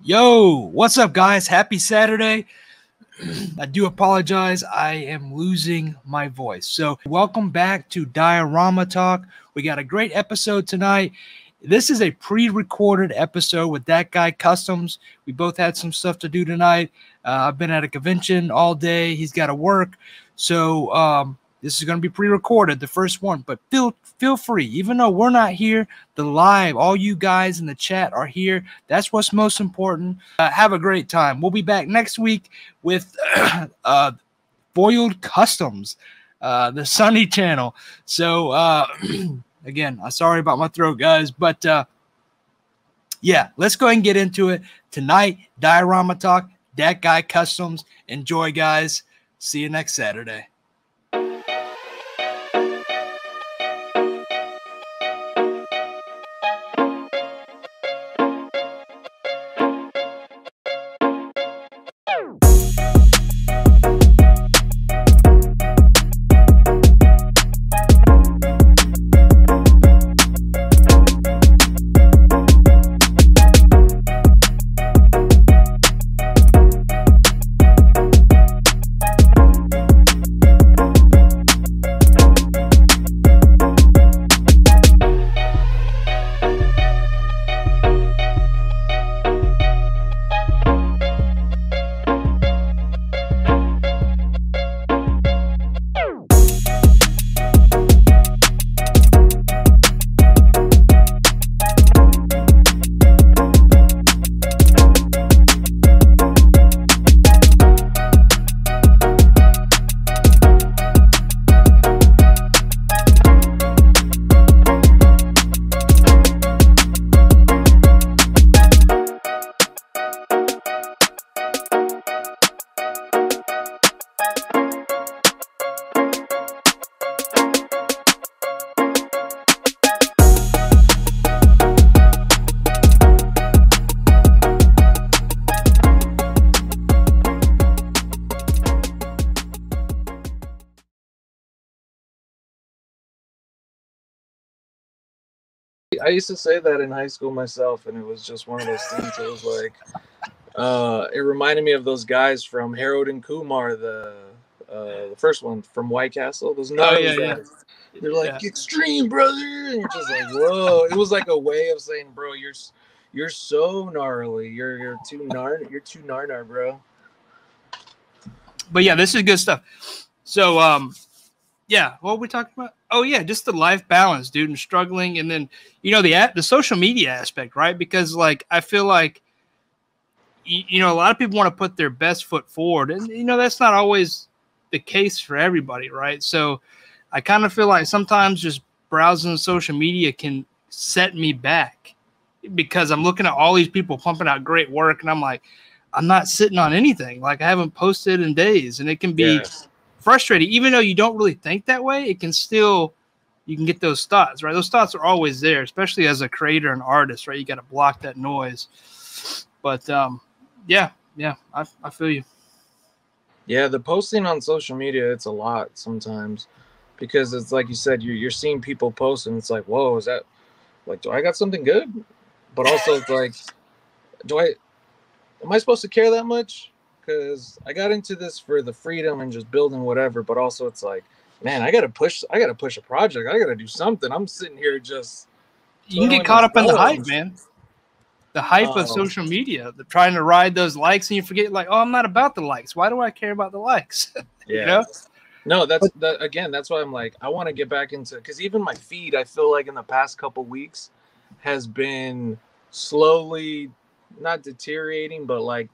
Yo, what's up, guys? Happy Saturday. I do apologize. I am losing my voice. So welcome back to Diorama Talk. We got a great episode tonight. This is a pre-recorded episode with ThatGuysCustoms. We both had some stuff to do tonight. I've been at a convention all day. He's got to work. So this is going to be pre-recorded, the first one. But feel free, even though we're not here, the live, all you guys in the chat are here. That's what's most important. Have a great time. We'll be back next week with Foiled Customs, the Sunny channel. So again, I'm sorry about my throat, guys. But yeah, let's go ahead and get into it. Tonight, Diorama Talk, ThatGuysCustoms. Enjoy, guys. See you next Saturday. I used to say that in high school myself, and it was just one of those things. It was like, it reminded me of those guys from Harold and Kumar, the first one from White Castle. Those gnarly guys. They're like, extreme, brother. And you're just like, whoa. It was like a way of saying, bro, you're so gnarly. You're too gnar, bro. But yeah, this is good stuff. So yeah, what were we talking about? Oh yeah, just the life balance, dude, and struggling, and then the social media aspect, right? Because like I feel like a lot of people want to put their best foot forward, and that's not always the case for everybody, right? So I kind of feel like sometimes just browsing social media can set me back because I'm looking at all these people pumping out great work, and I'm like, I'm not sitting on anything. Like I haven't posted in days, and it can be frustrating, even though you don't really think that way. It can still, you can get those thoughts, right? Those thoughts are always there, especially as a creator and artist, right? You got to block that noise. But yeah, I feel you. Yeah, the posting on social media, it's a lot sometimes, because it's like you said, you're seeing people post, and it's like, whoa, is that like, do I got something good? But also it's like, am I supposed to care that much? Because I got into this for the freedom and just building whatever, but also it's like, man, I gotta push a project. I gotta do something. I'm sitting here just, you can get caught up in the hype, man. The hype of social media, trying to ride those likes, and you forget, like, oh, I'm not about the likes. Why do I care about the likes? Yeah. No, that's why I'm like, I want to get back into, because even my feed, I feel like in the past couple weeks has been slowly not deteriorating, but like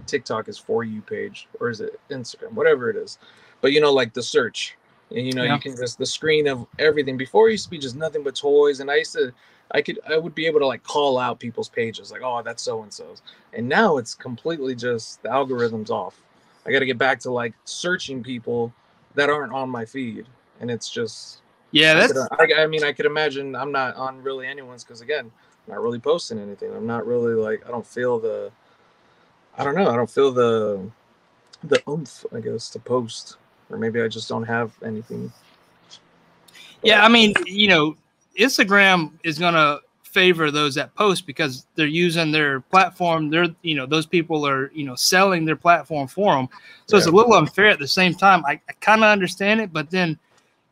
TikTok is For You page, or is it Instagram, whatever it is, but like the search, and you can just, the screen of everything. Before it used to be just nothing but toys, and I would be able to like call out people's pages, like, oh, that's so and so's, and now it's completely just the algorithm's off. I got to get back to like searching people that aren't on my feed, and it's just, I could imagine I'm not on really anyone's, because again, I'm not really posting anything. I'm not really like, I don't feel the oomph, I guess, to post, or maybe I just don't have anything. Yeah, I mean, Instagram is going to favor those that post because they're using their platform. They're, you know, those people are, you know, selling their platform for them. So it's a little unfair at the same time. I kind of understand it, but then,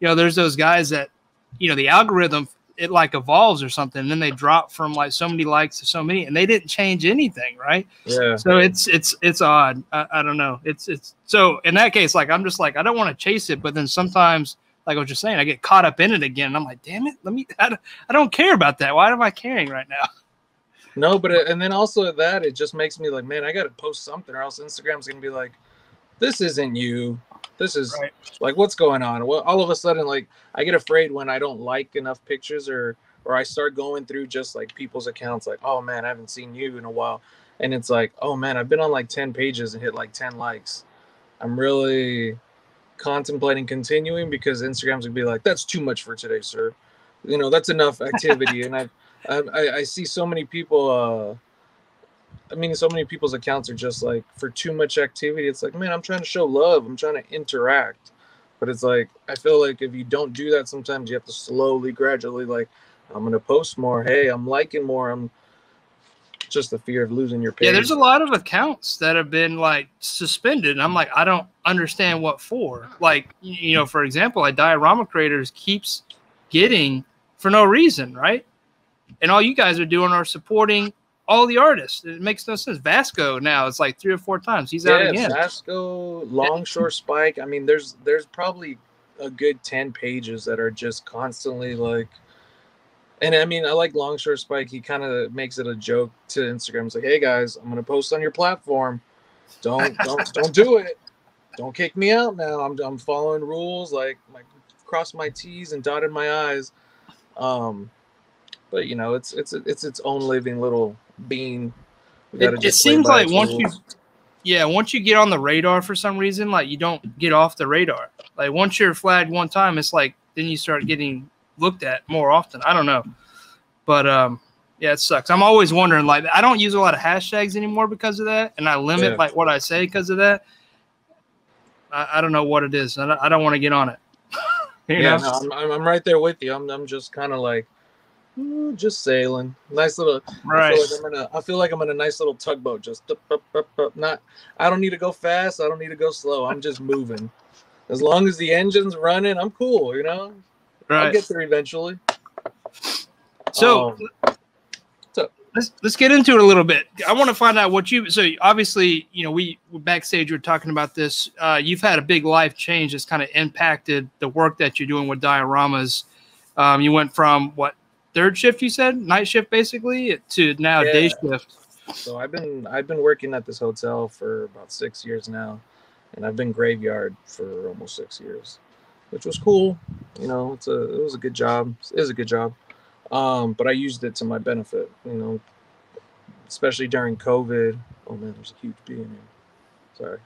you know, there's those guys that, you know, the algorithm, it like evolves or something, and then they drop from like so many likes to so many, and they didn't change anything, right? Yeah. So it's odd. I don't know. It's so in that case, like I'm just like I don't want to chase it, but then sometimes, like what you're saying, I get caught up in it again, and I'm like, damn it, I don't care about that. Why am I caring right now? No, but and then also that it just makes me like, man, I got to post something, or else Instagram's gonna be like, this isn't you. This is right. Like, what's going on? Well, all of a sudden, like, I get afraid when I don't like enough pictures, or I start going through just like people's accounts, like, oh man, I haven't seen you in a while, and it's like, oh man, I've been on like 10 pages and hit like 10 likes. I'm really contemplating continuing because Instagram's gonna be like, that's too much for today, sir. You know, that's enough activity. And I see so many people. I mean, so many people's accounts are just like for too much activity. It's like, man, I'm trying to show love. I'm trying to interact. But it's like, I feel like if you don't do that, sometimes you have to slowly, gradually, like, I'm going to post more. Hey, I'm liking more. I'm just the fear of losing your page. Yeah, there's a lot of accounts that have been like suspended. And I'm like, I don't understand what for. Like, you know, for example, like Diorama Creators keeps getting for no reason, right? And all you guys are doing are supporting all the artists. It makes no sense. Vasco now it's like 3 or 4 times. He's out again. Vasco, Longshore Spike. I mean, there's probably a good 10 pages that are just constantly like. And I mean, I like Longshore Spike. He kind of makes it a joke to Instagram. It's like, hey guys, I'm gonna post on your platform. Don't do it. Don't kick me out now. I'm following rules. Like cross my T's and dotted my I's. But you know, it's its own living little being. It seems like once you get on the radar for some reason, like you don't get off the radar. Like once you're flagged one time, it's like then you start getting looked at more often. I don't know, but yeah, it sucks. I'm always wondering. Like I don't use a lot of hashtags anymore because of that, and I limit like what I say because of that. I don't know what it is. I don't want to get on it. you know? No, I'm right there with you. I'm just kind of like. Just sailing, nice little. Right. I feel like I'm in a nice little tugboat. Just not. I don't need to go fast. I don't need to go slow. I'm just moving. As long as the engine's running, I'm cool. You know. Right. I'll get there eventually. So let's get into it a little bit. I want to find out what you. So obviously, you know, we backstage. We're talking about this. You've had a big life change that's kind of impacted the work that you're doing with dioramas. You went from what? 3rd shift, you said, night shift basically, to now day shift. So I've been working at this hotel for about 6 years now, and I've been graveyard for almost 6 years, which was cool. You know, it was a good job. It is a good job, but I used it to my benefit. You know, especially during COVID. Oh man, there's a huge bee in here.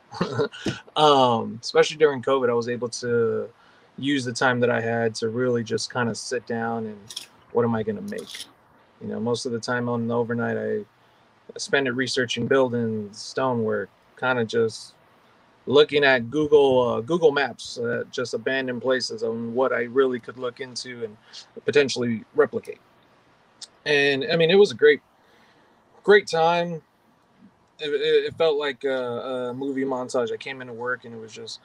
Sorry. Especially during COVID, I was able to use the time that I had to really just kind of sit down and. What am I going to make? You know, most of the time on the overnight, I spend it researching buildings, stonework, kind of just looking at Google Maps, just abandoned places on what I really could look into and potentially replicate. And I mean, it was a great time. It felt like a movie montage. I came into work and it was just,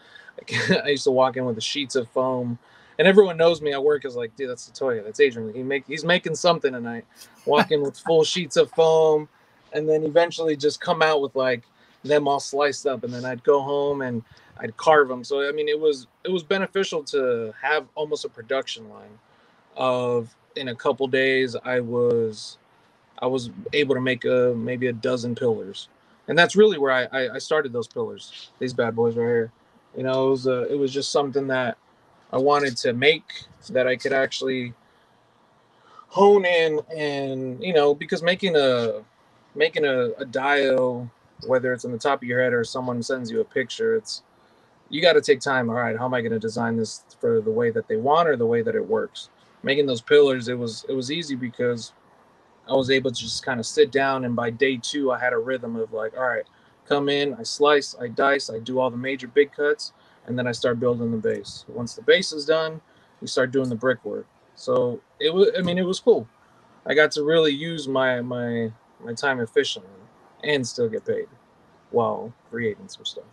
I used to walk in with the sheets of foam. And everyone knows me at work is like, dude, that's Latoya. That's Adrian. He's making something tonight. Walking with full sheets of foam, and then eventually just come out with like them all sliced up, and then I'd go home and I'd carve them. So I mean, it was beneficial to have almost a production line of in a couple days. I was able to make maybe a dozen pillars, and that's really where I started those pillars. These bad boys right here. You know, it was just something that. I wanted to make that I could actually hone in, and you know, because making a dio, whether it's on the top of your head or someone sends you a picture, you got to take time. All right, how am I going to design this for the way that they want or the way that it works? Making those pillars, it was easy because I was able to just kind of sit down, and by day 2, I had a rhythm of like, all right, come in, I slice, I dice, I do all the major big cuts. And then I start building the base. Once the base is done, we start doing the brickwork. So it was cool. I got to really use my time efficiently and still get paid while creating some stuff.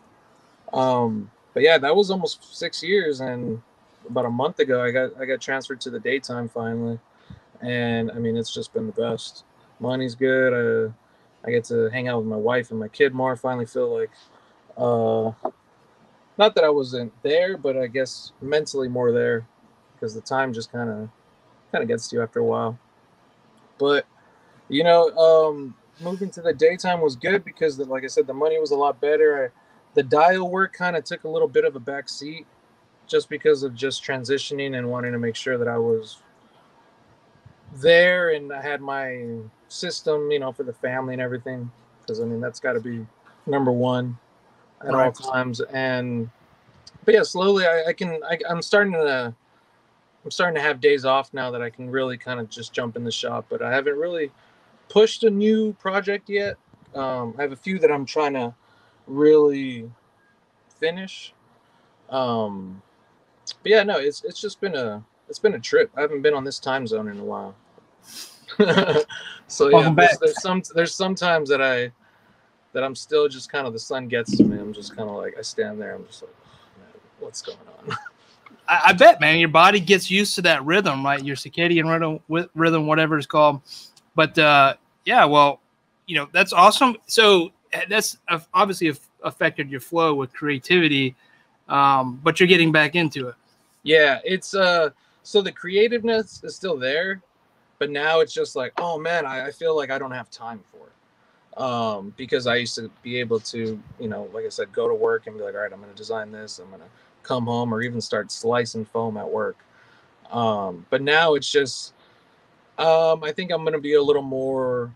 But yeah, that was almost 6 years, and about a month ago, I got transferred to the daytime finally, and I mean, it's just been the best. Money's good. I get to hang out with my wife and my kid more. I finally feel like, not that I wasn't there, but I guess mentally more there, because the time just kind of gets to you after a while. But you know, moving to the daytime was good because, like I said, the money was a lot better. The dial work kind of took a little bit of a back seat just because of just transitioning and wanting to make sure that I was there and I had my system, you know, for the family and everything. Because I mean, that's got to be number one at all times. And but yeah, slowly I'm starting to have days off now that I can really kind of just jump in the shop. But I haven't really pushed a new project yet. I have a few that I'm trying to really finish. But yeah, no, it's just been a trip. I haven't been on this time zone in a while. So yeah, there's some times that I'm still just kind of, the sun gets to me. I'm just kind of like, I stand there. I'm just like, oh, man, what's going on? I bet, man, your body gets used to that rhythm, right? Your circadian rhythm, whatever it's called. But yeah, well, you know, that's awesome. So that's obviously affected your flow with creativity, but you're getting back into it. Yeah, it's so the creativeness is still there, but now it's just like, oh man, I feel like I don't have time for it. Because I used to be able to, you know, like I said, go to work and be like, all right, I'm going to design this. I'm going to come home or even start slicing foam at work. But now it's just, I think I'm going to be a little more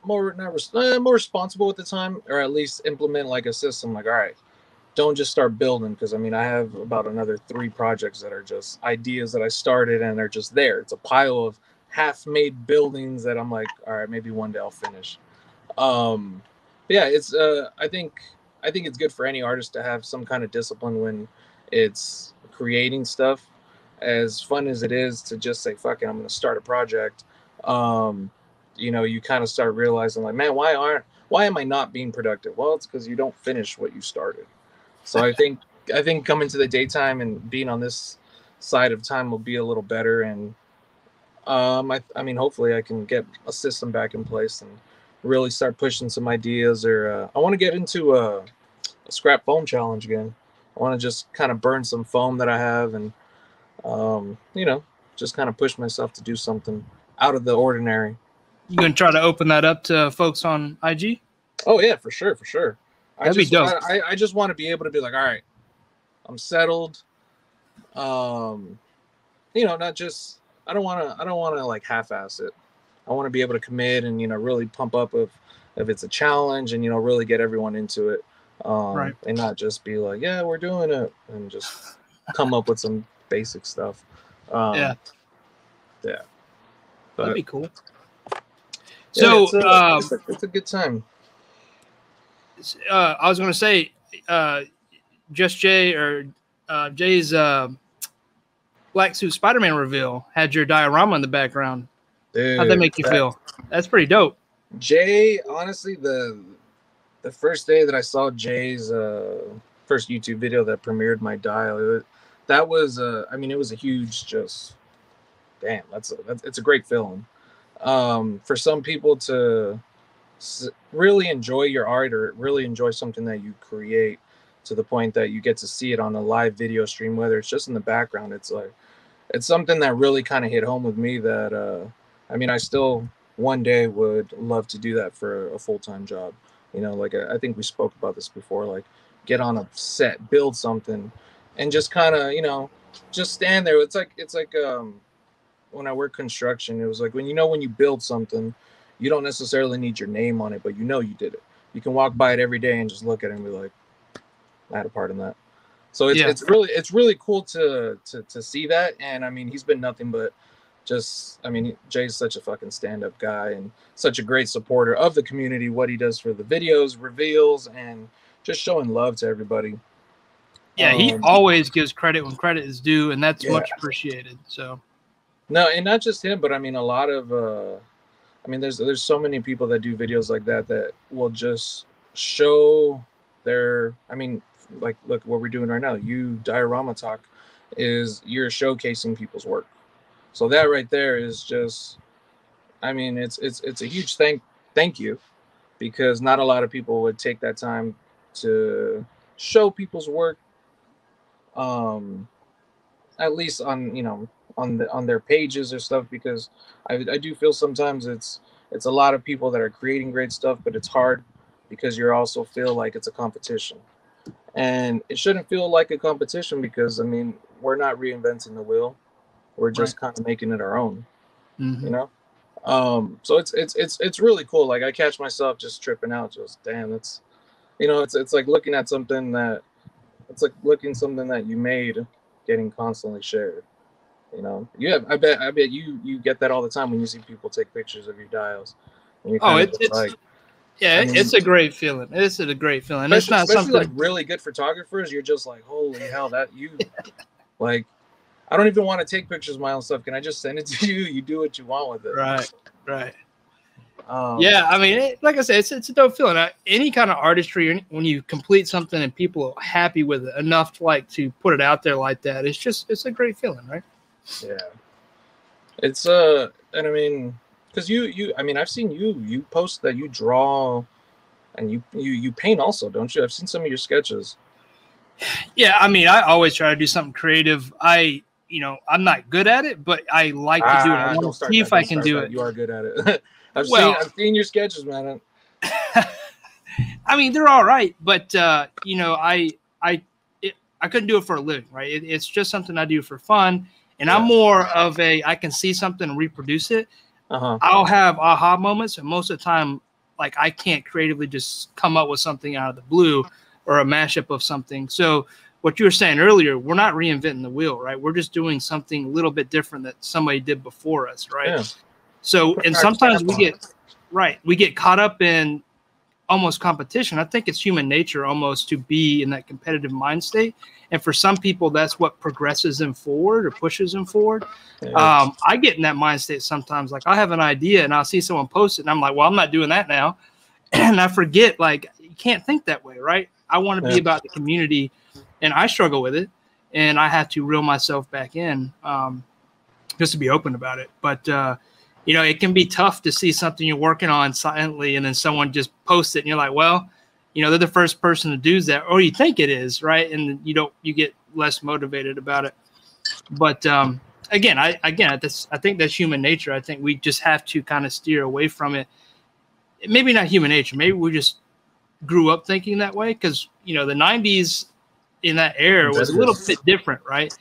responsible with the time, or at least implement like a system. Like, all right, don't just start building, because I mean, I have about another 3 projects that are just ideas that I started and they're just there. It's a pile of half-made buildings that I'm like, all right, maybe one day I'll finish. Yeah, it's I think it's good for any artist to have some kind of discipline when it's creating stuff. As fun as it is to just say, fuck it, I'm going to start a project. You know, you kind of start realizing like, man, why am I not being productive? Well, it's because you don't finish what you started. So I think coming to the daytime and being on this side of time will be a little better. And I mean, hopefully I can get a system back in place and really start pushing some ideas. Or I want to get into a scrap foam challenge again. I want to just kind of burn some foam that I have, and you know, just kind of push myself to do something out of the ordinary. You gonna try to open that up to folks on IG? Oh yeah, for sure. That'd be dope. I just want to be able to be like, all right, I'm settled. You know, not just, I don't want to like half-ass it. I want to be able to commit and, you know, really pump up if it's a challenge, and, you know, really get everyone into it. And not just be like, yeah, we're doing it, and just come up with some basic stuff. Yeah. But, that'd be cool. Yeah, so it's a good time. I was going to say, Just Jay, or Jay's Black Suit Spider-Man reveal had your diorama in the background. Dude, how'd that make you feel? That's pretty dope. Jay, honestly, the first day that I saw Jay's first YouTube video that premiered my dial, that was I mean, it was a huge, just damn, it's a great film. For some people to really enjoy your art, or really enjoy something that you create, to the point that you get to see it on a live video stream, whether it's just in the background, it's like, it's something that really kind of hit home with me, that I mean, I still one day would love to do that for a full-time job. You know, like I think we spoke about this before, like get on a set, build something, and just kind of, you know, just stand there. It's like when I work construction, it was like, when you build something, you don't necessarily need your name on it, but you know you did it. You can walk by it every day and just look at it and be like, I had a part in that. So it's really cool to see that. And I mean, he's been nothing but just, I mean, Jay's such a fucking stand-up guy and such a great supporter of the community, what he does for the videos, reveals, and just showing love to everybody. Yeah, he always gives credit when credit is due, and that's much appreciated. So No, and not just him, but I mean a lot of I mean there's so many people that do videos like that that will just show their, I mean, like look what we're doing right now. You Diorama Talk is you're showcasing people's work. So that right there is just, I mean, it's a huge thank you, because not a lot of people would take that time to show people's work, at least on, you know, on their pages or stuff, because I do feel sometimes it's a lot of people that are creating great stuff, but it's hard because you also feel like it's a competition, and it shouldn't feel like a competition, because I mean we're not reinventing the wheel, we're just kind of making it our own, you know. So it's really cool. Like I catch myself just tripping out, just damn, it's, you know, it's like looking at something that, it's like looking something that you made getting constantly shared. You know, I bet you get that all the time when you see people take pictures of your dials, and you're kind of it's like, yeah, I mean, it's a great feeling. It's a great feeling. It's not especially something like really good photographers. You're just like, holy hell, that you like. I don't even want to take pictures of my own stuff. Can I just send it to you? You do what you want with it. Right. Yeah, I mean, like I said, it's a dope feeling. Any kind of artistry, when you complete something and people are happy with it enough to like to put it out there like that, it's a great feeling, right? Yeah. It's and I mean, because I mean, I've seen you post that you draw and you paint also, don't you? I've seen some of your sketches. Yeah, I mean, I always try to do something creative. You know, I'm not good at it, but I like to do it. I want to see if I can do it. You are good at it. I've seen your sketches, man. I mean, they're all right, but you know, I couldn't do it for a living, right? It's just something I do for fun, and I'm more of I can see something and reproduce it. I'll have aha moments, and most of the time, like I can't creatively just come up with something out of the blue or a mashup of something. So what you were saying earlier, we're not reinventing the wheel, right? We're just doing something a little bit different that somebody did before us, right? Yeah. So, and sometimes we get caught up in almost competition. I think it's human nature almost to be in that competitive mind state. And for some people, that's what progresses them forward or pushes them forward. Yeah. I get in that mind state sometimes. Like I have an idea and I'll see someone post it and I'm like, well, I'm not doing that now. And I forget, like, you can't think that way, right? I want to be about the community, and I struggle with it, and I have to reel myself back in just to be open about it. But, you know, it can be tough to see something you're working on silently, and then someone just posts it, and you're like, well, you know, they're the first person to do that, or you think it is, right? And you get less motivated about it. But again, I think that's human nature. I think we just have to kind of steer away from it. Maybe not human nature. Maybe we just grew up thinking that way, because you know the 90s in that era was a little bit different, right?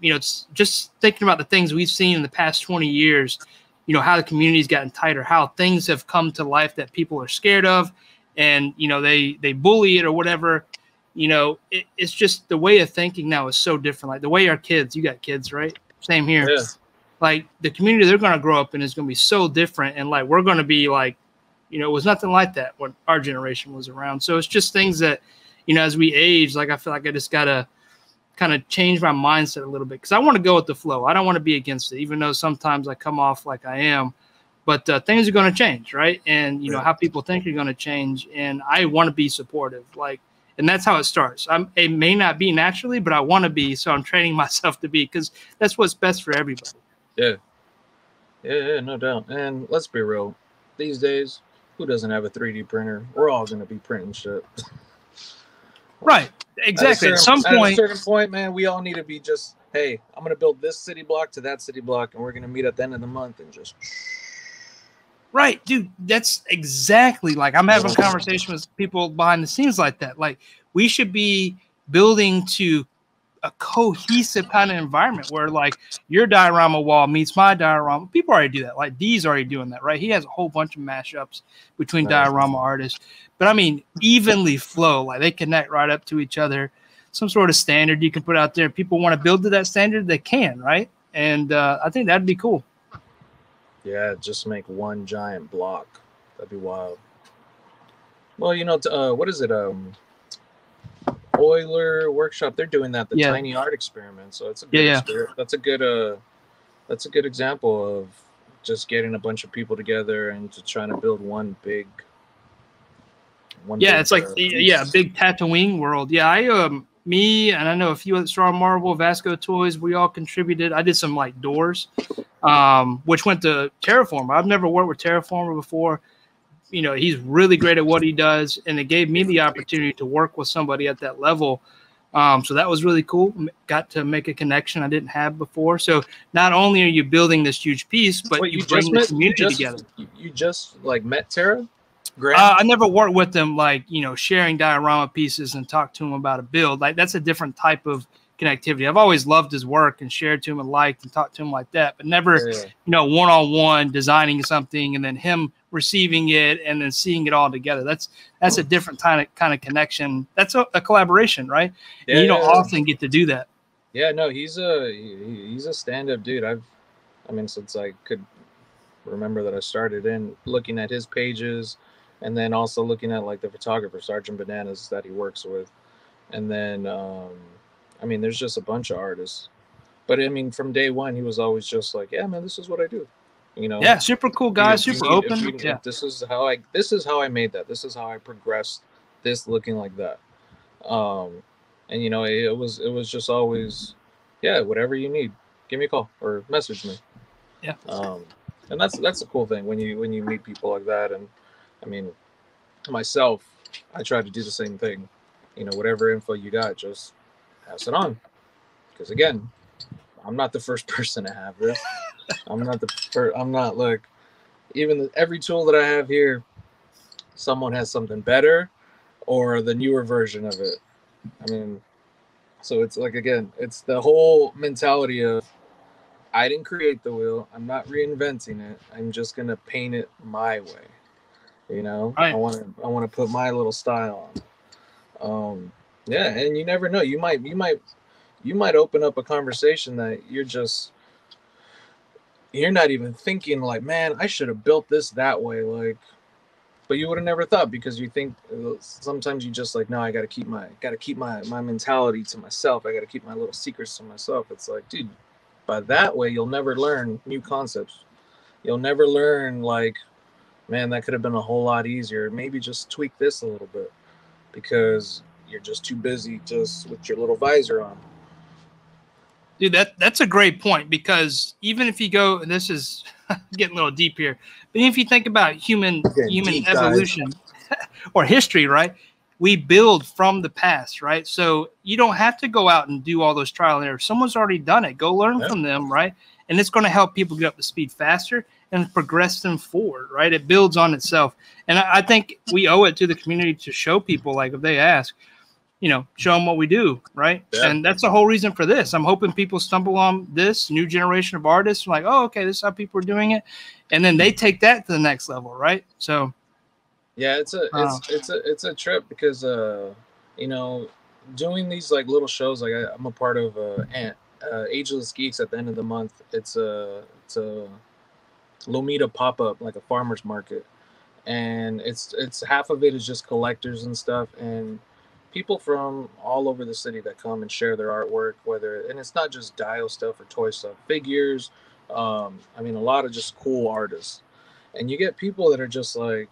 You know, it's just thinking about the things we've seen in the past 20 years, you know, how the community's gotten tighter, how things have come to life that people are scared of, and you know they bully it or whatever. You know, it's just the way of thinking now is so different. Like the way our kids, you got kids, right? Same here. Yeah. Like the community they're going to grow up in is going to be so different, and like we're going to be like, you know, it was nothing like that when our generation was around. So it's just things that, you know, as we age, like I feel like I just got to kind of change my mindset a little bit, because I want to go with the flow. I don't want to be against it, even though sometimes I come off like I am. But things are going to change, right? And, you know, how people think are going to change. And I want to be supportive. Like, and that's how it starts. It may not be naturally, but I want to be. So I'm training myself to be, because that's what's best for everybody. Yeah. Yeah, no doubt. And let's be real. These days, who doesn't have a 3D printer? We're all going to be printing shit. Right. Exactly. At a certain point, man, we all need to be just, hey, I'm going to build this city block to that city block, and we're going to meet at the end of the month and just. Right, dude. That's exactly, like I'm having a conversation with people behind the scenes like that. Like we should be building to a cohesive kind of environment where like your diorama wall meets my diorama. People already do that. Like D's already doing that, right? He has a whole bunch of mashups between diorama artists, but I mean, evenly flow, like they connect right up to each other. Some sort of standard you can put out there. People want to build to that standard, they can, right? And I think that'd be cool. Yeah, just make one giant block. That'd be wild. Well, you know, what is it? Euler Workshop. They're doing that. The tiny art experiment. So it's a good experiment. That's a good that's a good example of just getting a bunch of people together and just trying to build one big it's like piece. big Tatooine world. Yeah, I me and I know a few at Strong Marble, Vasco Toys, we all contributed. I did some like doors, which went to Terraformer. I've never worked with Terraformer before. You know, he's really great at what he does, and it gave me the opportunity to work with somebody at that level. So that was really cool. Got to make a connection I didn't have before. So not only are you building this huge piece, but Wait, you bring the community together. You just like met Tara? I never worked with them, like, you know, sharing diorama pieces and talk to him about a build. Like, that's a different type of connectivity. I've always loved his work and shared to him and liked and talked to him like that, but never, you know, one-on-one designing something and then him receiving it and then seeing it all together. That's a different kind of connection. That's a collaboration, right? Yeah, and you don't often get to do that. Yeah, no, he's a stand-up dude. I mean, since I could remember that I started in looking at his pages, and then also looking at like the photographer Sergeant Bananas that he works with, and then I mean, there's just a bunch of artists. But I mean, from day one, he was always just like, "Yeah, man, this is what I do." You know? Yeah, super cool guy, super open. Yeah, this is how I made that. This is how I progressed this looking like that. And you know, it was just always, yeah, whatever you need, give me a call or message me. Yeah. And that's a cool thing when you meet people like that. And I mean, myself, I try to do the same thing. You know, whatever info you got, just pass it on. Because again, I'm not the first person to have this. I'm not like, even every tool that I have here, someone has something better or the newer version of it. I mean, so it's like, again, it's the whole mentality of, I didn't create the wheel. I'm not reinventing it. I'm just gonna paint it my way. You know, right. I want to put my little style on. Yeah, and you never know. You might open up a conversation that you're not even thinking like, man, I should have built this that way. Like, but you would have never thought, because you think sometimes you just like, no, I got to keep my mentality to myself. I got to keep my little secrets to myself. It's like, dude, by that way, you'll never learn new concepts. You'll never learn like, man, that could have been a whole lot easier. Maybe just tweak this a little bit because you're just too busy just with your little visor on. Dude, that's a great point, because even if you go, and this is getting a little deep here, but if you think about human evolution or history, right? We build from the past, right? So you don't have to go out and do all those trial and errors. Someone's already done it. Go learn from them, right? And it's going to help people get up to speed faster and progress them forward, right? It builds on itself. And I think we owe it to the community to show people, like if they ask, you know, show them what we do, right? Yeah. And that's the whole reason for this. I'm hoping people stumble on this new generation of artists, like, oh, okay, this is how people are doing it. And then they take that to the next level, right? So yeah, it's a trip, because you know, doing these like little shows, like I'm a part of Ageless Geeks at the end of the month. It's a Lomita pop-up, like a farmer's market, and it's half of it is just collectors and stuff, and people from all over the city that come and share their artwork, and it's not just Dio stuff or toy stuff, figures, I mean, a lot of just cool artists. And you get people that are just like,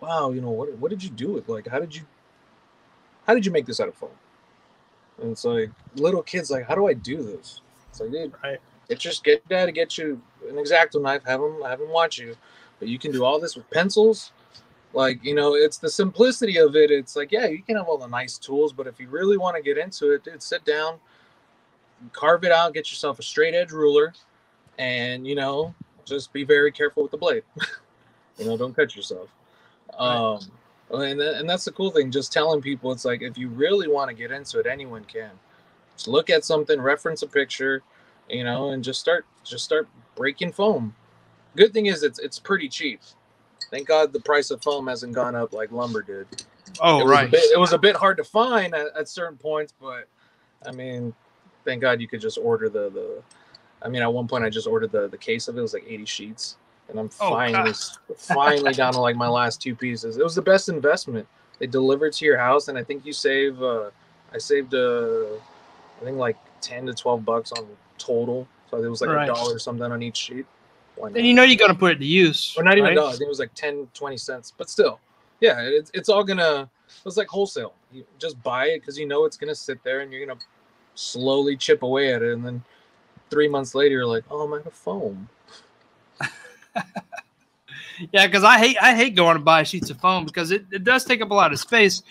wow, you know, what did you do with, like, how did you make this out of foam? And it's like, little kids like, how do I do this? It's like, dude, right. It's just get dad to get you an X-Acto knife, have him watch you, but you can do all this with pencils. Like, you know, it's the simplicity of it. It's like, yeah, you can have all the nice tools, but if you really want to get into it, dude, sit down, carve it out, get yourself a straight edge ruler, and, you know, just be very careful with the blade. You know, don't cut yourself. Right. And that's the cool thing, just telling people, it's like, if you really want to get into it, anyone can. Just look at something, reference a picture, you know, and just start breaking foam. Good thing is it's pretty cheap. Thank God the price of foam hasn't gone up like lumber did. Oh, right. It was a bit hard to find at certain points, but I mean, thank God you could just order I mean, at one point I just ordered the case of it. It was like 80 sheets. And I'm finally down to like my last 2 pieces. It was the best investment. They delivered to your house, and I think you save. I saved I think like $10 to $12 on total. So it was like $1 or something on each sheet. Then you know you're gonna put it to use. Or not even $1. I think it was like 10, 20 cents. But still, yeah, it's all gonna. It's like wholesale. You just buy it because you know it's gonna sit there and you're gonna slowly chip away at it, and then 3 months later you're like, oh, I'm out of foam. Yeah, because I hate going to buy sheets of foam because it does take up a lot of space.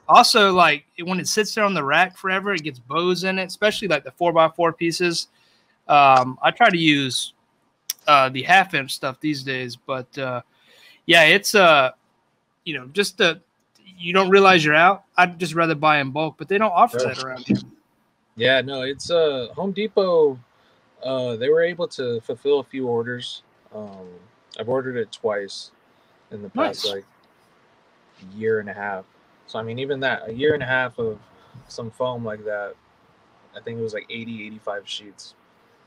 Also, like when it sits there on the rack forever, it gets bows in it, especially like the 4x4 pieces. I try to use the 1/2 inch stuff these days, but yeah, it's you know, just you don't realize you're out. I'd just rather buy in bulk, but they don't offer that around here. Yeah, no, it's Home Depot. They were able to fulfill a few orders. I've ordered it twice in the past like year and a half. So I mean, even that, a year and a half of some foam like that, I think it was like 80, 85 sheets.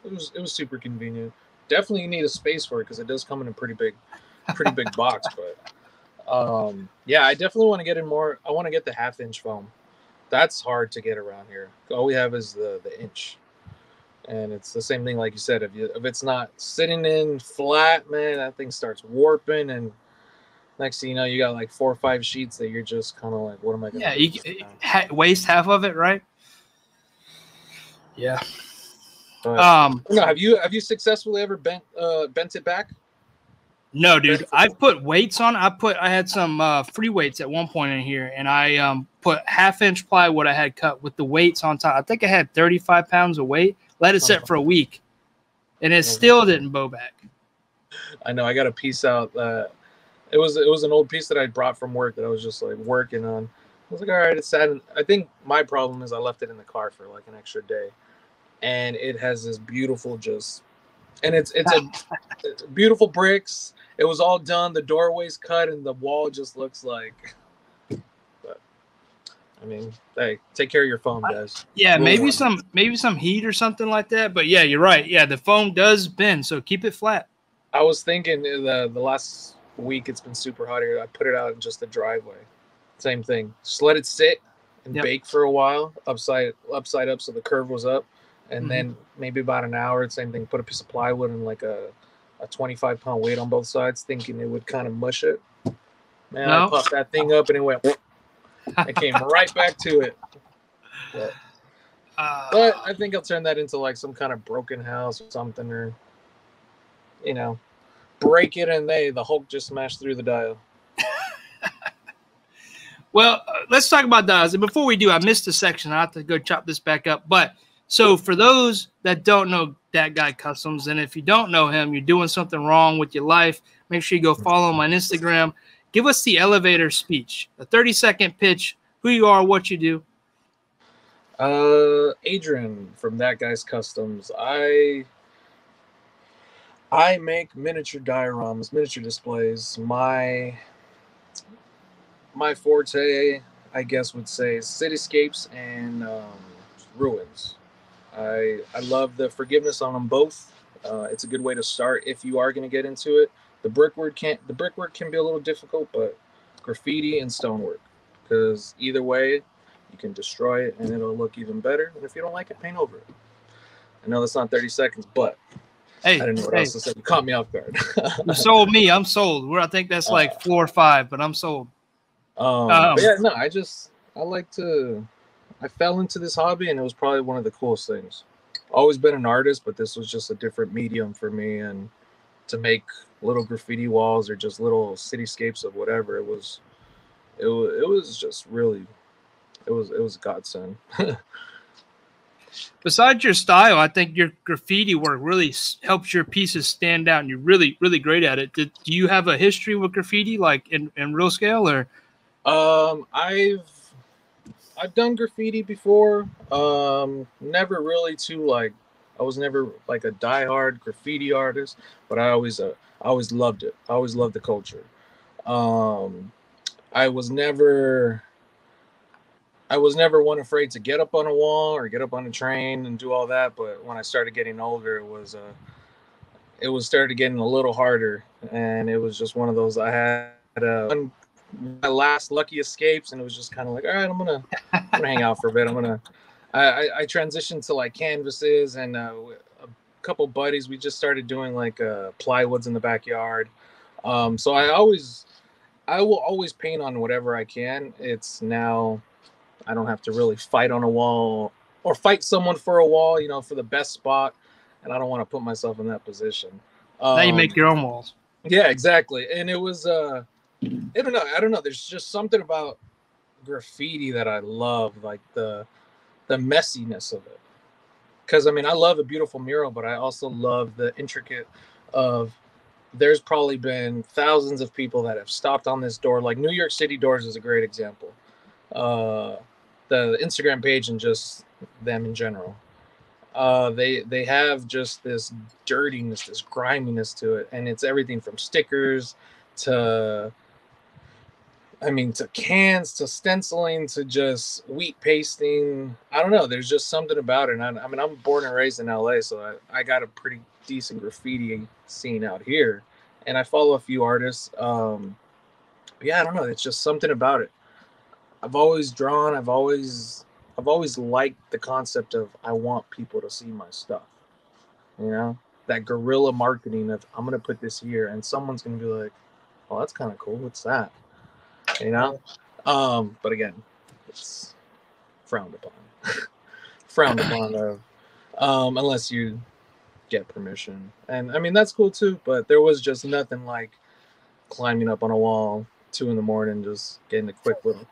It was super convenient. Definitely you need a space for it because it does come in a pretty big box. But yeah, I definitely want to get in more. I want to get the 1/2 inch foam. That's hard to get around here. All we have is the inch, and it's the same thing like you said. If it's not sitting in flat, man, that thing starts warping, and next thing you know, you got like 4 or 5 sheets that you're just kind of like, what am I gonna do? You waste half of it, right? Yeah. But, no, have you successfully ever bent it back? No, dude. I've put weights on. I had some free weights at one point in here, and I put 1/2 inch plywood I had cut with the weights on top. I think I had 35 pounds of weight. Let it sit for a week, and it still didn't bow back. I know. I got a piece out. It was an old piece that I brought from work that I was just like working on. I was like, all right, it's sad. I think my problem is I left it in the car for like an extra day, and it has this beautiful and it's beautiful bricks. It was all done. The doorway's cut, and the wall just looks like. But I mean, hey, take care of your foam, guys. Yeah, maybe some heat or something like that. But yeah, you're right. Yeah, the foam does bend, so keep it flat. I was thinking the last week it's been super hot here. I put it out in just the driveway. Same thing. Just let it sit and bake for a while, upside up, so the curve was up, and then maybe about an hour. Same thing. Put a piece of plywood and like a 25-pound weight on both sides, thinking it would kind of mush it. Man, I puffed that thing up and it went. I came right back to it. But I think I'll turn that into like some kind of broken house or something, or break it and the Hulk just smashed through the dial. Well, let's talk about dials. And before we do, I missed a section. I have to go chop this back up. But so for those that don't know That Guy Customs, and if you don't know him, you're doing something wrong with your life, make sure you go follow him on Instagram. Give us the elevator speech, a 30-second pitch, who you are, what you do. Adrian from That Guy's Customs. I make miniature dioramas, miniature displays. My forte, I guess, would say cityscapes and ruins. I love the forgiveness on them both. It's a good way to start if you are going to get into it. The brickwork can be a little difficult, but graffiti and stonework, because either way you can destroy it and it'll look even better. And if you don't like it, paint over it. I know that's not 30 seconds, but hey, I didn't know what else to say. You caught me off guard. You sold me. I'm sold. I think that's like 4 or 5, but I'm sold. But yeah, no, I fell into this hobby, and it was probably one of the coolest things. Always been an artist, but this was just a different medium for me, and to make little graffiti walls or just little cityscapes of whatever, it was just really, it was a godsend. Besides your style, I think your graffiti work really helps your pieces stand out, and you're really, really great at it. Do you have a history with graffiti, like in real scale, or? I've done graffiti before. Never really I was never like a diehard graffiti artist, but I always loved it. I always loved the culture. I was never one afraid to get up on a wall or get up on a train and do all that. But when I started getting older, it started getting a little harder, and it was just one of those. I had my last lucky escapes, and it was just kind of like, all right, I'm gonna hang out for a bit. I transitioned to like canvases and couple buddies, we just started doing like plywoods in the backyard. So I will always paint on whatever I can. It's now I don't have to really fight on a wall or fight someone for a wall, you know, for the best spot. And I don't want to put myself in that position. Now you make your own walls. Yeah, exactly. And it was I don't know. There's just something about graffiti that I love, like the messiness of it. Because I mean, I love a beautiful mural, but I also love the intricate of. There's probably been thousands of people that have stopped on this door. Like New York City doors is a great example. The Instagram page and just them in general. They have just this dirtiness, this griminess to it, and it's everything from stickers to to cans, to stenciling, to just wheat pasting. I don't know. There's just something about it. And I mean, I'm born and raised in LA, so I got a pretty decent graffiti scene out here, and I follow a few artists. Yeah, I don't know. It's just something about it. I've always drawn. I've always liked the concept of I want people to see my stuff. You know, that guerrilla marketing of I'm gonna put this here, and someone's gonna be like, "Oh, that's kind of cool. What's that?" You know. But again, it's frowned upon. Frowned upon, unless you get permission. And I mean that's cool too. But there was just nothing like climbing up on a wall 2 a.m. just getting a quick little.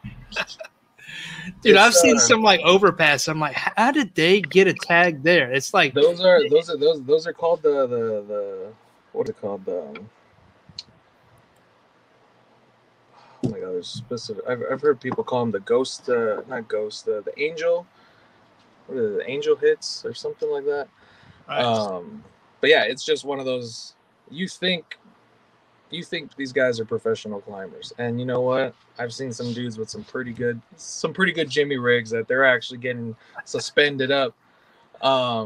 Dude, I've seen some like overpass. I'm like, how did they get a tag there? It's like those are called the what are they called? Oh my god, there's specific. I've heard people call them the ghost, not ghost, the angel. What are the angel hits or something like that? Right. But yeah, it's just one of those. You think these guys are professional climbers, and you know what? I've seen some dudes with some pretty good Jimmy rigs that they're actually getting suspended up.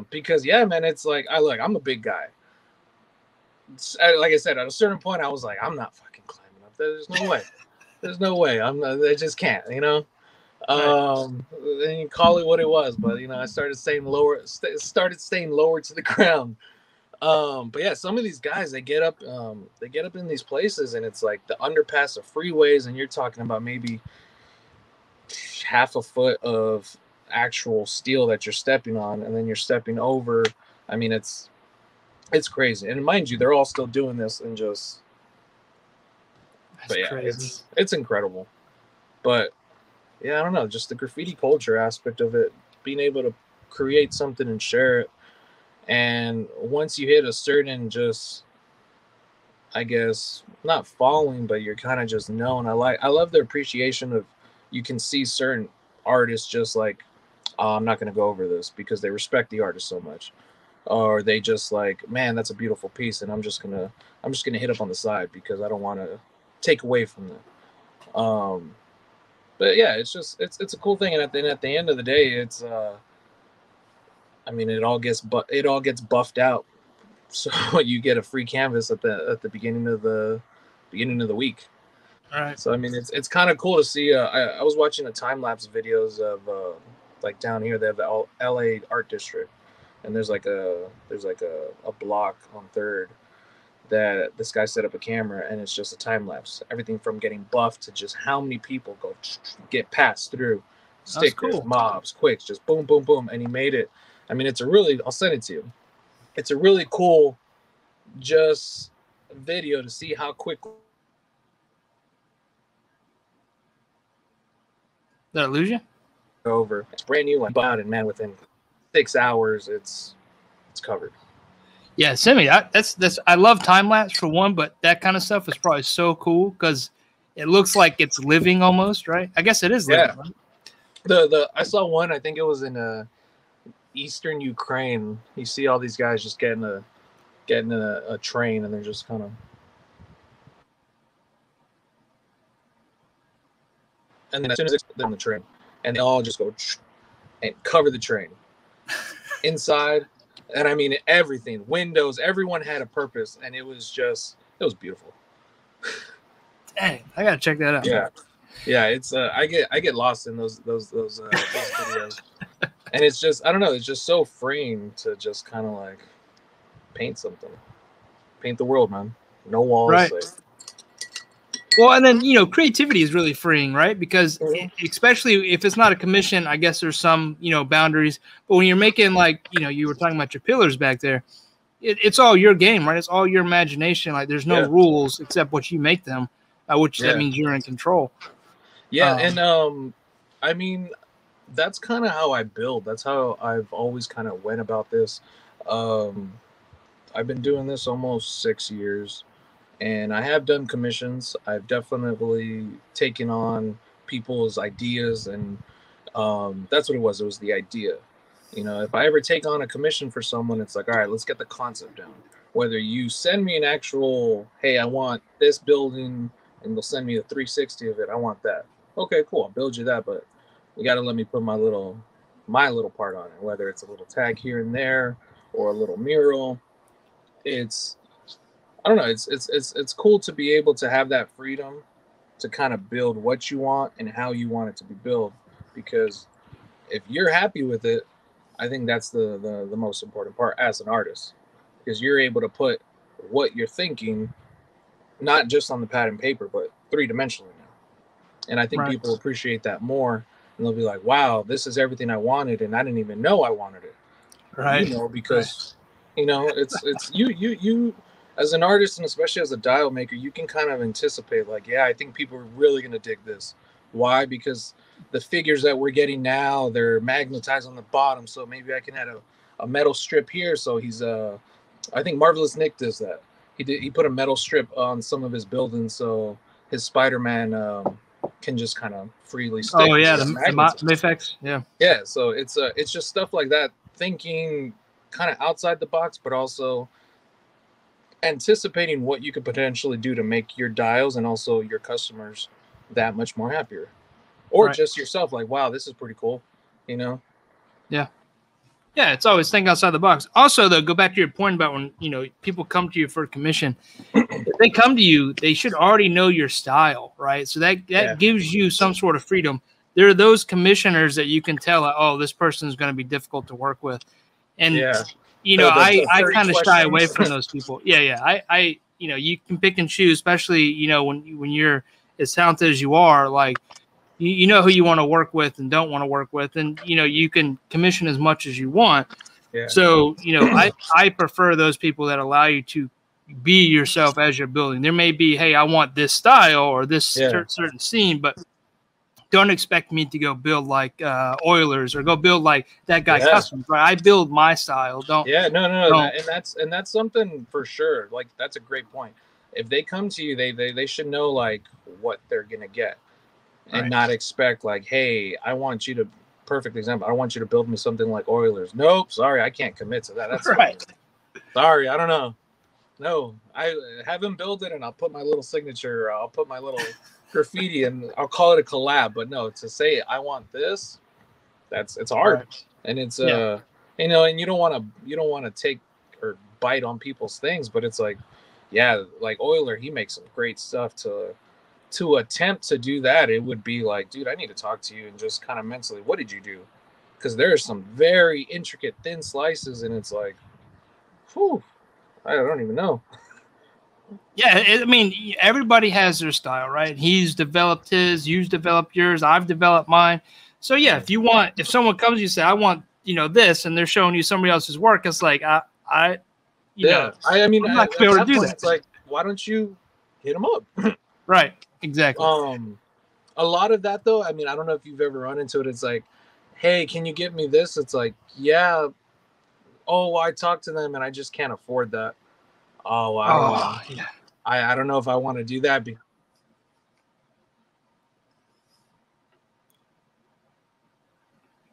Because yeah, man, it's like I'm a big guy. Like I said, at a certain point, I was like, I'm not fucking climbing up there. There's no way. There's no way. I just can't. You know. And you call it what it was, but you know, I started staying lower to the ground. But yeah, some of these guys, they get up in these places, and it's like the underpass of freeways, and you're talking about maybe half a foot of actual steel that you're stepping on, and then you're stepping over. I mean, it's crazy. And mind you, they're all still doing this, and just crazy. It's incredible. But yeah, I don't know, just the graffiti culture aspect of it, being able to create something and share it. And once you hit a certain, just, I guess, not following, but you're kind of just known. I love the appreciation of, you can see certain artists just like, oh, I'm not going to go over this, because they respect the artist so much. Or they just like, man, that's a beautiful piece, and I'm just gonna hit up on the side because I don't want to take away from them. But yeah, it's a cool thing. And at the end of the day, it's I mean, it all gets buffed out, so you get a free canvas at the beginning of the week. All right. So I mean, it's kind of cool to see. I was watching the time lapse videos of like down here, they have the LA Art District, and there's like a block on 3rd that this guy set up a camera, and it's just a time lapse, everything from getting buffed to just how many people get passed through, stickers, cool. Mobs, quicks, just boom, boom, boom, and he made it. I mean, I'll send it to you. It's a really cool just video to see how quick. Did I lose you? Over. It's brand new. I bought it, man, within 6 hours, it's covered. Yeah, send me that. That's I love time lapse for one, but that kind of stuff is probably so cool because it looks like it's living almost, right? I guess it is living. Yeah. Right? I saw one. I think it was in Eastern Ukraine. You see all these guys just getting a train, and they're just kind of, and then as soon as they're on the train, and they all just go and cover the train inside. And I mean, everything, windows, everyone had a purpose, and it was beautiful. Dang, I gotta check that out. Yeah, it's I get lost in those videos, and it's just, I don't know, it's just so freeing to just kind of like, paint something, paint the world, man. No walls. Right. Like, well, and then, you know, creativity is really freeing, right? Because mm-hmm. especially if it's not a commission, I guess there's some, you know, boundaries. But when you're making, like, you know, you were talking about your pillars back there, it's all your game, right? It's all your imagination. Like, there's no rules except what you make them, which that means you're in control. Yeah, and I mean, that's kind of how I build. That's how I've always kind of went about this. I've been doing this almost 6 years, and I have done commissions. I've definitely taken on people's ideas, and that's what it was. It was the idea. You know, if I ever take on a commission for someone, it's like, all right, let's get the concept down. Whether you send me an actual, hey, I want this building, and they'll send me a 360 of it. I want that. Okay, cool. I'll build you that, but you got to let me put my little part on it. Whether it's a little tag here and there or a little mural, it's, I don't know. It's cool to be able to have that freedom to kind of build what you want and how you want it to be built. Because if you're happy with it, I think that's the most important part as an artist, because you're able to put what you're thinking, not just on the pad and paper, but 3-dimensionally now. And I think people appreciate that more, and they'll be like, wow, this is everything I wanted, and I didn't even know I wanted it. Right. You know, because, you know, it's you as an artist, and especially as a dial maker, you can kind of anticipate, like, yeah, I think people are really going to dig this. Why? Because the figures that we're getting now, they're magnetized on the bottom, so maybe I can add a metal strip here. So he's I think Marvelous Nick does that. He put a metal strip on some of his buildings, so his Spiderman can just kind of freely stick. Oh yeah, the Mifex. Yeah. So it's just stuff like that, thinking kind of outside the box, but also anticipating what you could potentially do to make your dials and also your customers that much more happier. Or just yourself, like, wow, this is pretty cool, you know? Yeah. Yeah, it's always think outside the box. Also, though, go back to your point about when, you know, people come to you for a commission. If they come to you, they should already know your style, right? So that gives you some sort of freedom. There are those commissioners that you can tell, like, oh, this person is going to be difficult to work with. And, you know, I kind of shy away from those people. I you know, you can pick and choose, especially, you know, when you're as talented as you are, like, you know who you want to work with and don't want to work with, and you know you can commission as much as you want. So you know I prefer those people that allow you to be yourself as you're building. There may be, hey, I want this style or this certain scene, but don't expect me to go build like Oilers or go build like that guy Customs. Right? I build my style. Don't. And that's something for sure. Like, that's a great point. If they come to you, they should know like what they're gonna get. And not expect like, hey, I want you to, perfect example, I want you to build me something like Oilers. Nope, sorry, I can't commit to that. That's right. Sorry, I don't know. No, I have him build it, and I'll put my little signature, or I'll put my little graffiti, and I'll call it a collab. But no, to say I want this, it's hard, and it's you know, and you don't want to take or bite on people's things, but it's like, yeah, like Euler, he makes some great stuff. To attempt to do that, it would be like, dude, I need to talk to you and just kind of mentally, what did you do? Because there are some very intricate thin slices, and it's like, whew, I don't even know. Yeah, I mean, everybody has their style, right? He's developed his, you've developed yours, I've developed mine. So yeah, if someone comes to you and say, I want, you know, this, and they're showing you somebody else's work, it's like, I mean, I'm not going to do that. It's like, why don't you hit them up? Right. Exactly. A lot of that, though, I mean, I don't know if you've ever run into it. It's like, hey, can you get me this? It's like, yeah. Oh, I talked to them and I just can't afford that. Oh, I don't know if I want to do that.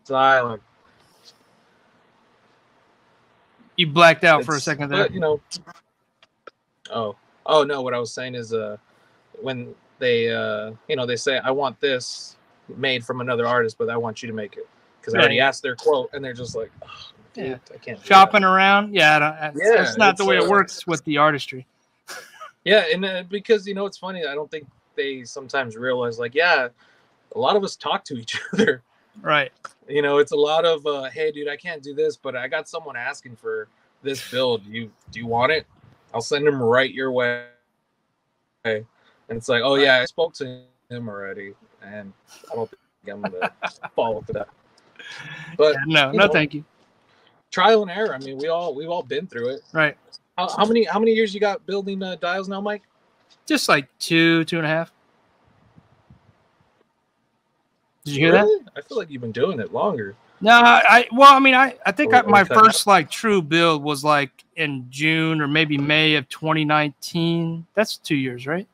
Silent. You blacked out for a second there. But, you know. Oh no. What I was saying is, when they they say, I want this made from another artist, but I want you to make it, because I already asked their quote, and they're just like, oh, dude, I can't shopping around. That's not the way it works with the artistry. And because, you know, it's funny, I don't think they sometimes realize, like, a lot of us talk to each other, right? You know, it's a lot of hey dude, I can't do this, but I got someone asking for this build. Do you want it? I'll send him right your way. And it's like, oh yeah, I spoke to him already, and I don't think I'm gonna follow up to that. But yeah, no, thank you. Trial and error. I mean, we've all been through it. Right. How many years you got building dials now, Mike? Just like 2.5. Did you hear really? that? I feel like you've been doing it longer. No, I think my first out. like true build was like in June or maybe May of 2019. That's 2 years, right?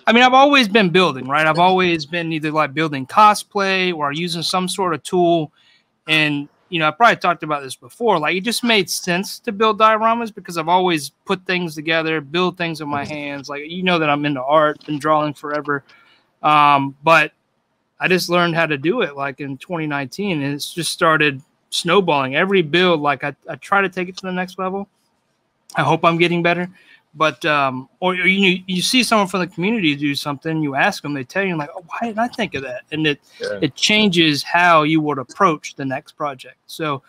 I mean, I've always been building, right? I've always been either like building cosplay or using some sort of tool. And, you know, I probably talked about this before. Like, it just made sense to build dioramas because I've always put things together, build things with my hands. Like, you know that I'm into art, been drawing forever. But I just learned how to do it like in 2019, and it's just started snowballing. Every build, like I try to take it to the next level. I hope I'm getting better. But or you see someone from the community do something, you ask them, they tell you, like, oh, why didn't I think of that? And it changes how you would approach the next project. So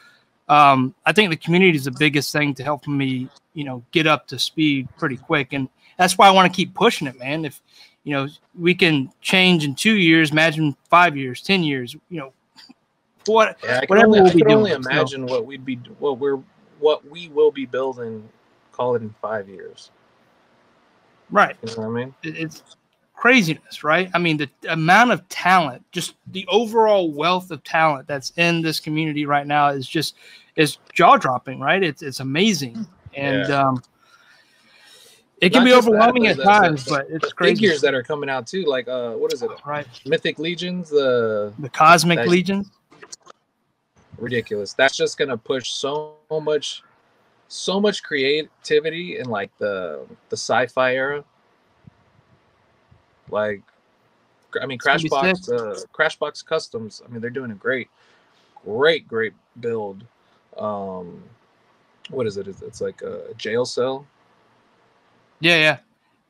I think the community is the biggest thing to help me, you know, get up to speed pretty quick. And that's why I want to keep pushing it, man. If, you know, we can change in 2 years, imagine 5 years, 10 years, you know, I can only imagine what we will be building, call it in 5 years. Right. You know what I mean? It's craziness, right? I mean, the amount of talent, just the overall wealth of talent that's in this community right now is jaw dropping, right? It's amazing. And, it can be overwhelming at times, but it's crazy. Figures that are coming out too, like what is it? Right. Mythic Legions, the Cosmic Legions. Ridiculous. That's just gonna push so much creativity in like the sci-fi era. Like, I mean, Crashbox Customs. I mean, they're doing a great build. What is it? It's like a jail cell. Yeah.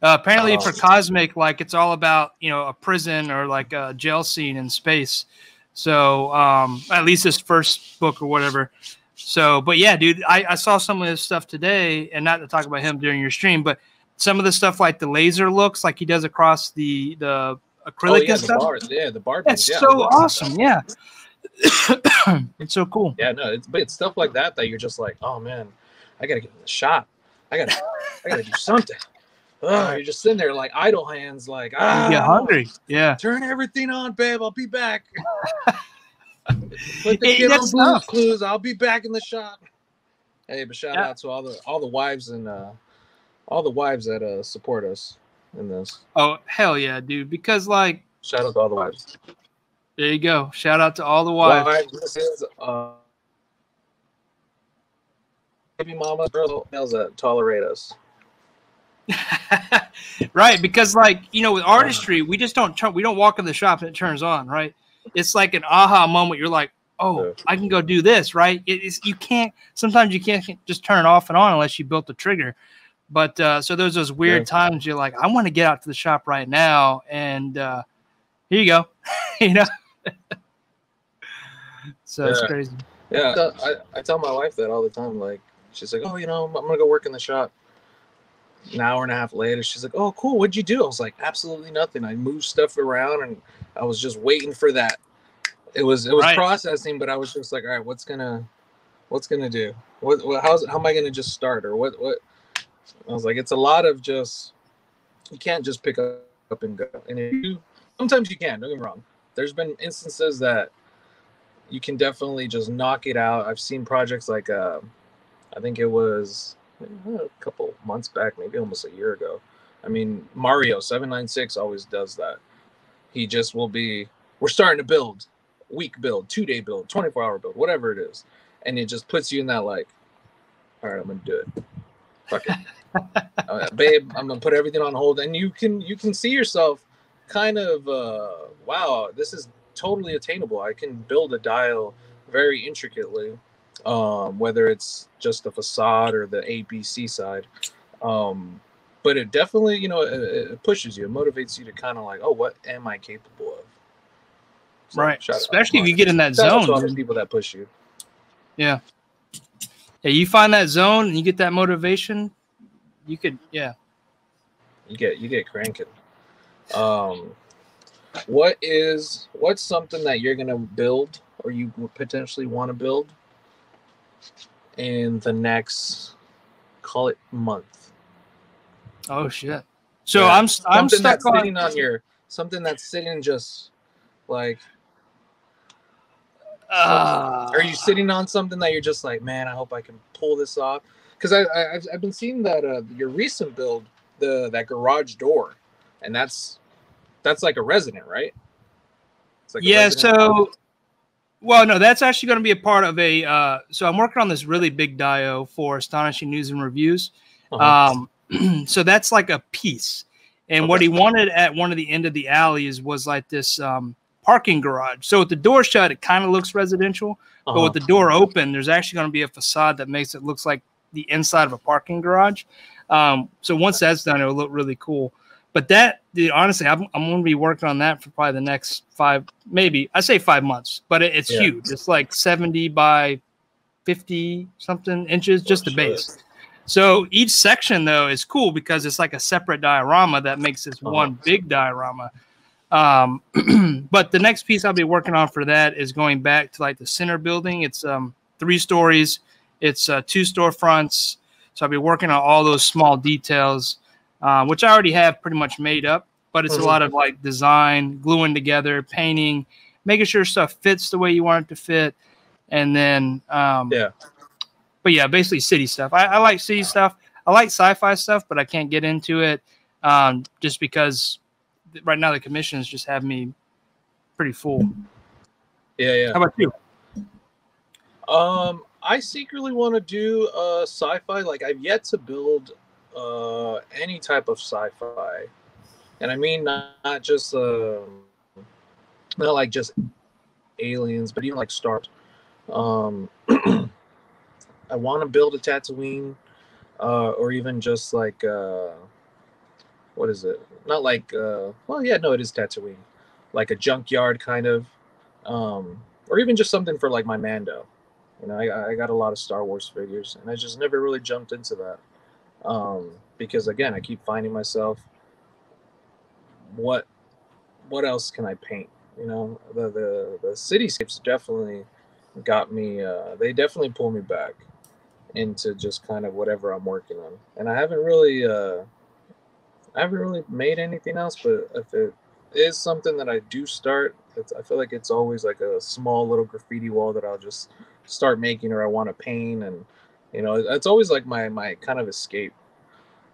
Apparently for Cosmic, like it's all about, you know, a prison or like a jail scene in space. So at least this first book or whatever. So, but yeah, dude, I saw some of this stuff today, and not to talk about him during your stream, but some of the stuff like the laser looks like he does across the acrylic and stuff. The bar. That's so awesome. Yeah. It's so cool. Yeah, no, it's stuff like that you're just like, oh man, I gotta get in the shop. I gotta do something. Oh, you're just sitting there like idle hands, like you get hungry. Yeah. Turn everything on, babe. I'll be back. Put the kid on Blue's Clues. I'll be back in the shop. Hey, but shout out to all the wives and all the wives that support us in this. Oh hell yeah, dude! Because like, shout out to all the wives. There you go. Shout out to all the wives. This is baby mama girls that tolerate us. Right, because like, you know, with artistry, we just don't walk in the shop and it turns on, right? It's like an aha moment. You're like, oh, I can go do this, right? Sometimes you can't just turn it off and on unless you built the trigger. But so there's those weird times you're like, I want to get out to the shop right now, and here you go. You know. So it's crazy. Yeah, I tell my wife that all the time. Like, she's like, oh, you know, I'm gonna go work in the shop. An hour and a half later, she's like, oh, cool, what'd you do? I was like, absolutely nothing. I moved stuff around, and I was just waiting for that. It was processing, but I was just like, all right, what's gonna do? How am I gonna just start, or what? I was like, it's a lot of just, you can't just pick up and go. And sometimes you can, don't get me wrong. There's been instances that you can definitely just knock it out. I've seen projects like, I think it was a couple months back, maybe almost a year ago. I mean, Mario 796 always does that. He just will be, we're starting to build, week build, 2-day build, 24-hour build, whatever it is. And it just puts you in that like, all right, I'm going to do it. Fuck it. Babe, I'm going to put everything on hold. And you can see yourself kind of, wow, this is totally attainable. I can build a dial very intricately. Whether it's just the facade or the ABC side. But it definitely, you know, it pushes you, it motivates you to kind of like, oh, what am I capable of? So right. Especially if you get in that zone. Shout out to all the people that push you. Yeah. Yeah, you find that zone and you get that motivation, you could, yeah. You get cranking. What's something that you're gonna build or you potentially want to build in the next, call it, month? Oh shit. So Yeah. I'm Something stuck that's on sitting on your, something that's sitting just like, are you sitting on something that you're just like, man, I hope I can pull this off? Because I've been seeing that your recent build, that garage door, and that's like a resident, right? It's like a yeah, resident part. so well, no, that's actually going to be a part of a so I'm working on this really big dio for Astonishing News and Reviews. So that's like a piece. And what he wanted at one of the end of the alleys was like this parking garage. So with the door shut, it kind of looks residential, but with the door open, there's actually going to be a facade that makes it looks like the inside of a parking garage. So once that's done, it'll look really cool. But that, dude, honestly, I'm going to be working on that for probably the next 5 months. But it's huge. It's like 70 by 50 something inches, just the base. So each section, though, is cool because it's like a separate diorama that makes this one big diorama. But the next piece I'll be working on for that is going back to like the center building. It's 3 stories. It's 2 storefronts. So I'll be working on all those small details, which I already have pretty much made up. But it's a lot of like design, gluing together, painting, making sure stuff fits the way you want it to fit. And then, but yeah, basically city stuff. I like city stuff. I like sci-fi stuff, but I can't get into it just because right now the commissions just have me pretty full. Yeah. How about you? I secretly want to do sci-fi. Like, I've yet to build any type of sci-fi, and I mean not just not like just aliens, but even like Star Wars. I want to build a Tatooine, or even just like what is it? Not like well, yeah, no, it is Tatooine, like a junkyard kind of, or even just something for like my Mando. You know, I got a lot of Star Wars figures, and I just never really jumped into that because again, I keep finding myself, what else can I paint? You know, the cityscapes definitely got me. They definitely pull me back into just kind of whatever I'm working on, and I haven't really made anything else. But if it is something that I do start, I feel like it's always like a small little graffiti wall that I'll just start making, or I want to paint, and you know, it's always like my kind of escape.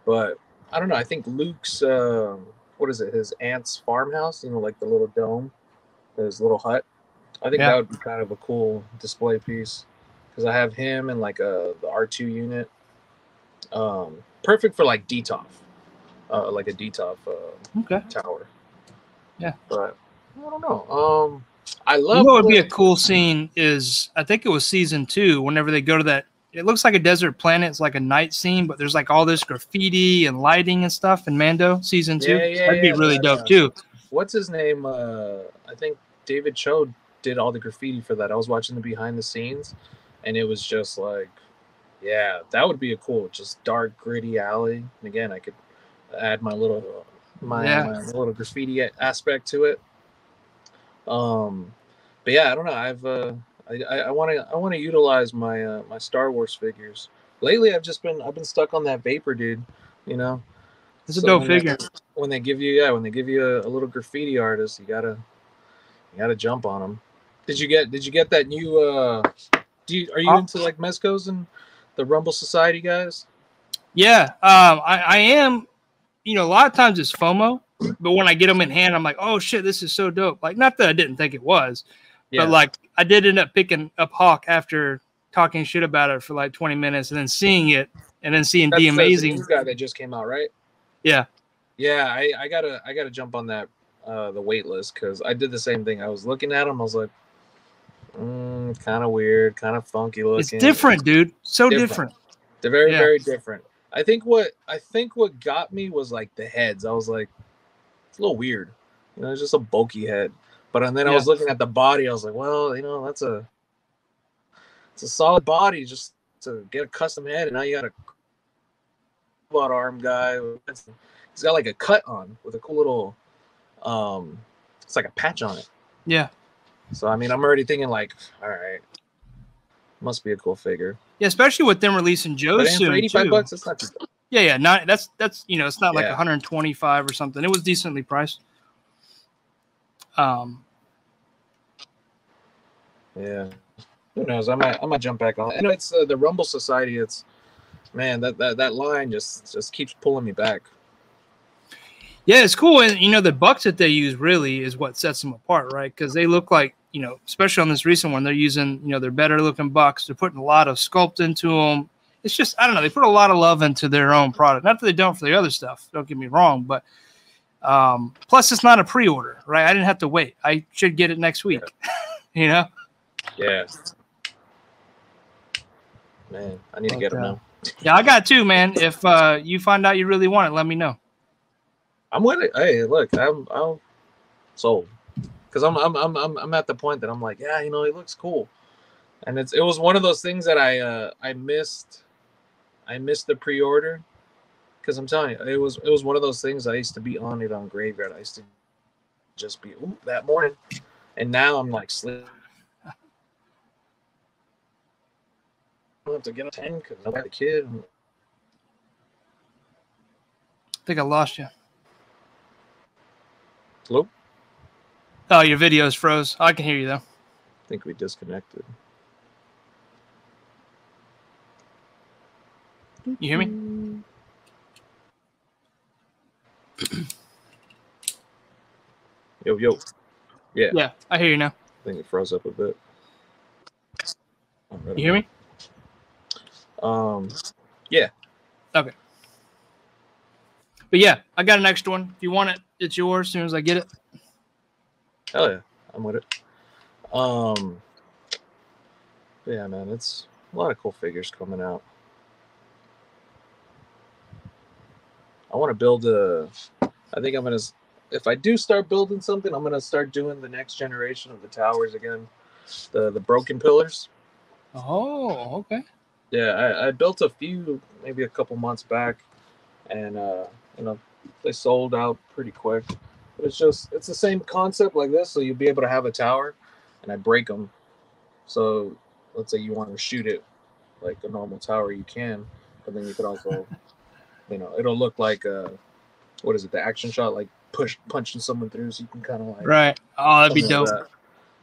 But I don't know. I think Luke's what is it? His aunt's farmhouse. You know, like the little dome, his little hut. I think that would be kind of a cool display piece because I have him and like the R2 unit. Perfect for like DTOF, like a DTOF tower. Yeah, but I don't know. I love. You know what would be a cool scene is, I think it was season 2. Whenever they go to that, it looks like a desert planet. It's like a night scene, but there's like all this graffiti and lighting and stuff in Mando season 2. That'd be really dope too. What's his name? I think David Cho did all the graffiti for that. I was watching the behind the scenes, and it was just like, yeah, that would be a cool, just dark, gritty alley. And again, I could add my little my little graffiti aspect to it. But yeah, I don't know. I want to utilize my my Star Wars figures. Lately, I've been stuck on that Vapor dude. You know, it's a dope figure. When they give you a little graffiti artist, you gotta jump on them. Did you get that new? Are you into like Mezcos and the Rumble Society guys? Yeah, I am. You know, a lot of times it's FOMO, but when I get them in hand, I'm like, oh shit, this is so dope. Like, not that I didn't think it was, but like I did end up picking up Hawk after talking shit about it for like 20 minutes and then seeing it and then seeing the amazing new guy that just came out, right? Yeah. I gotta jump on that the wait list because I did the same thing. I was looking at him, I was like, kind of weird, kind of funky looking. It's different, dude. So different. They're very, very different. I think what got me was like the heads. I was like, it's a little weird. You know, it's just a bulky head. But then I was looking at the body. I was like, well, you know, it's a solid body. Just to get a custom head, and now you got a robot arm guy. He's got like a cut on with a cool little, it's like a patch on it. Yeah. So I mean, I'm already thinking like, all right, must be a cool figure. Yeah, especially with them releasing Joe's soon. For 85 too. bucks, it's not too bad. Yeah, yeah. Not that's you know, it's not like 125 or something. It was decently priced. Yeah. Who knows? I might jump back on. I know it's the Rumble Society. It's man, that line just keeps pulling me back. Yeah, it's cool, and you know the bucks that they use really is what sets them apart, right? Because they look like, you know, especially on this recent one, they're using, you know, they're better looking bucks. They're putting a lot of sculpt into them. It's just, I don't know, they put a lot of love into their own product. Not that they don't for the other stuff. Don't get me wrong, but plus it's not a pre-order, right? I didn't have to wait. I should get it next week. Yeah. You know? Yeah. Man, I need to get them now. Yeah, I got two, man. If you find out you really want it, let me know. I'm with it. Hey, look, I'm sold, because I'm at the point that I'm like, yeah, you know, it looks cool, and it was one of those things that I missed the pre-order, because I'm telling you, it was one of those things I used to be on it on Graveyard. I used to just be that morning, and now I'm like sleep. I don't have to get up 10 because I got the kid. I think I lost you. Hello? Oh, your video's froze. I can hear you though. I think we disconnected. You hear me? Yo. Yeah. Yeah, I hear you now. I think it froze up a bit. You hear me? Yeah. Okay. But yeah, I got an extra one. If you want it, it's yours as soon as I get it. Hell yeah, I'm with it. Yeah, man, it's a lot of cool figures coming out. I want to build I think I'm gonna, if I do start building something, I'm gonna start doing the next generation of the towers again, the broken pillars. Oh, okay. Yeah, I built a few maybe a couple months back, and you know, they sold out pretty quick. But it's the same concept like this, so you'll be able to have a tower, and I break them. So let's say you want to shoot it like a normal tower, you can, but then you could also, you know, it'll look like what is it, the action shot, like punching someone through, so you can kind of like, right. Oh, that'd be dope. Like that.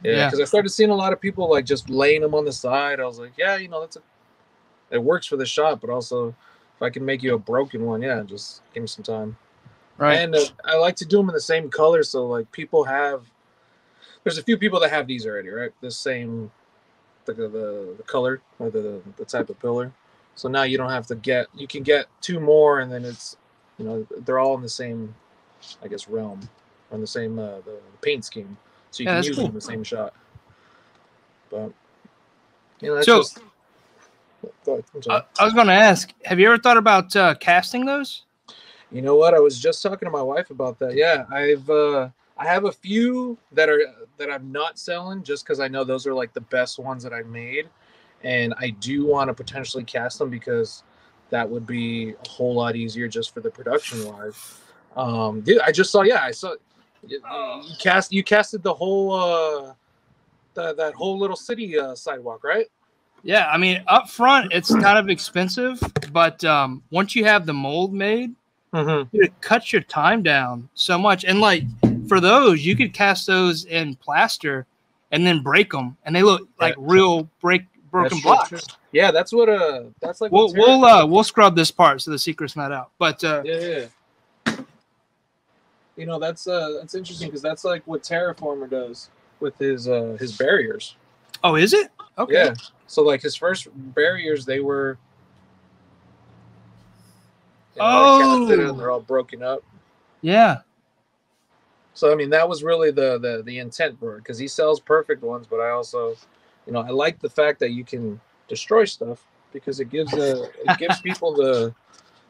Yeah, because I started seeing a lot of people like just laying them on the side. I was like, yeah, you know, it works for the shot, but also if I can make you a broken one, yeah, just give me some time. Right. And I like to do them in the same color, so like people have. There's a few people that have these already, right? The same, the color or the type of pillar. So now you don't have to get. You can get two more, and then it's, you know, they're all in the same, I guess, realm, or in the same the paint scheme. So you can use them in the same shot. But you know, that's just. I was going to ask, have you ever thought about casting those? You know what? I was just talking to my wife about that. Yeah, I have a few that I'm not selling just because I know those are like the best ones that I made, and I do want to potentially cast them because that would be a whole lot easier just for the production wise. Dude, I just saw. Yeah, I saw. You casted the whole that whole little city sidewalk, right? Yeah, I mean, up front it's kind of expensive, but once you have the mold made, it cuts your time down so much. And like for those, you could cast those in plaster and then break them, and they look like real broken blocks. Yeah, that's what that's like. We'll scrub this part so the secret's not out. But yeah. You know, that's interesting because that's like what Terraformer does with his barriers. Oh, is it? Okay. Yeah. So like his first barriers, they were. They're all broken up. Yeah. So I mean, that was really the intent for it, because he sells perfect ones, but I also, you know, I like the fact that you can destroy stuff because it gives people the.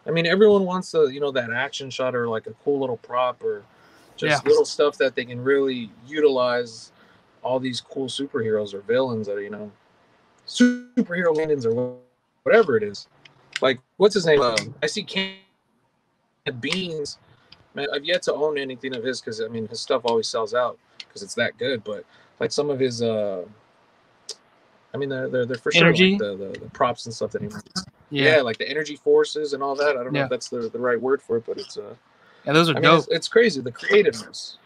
I mean, everyone wants that action shot or like a cool little prop or just little stuff that they can really utilize. All these cool superheroes or villains that superhero landings or whatever it is. Like, what's his name? I see Can Beans. Man, I've yet to own anything of his because I mean his stuff always sells out because it's that good. But like some of his, I mean they're for sure like Energy. the props and stuff that he makes. Yeah. Yeah, like the energy forces and all that. I don't know if that's the right word for it, but it's yeah, those are I dope. mean, it's crazy the creativeness.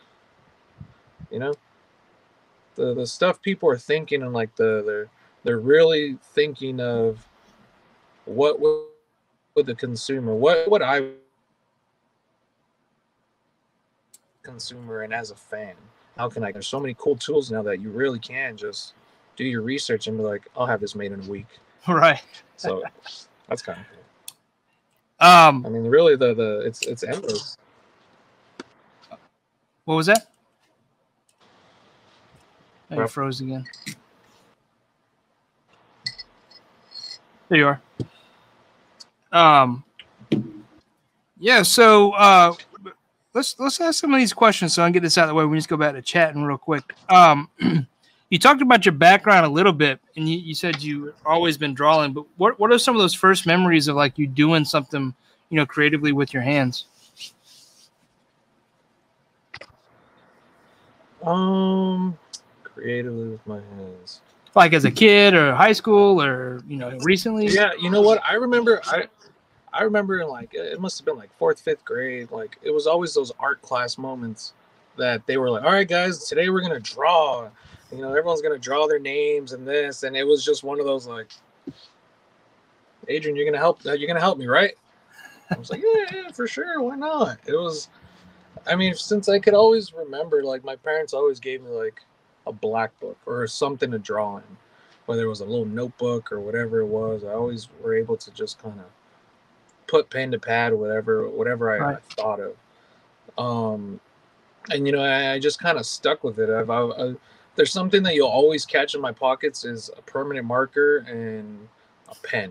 You know, the stuff people are thinking and like they're really thinking of what would the consumer, what I consumer and as a fan, how can I? There's so many cool tools now that you really can just do your research and be like, I'll have this made in a week. Right. So that's kind of cool. I mean, really, the it's endless. What was that? Oh, you froze again. There you are. Yeah. So let's ask some of these questions so I can get this out of the way. We just go back to chatting real quick. You talked about your background a little bit, and you said you always been drawing. But what are some of those first memories of like you doing something, you know, creatively with your hands? Creatively with my hands. Like as a kid or high school or, you know, recently? Yeah, you know what? I remember in like, it must have been like 4th, 5th grade. Like it was always those art class moments that they were like, all right, guys, today we're going to draw. You know, everyone's going to draw their names and this. And it was just one of those like, Adrian, you're going to help me, right? I was like, yeah, for sure. Why not? It was, I mean, since I could always remember, like my parents always gave me like a black book or something to draw in, whether it was a little notebook or whatever it was. I always were able to just kind of put pen to pad, whatever I thought of. And you know, I just kind of stuck with it. There's something that you'll always catch in my pockets is a permanent marker and a pen.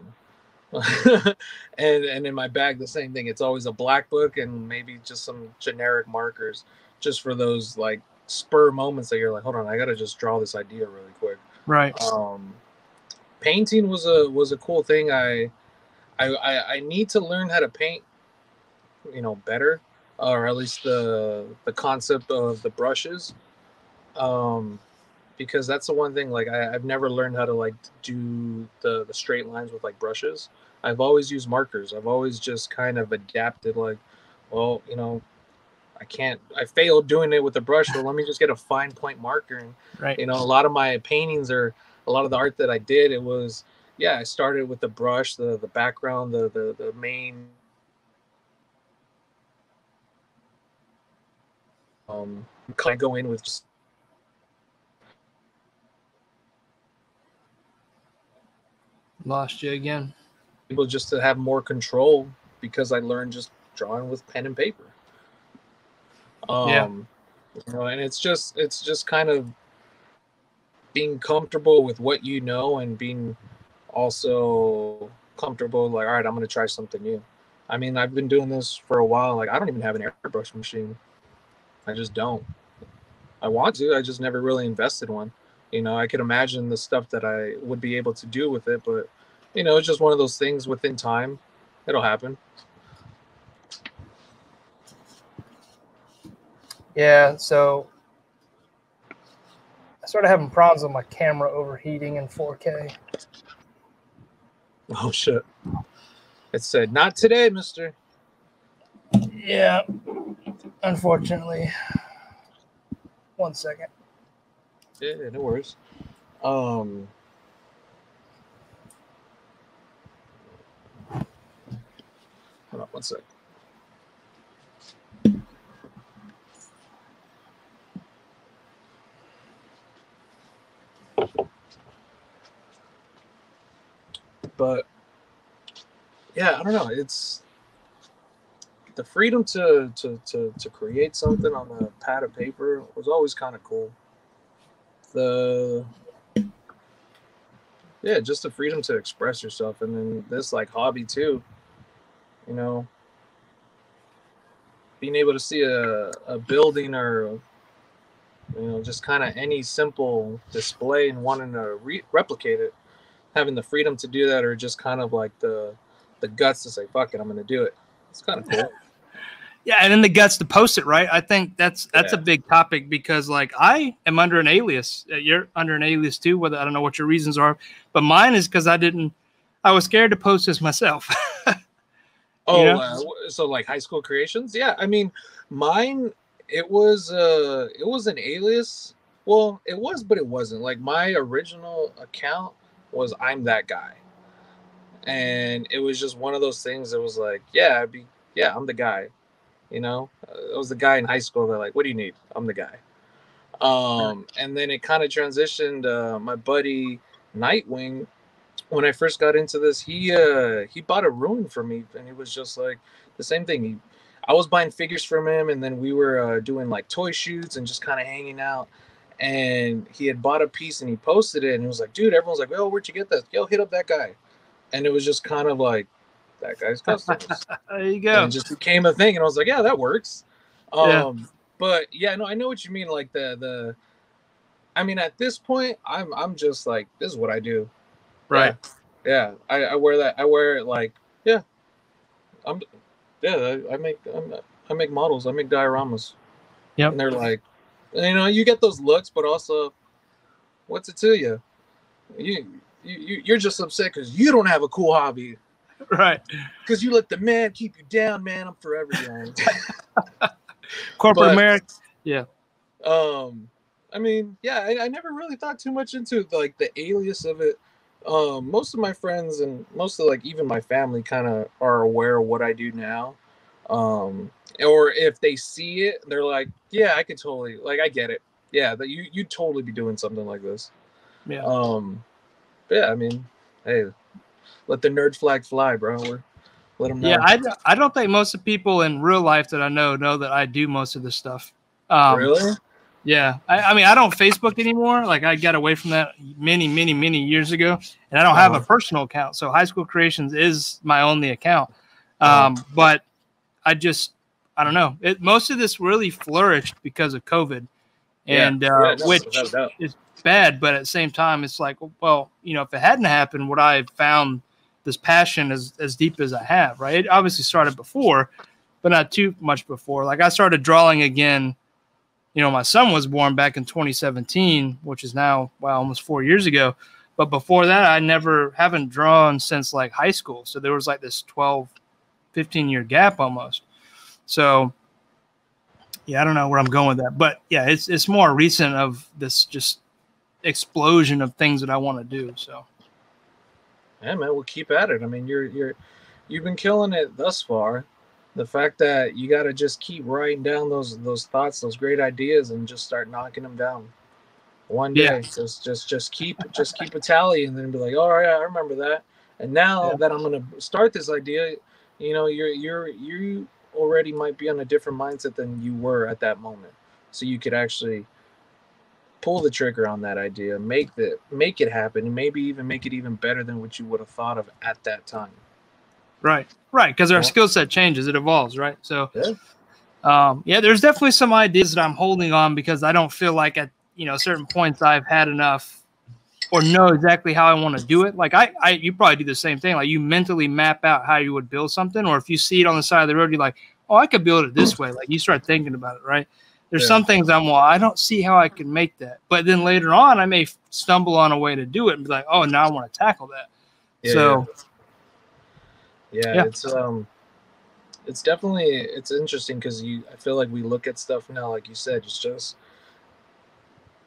and in my bag the same thing. It's always a black book and maybe just some generic markers just for those like spur moments that you're like, hold on, I gotta just draw this idea really quick. Right. Painting was a cool thing. I need to learn how to paint, you know, better, or at least the concept of the brushes, because that's the one thing. Like I've never learned how to like do the straight lines with like brushes. I've always used markers. I've always just kind of adapted. Like, well, you know, I failed doing it with the brush. Well, let me just get a fine point marker. And right. You know, a lot of my paintings or a lot of the art that I did, it was, yeah, I started with the brush, the background, the main. Kind of go in with just lost you again. able just to have more control because I learned just drawing with pen and paper. Yeah. You know, and it's just kind of being comfortable with what you know and being also comfortable like, all right, I'm going to try something new. I mean, I've been doing this for a while. Like, I don't even have an airbrush machine. I just don't. I want to. I just never really invested one. You know, I could imagine the stuff that I would be able to do with it, but you know, it's just one of those things. Within time, it'll happen. Yeah, so I started having problems with my camera overheating in 4K. Oh shit! It said, "Not today, mister." Yeah, unfortunately. 1 second. Yeah, no worries. Hold on 1 second. But yeah, I don't know. It's the freedom to create something on a pad of paper was always kind of cool. Just the freedom to express yourself, and then this like hobby too. You know, being able to see a building or you know just kind of any simple display and wanting to replicate it. having the freedom to do that, or just kind of like the guts to say, fuck it, I'm gonna do it. It's kind of cool. Yeah, and then the guts to post it, right? I think that's a big topic, because like I am under an alias. You're under an alias too. Whether I don't know what your reasons are, but mine is because I was scared to post this myself. So like High School Creations? Yeah, I mean, mine, it was an alias. Well, it was, but it wasn't. Like my original account was I'm That Guy, and it was just one of those things that was like, I'm the guy. I was the guy in high school that like, what do you need? I'm the guy. And then it kind of transitioned. My buddy Nightwing, when I first got into this, he bought a ruin for me, and it was just like the same thing. I was buying figures from him, and then we were doing like toy shoots and just kind of hanging out. And he had bought a piece and he posted it, and it was like, dude, everyone's like, oh, where'd you get that? Yo, hit up that guy. And it was just kind of like, That Guy's Customs. There you go. And it just became a thing, and I was like, yeah, that works. But yeah, no, I know what you mean. Like I mean, at this point, I'm just like, this is what I do. Right. Yeah. I wear that. I wear it like, yeah. I make models. I make dioramas. Yep. And they're like, you get those looks, but also, what's it to you? You're just upset because you don't have a cool hobby. Right. Because you let the man keep you down, man. I'm forever young. Corporate America. Yeah. I mean, yeah, I never really thought too much into like the alias of it. Most of my friends and most of like even my family kind of are aware of what I do now. Or if they see it, they're like, yeah, I could totally, like, I get it. Yeah, that you'd totally be doing something like this. Yeah. But yeah, I mean, hey, let the nerd flag fly, bro. Let them know. Yeah, I don't think most of the people in real life that I know that I do most of this stuff. Really? Yeah. I mean, I don't Facebook anymore. Like, I got away from that many, many, many years ago, and I don't have a personal account. So High School Creations is my only account. But I don't know. Most of this really flourished because of COVID, and which is bad. But at the same time, it's like, well, if it hadn't happened, would I have found this passion as deep as I have? Right. It obviously started before, but not too much before. Like I started drawing again. My son was born back in 2017, which is now, almost 4 years ago. But before that, I haven't drawn since like high school. So there was like this 12, 15-year gap almost. So, yeah, I don't know where I'm going with that. But, yeah, it's more recent of this just explosion of things that I want to do. So, yeah, man, we'll keep at it. I mean, you've been killing it thus far. The fact that you got to just keep writing down those thoughts, those great ideas, and just start knocking them down. One day, just keep a tally, and then be like, all right, I remember that. And now that I'm gonna start this idea, you already might be on a different mindset than you were at that moment. So you could actually pull the trigger on that idea, make it happen, and maybe even make it even better than what you would have thought of at that time. Right. Because our skill set changes, it evolves, right? So, there's definitely some ideas that I'm holding on because I don't feel like at certain points I've had enough or know exactly how I want to do it. Like you probably do the same thing. Like you mentally map out how you would build something, or if you see it on the side of the road, you're like, oh, I could build it this way. Like you start thinking about it, right? There's some things I don't see how I can make that. But then later on, I may stumble on a way to do it and be like, oh, now I want to tackle that. Yeah, it's definitely interesting because I feel like we look at stuff now, like you said, it's just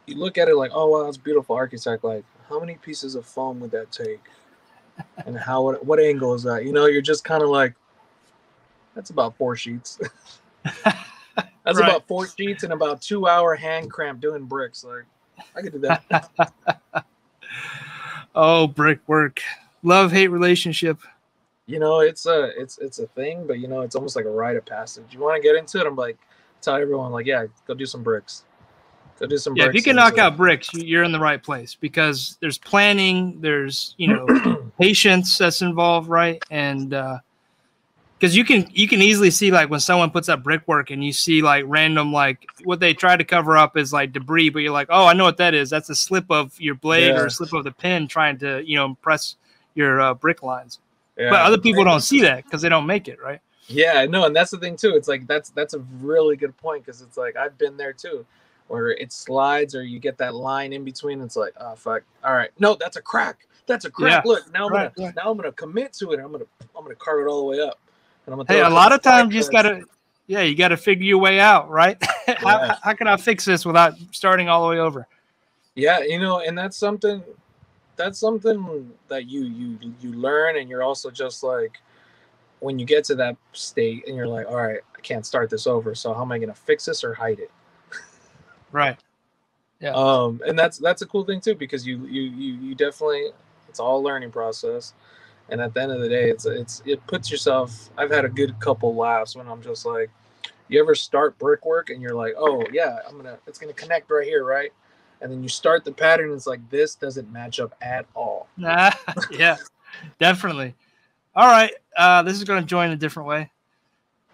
you look at it like, oh wow, it's beautiful architect. Like, how many pieces of foam would that take, and what angle is that? You're just kind of like, that's about 4 sheets. That's about 4 sheets and about 2 hour hand cramp doing bricks. Like, I could do that. Oh, brickwork, love-hate relationship. It's a thing, but it's almost like a rite of passage. You want to get into it? I'm like, tell everyone, like, yeah, go do some bricks. Go do some bricks. If you can knock out bricks, you're in the right place because there's planning, there's patience that's involved, right? And because because you can easily see like when someone puts up brickwork and you see like random like what they try to cover up is like debris, but you're like, oh, I know what that is. That's a slip of your blade or a slip of the pen trying to press your brick lines. Yeah. But other people don't see that because they don't make it, right? Yeah, no, and that's the thing too. It's like that's a really good point because it's like I've been there too, where it slides or you get that line in between. It's like, oh fuck, all right, no, that's a crack. That's a crack. Yeah. Look, now I'm gonna commit to it. I'm gonna carve it all the way up. Hey, a lot of times you just you gotta figure your way out, right? How can I fix this without starting all the way over? Yeah, and that's something that you learn, and you're also just like when you get to that state and you're like, all right, I can't start this over. So how am I gonna fix this or hide it? Right. Yeah. And that's a cool thing too because you definitely, it's all a learning process. And at the end of the day, it puts yourself. I've had a good couple laughs when I'm just like, you ever start brickwork and you're like, oh yeah, it's gonna connect right here, right? And then you start the pattern, and it's like this doesn't match up at all. Yeah, definitely. All right, this is gonna join a different way.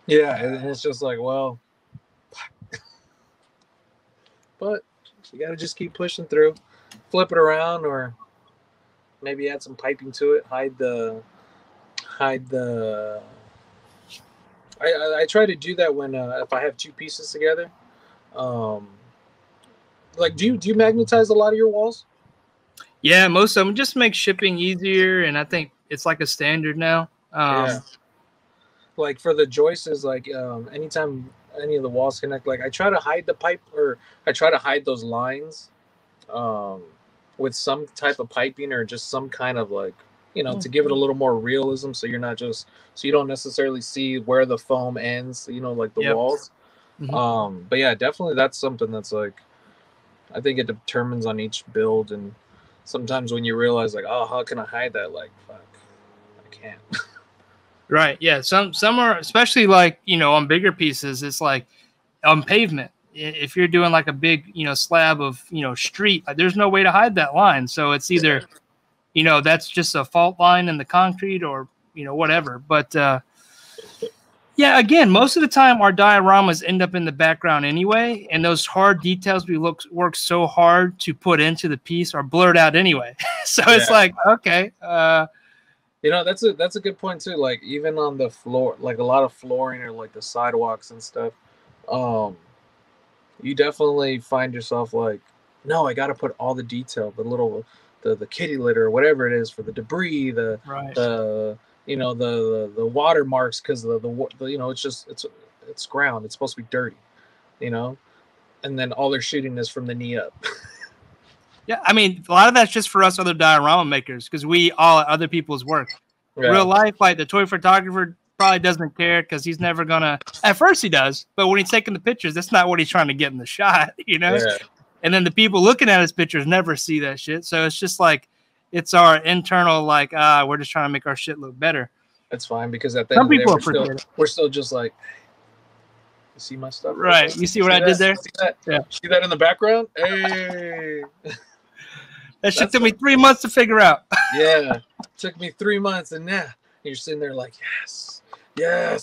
Yeah, and it's just like, well, but you gotta just keep pushing through, flip it around, or maybe add some piping to it. Hide the. I try to do that when if I have two pieces together. Like, do you magnetize a lot of your walls? Yeah, most of them just make shipping easier, and I think it's like a standard now. Yeah. Like for the joists, like anytime any of the walls connect, like I try to hide the pipe, or I try to hide those lines. With some type of piping or just some kind of like, to give it a little more realism. So you're not so you don't necessarily see where the foam ends, like the walls. Mm-hmm. But yeah, definitely that's something that's like, I think it determines on each build. And sometimes when you realize like, oh, how can I hide that? Like, fuck, I can't. Right. Yeah. Some are, especially like, on bigger pieces, it's like on pavement. If you're doing like a big, slab of, street, there's no way to hide that line. So it's either, that's just a fault line in the concrete or, whatever. But yeah, again, most of the time our dioramas end up in the background anyway. And those hard details we work so hard to put into the piece are blurred out anyway. So it's like, okay. That's a good point too. Like even on the floor, like a lot of flooring or like the sidewalks and stuff, you definitely find yourself like, no, I got to put all the detail, the kitty litter or whatever it is for the debris, the watermarks, because it's ground. It's supposed to be dirty, and then all they're shooting is from the knee up. Yeah, I mean, a lot of that's just for us other diorama makers because we all other people's work. Yeah. Real life, like the toy photographer probably doesn't care because he's never gonna. At first, he does, but when he's taking the pictures, that's not what he's trying to get in the shot, Yeah. And then the people looking at his pictures never see that shit. So it's just like it's our internal, like, we're just trying to make our shit look better. That's fine because at the end of the day, we're still just like, you see my stuff, right? You see what I did there? See that? Yeah. See that in the background? Hey. That shit took me 3 months to figure out. Yeah, took me 3 months, and you're sitting there like, yes,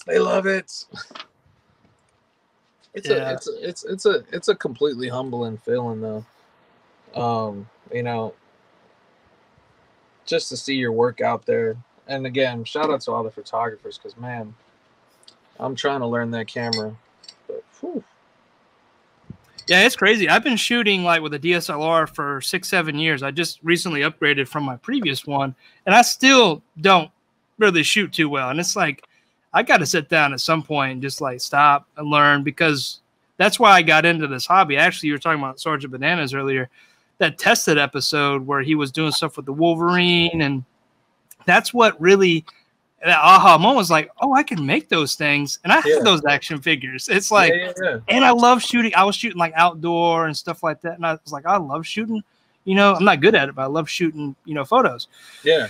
they love it. It's a completely humbling feeling though. Just to see your work out there. And again, shout out to all the photographers because man, I'm trying to learn that camera. But whew. Yeah, it's crazy. I've been shooting like with a DSLR for 6-7 years. I just recently upgraded from my previous one, and I still don't really shoot too well. And it's like I got to sit down at some point and just like stop and learn because that's why I got into this hobby. Actually, you were talking about Sergeant Bananas earlier, that Tested episode where he was doing stuff with the Wolverine, and that's what really that aha moment was like, oh, I can make those things. And I have those action figures. It's like, and I love shooting. I was shooting like outdoor and stuff like that. And I was like, I love shooting, I'm not good at it, but I love shooting, photos. Yeah.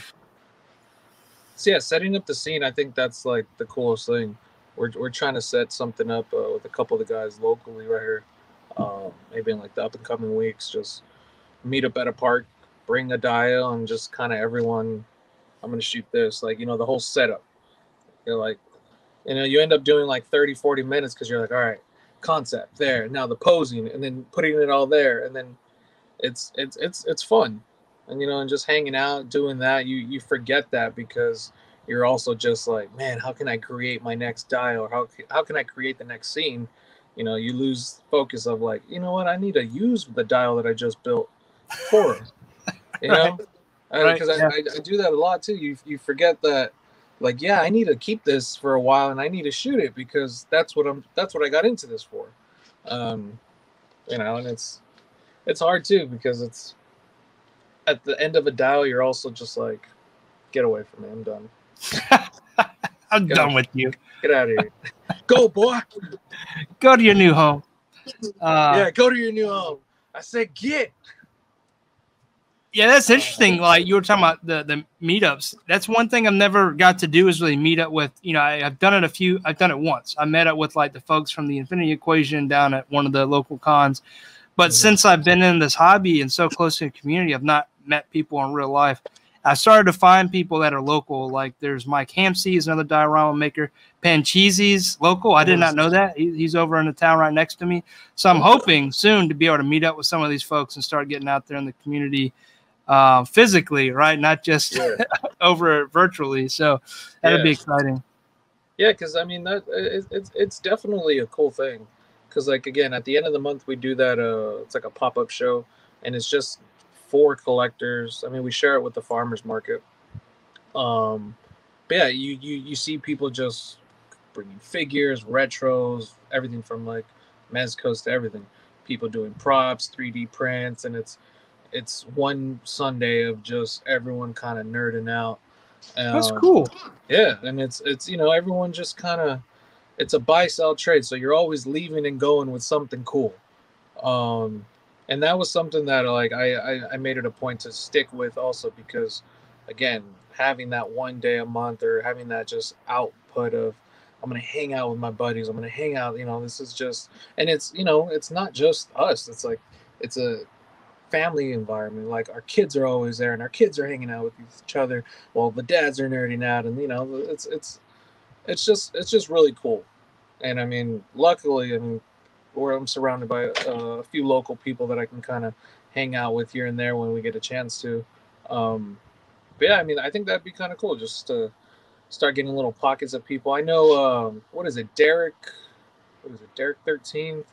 So setting up the scene, I think that's like the coolest thing. We're trying to set something up with a couple of the guys locally right here. Maybe in like the up and coming weeks, just meet up at a park, bring a dial, and just kind of everyone, I'm going to shoot this, like, the whole setup. Like, You know, you end up doing like 30, 40 minutes because you're like, all right, concept there, now the posing, and then putting it all there, and then it's fun. And you know, and just hanging out doing that, you forget that because you're also just like, man, how can I create my next dial, or how can I create the next scene? You know, you lose focus of like, you know what, I need to use the dial that I just built for, you know, because I do that a lot too. You forget that, like, yeah, I need to keep this for a while and I need to shoot it because that's what I got into this for. You know, and it's hard too because it's at the end of a dial, you're also just like, get away from me, I'm done. I'm done with you. Get out of here. Go, boy. Go to your new home. Yeah, go to your new home. I said get. Yeah, that's interesting. Like you were talking about the meetups. That's one thing I've never got to do is really meet up with. You know, I've done it I've done it once. I met up with like the folks from the Infinity Equation down at one of the local cons. But since I've been in this hobby and so close to the community, I've not met people in real life. I started to find people that are local. Like there's Mike Hampsey, he's another diorama maker. Pancheesy's local. I did not know that. He's over in the town right next to me. So I'm hoping soon to be able to meet up with some of these folks and start getting out there in the community physically, right? Not just over virtually. So that'd be exciting. Yeah, because I mean it's definitely a cool thing. Because like again, at the end of the month we do that. It's like a pop-up show, and it's just for collectors. I mean, we share it with the farmers market. But yeah, you see people just bringing figures, retros, everything from like mezcos to everything. People doing props, 3D prints, and it's one Sunday of just everyone kind of nerding out. That's cool. Yeah, and it's you know, everyone just kind of, it's a buy sell trade, so you're always leaving and going with something cool. And that was something that like I made it a point to stick with also because, again, having that one day a month or having that just output of I'm gonna hang out with my buddies, I'm gonna hang out, you know, this is just, and it's, you know, it's not just us, it's like it's a family environment. Like our kids are always there and our kids are hanging out with each other while the dads are nerding out, and you know, it's just really cool. And I mean, luckily, I mean, where I'm surrounded by a few local people that I can kind of hang out with here and there when we get a chance to. But yeah, I mean, I think that'd be kind of cool just to start getting little pockets of people. I know, what is it, Derek 13th?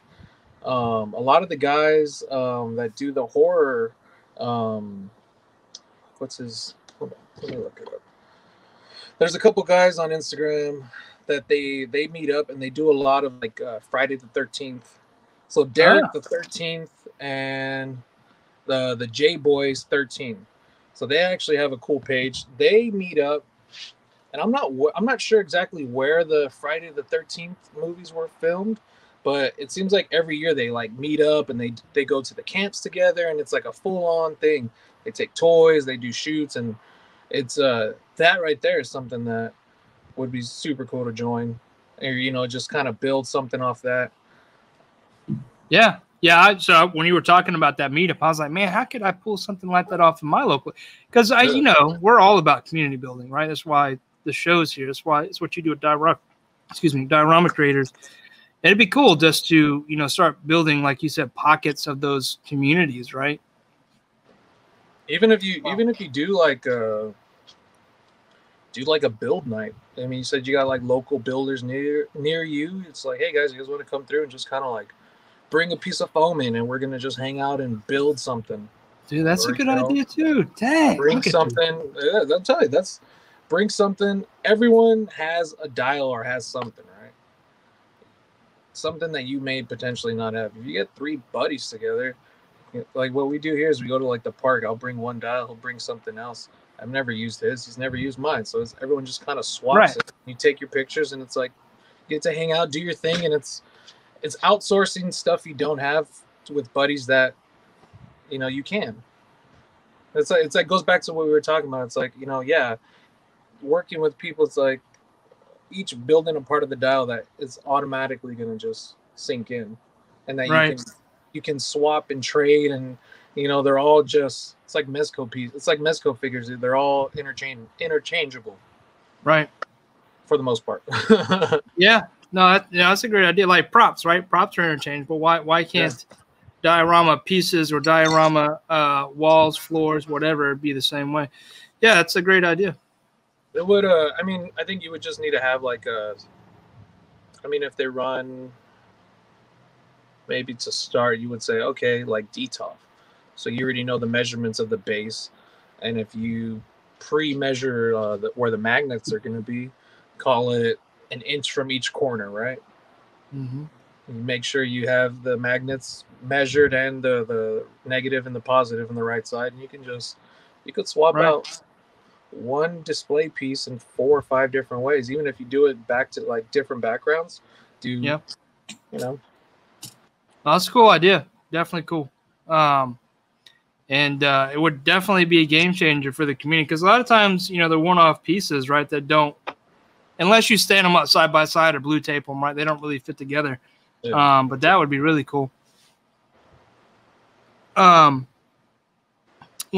A lot of the guys that do the horror, what's his, hold on, let me look it up. There's a couple guys on Instagram that they meet up and they do a lot of like Friday the 13th. So Derek the 13th and the J Boys 13. So they actually have a cool page. They meet up, and I'm not sure exactly where the Friday the 13th movies were filmed, but it seems like every year they like meet up and they go to the camps together, and it's like a full on thing. They take toys, they do shoots, and it's that right there is something that would be super cool to join, or you know, just kind of build something off that. Yeah. So when you were talking about that meetup, I was like, man, how could I pull something like that off in my local? Because you know, we're all about community building, right? That's why the show's here. That's why it's what you do with diorama creators. It'd be cool just to, you know, start building, like you said, pockets of those communities, right? Even if you do like a build night. I mean, you said you got like local builders near you. It's like, hey guys, you guys want to come through and just kind of like bring a piece of foam in, and we're gonna just hang out and build something. Dude, that's a good idea too. Dang, bring something. Yeah, I'll tell you, bring something. Everyone has a dial or has something, right? Something that you may potentially not have. If you get 3 buddies together, like what we do here is we go to like the park. I'll bring one dial. He'll bring something else. I've never used his. He's never used mine. So everyone just kind of swaps it. You take your pictures, and it's like you get to hang out, do your thing, and it's outsourcing stuff you don't have with buddies that, you know, you can. It's like goes back to what we were talking about. It's like, you know, yeah, working with people, it's like each building a part of the dial that is automatically going to just sink in, and that you can swap and trade, and you know, they're all just, it's like mezco pieces. It's like mezco figures. They're all interchangeable. Right. for the most part. Yeah, no, that's a great idea. Like props, right? Props are interchangeable. Why can't diorama pieces or diorama walls, floors, whatever be the same way? Yeah, that's a great idea. It would. I mean, I think you would just need to have like a. I mean, if they run, maybe to start, you would say, okay, like DTOF. So you already know the measurements of the base, and if you pre-measure where the magnets are going to be, call it an inch from each corner, right? Mm-hmm. You make sure you have the magnets measured and the negative and the positive on the right side, and you could swap out one display piece in 4 or 5 different ways, even if you do it back to like different backgrounds. You know. That's a cool idea. Definitely cool. And it would definitely be a game changer for the community, because a lot of times, you know, they're one-off pieces, right, that don't, unless you stand them up side by side or blue tape them, right, they don't really fit together. Yeah. But that would be really cool. One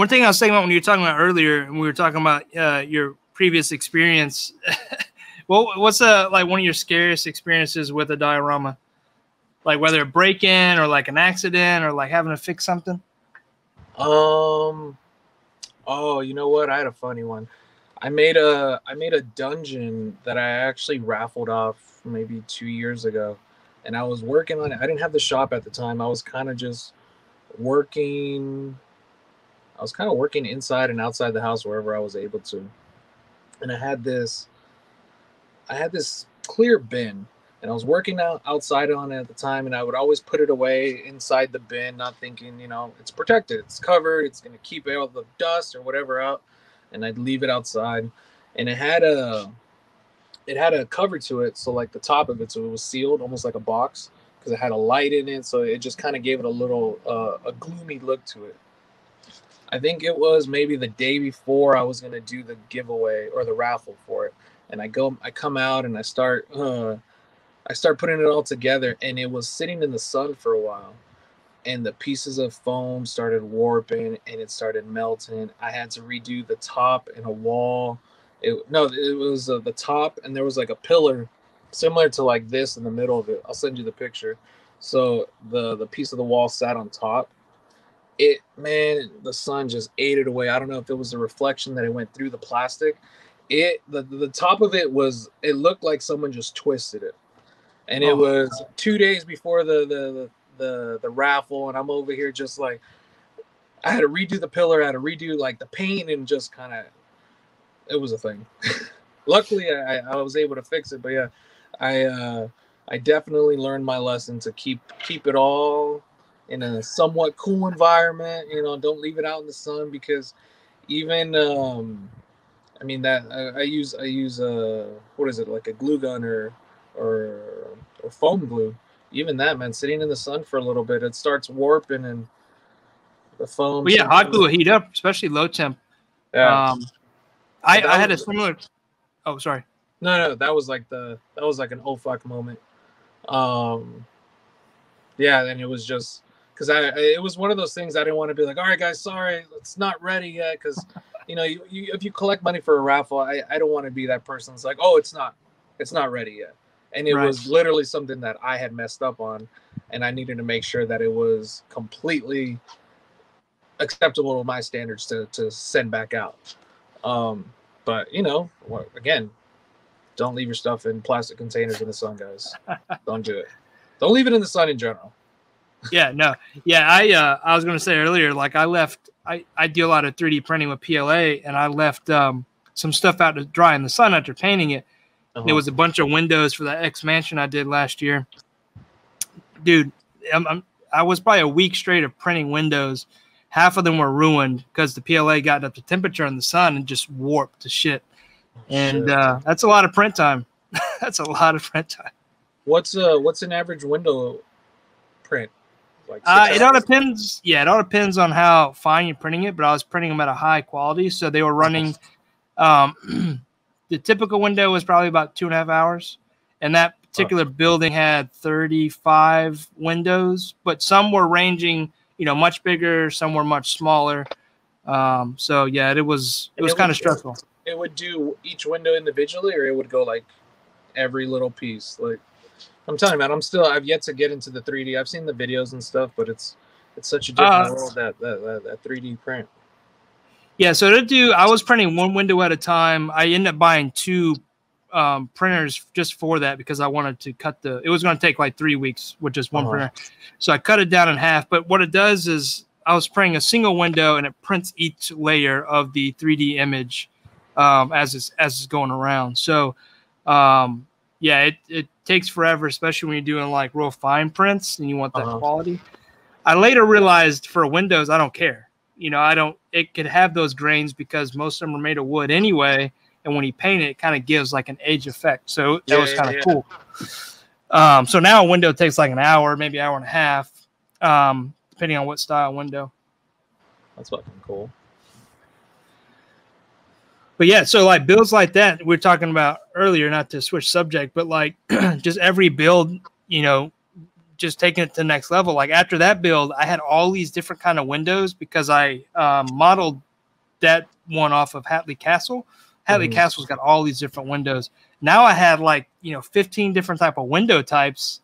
thing I was thinking about when you were talking about earlier, and we were talking about your previous experience, what's like one of your scariest experiences with a diorama? Like whether a break-in or like an accident or like having to fix something? Oh, you know what? I had a funny one. I made a dungeon that I actually raffled off maybe 2 years ago, and I was working on it. I didn't have the shop at the time. I was kind of just working. I was kind of working inside and outside the house wherever I was able to, and I had this clear bin, and I was working outside on it at the time, and I would always put it away inside the bin, not thinking, you know, it's protected, it's covered, it's going to keep all the dust or whatever out, and I'd leave it outside. And it had a cover to it, so like the top of it, so it was sealed almost like a box, because it had a light in it, so it just kind of gave it a little a gloomy look to it. I think it was maybe the day before I was going to do the giveaway or the raffle for it, and I come out and I start putting it all together, and it was sitting in the sun for a while, and the pieces of foam started warping and it started melting. I had to redo the top and a wall. It was the top, and there was like a pillar similar to like this in the middle of it. I'll send you the picture. So the piece of the wall sat on top. The sun just ate it away. I don't know if it was the reflection that it went through the plastic. The top of it looked like someone just twisted it. And it was 2 days before the raffle, and I'm over here just like, I had to redo the pillar, I had to redo like the paint, and just kind of, it was a thing. Luckily, I was able to fix it, but yeah, I definitely learned my lesson to keep it all in a somewhat cool environment. You know, don't leave it out in the sun, because even I mean that I use what is it, like a glue gun or foam glue. Even that, man, sitting in the sun for a little bit, it starts warping, and the foam. Well, yeah, hot glue will heat up, especially low temp. Yeah. I had a similar. Oh, sorry. No, that was like an oh fuck moment. Yeah, and it was just because it was one of those things I didn't want to be like, all right, guys, sorry, it's not ready yet, because you know, if you collect money for a raffle, I don't want to be that person that's like, oh, it's not ready yet. And it was literally something that I had messed up on, and I needed to make sure that it was completely acceptable to my standards to send back out. But you know, again, don't leave your stuff in plastic containers in the sun, guys. Don't do it. Don't leave it in the sun in general. Yeah, no. Yeah, I was going to say earlier, like I do a lot of 3D printing with PLA, and I left some stuff out to dry in the sun after painting it. There was a bunch of windows for that X mansion I did last year. Dude, I was probably a week straight of printing windows. Half of them were ruined because the PLA got up to temperature in the sun and just warped to shit. And that's a lot of print time. That's a lot of print time. What's an average window print? Like it all depends. Yeah, it all depends on how fine you're printing it. But I was printing them at a high quality, so they were running. The typical window was probably about 2.5 hours, and that particular building had 35 windows, but some were ranging, you know, much bigger, some were much smaller. So yeah, it was kind of stressful. it would do each window individually, or it would go like every little piece. Like I'm telling you, man, I've yet to get into the 3D. I've seen the videos and stuff, but it's such a different world, that 3D print. Yeah, so I was printing one window at a time. I ended up buying two printers just for that, because I wanted to cut it was going to take like 3 weeks with just one printer. So I cut it down in half. But what it does is I was printing a single window, and it prints each layer of the 3D image as it's going around. So yeah, it takes forever, especially when you're doing like real fine prints and you want that quality. I later realized for Windows, I don't care. You know, it could have those grains because most of them are made of wood anyway. And when you paint it, it kind of gives like an age effect. So that was kind of cool. So now a window takes like an hour, maybe hour and a half, depending on what style window. That's fucking cool. But yeah, so like builds like that we were talking about earlier, not to switch subject, but like just every build, you know, just taking it to the next level. Like after that build, I had all these different kind of windows because I modeled that one off of Hatley Castle. Hatley Castle's got all these different windows. Now I had like, you know, 15 different type of window types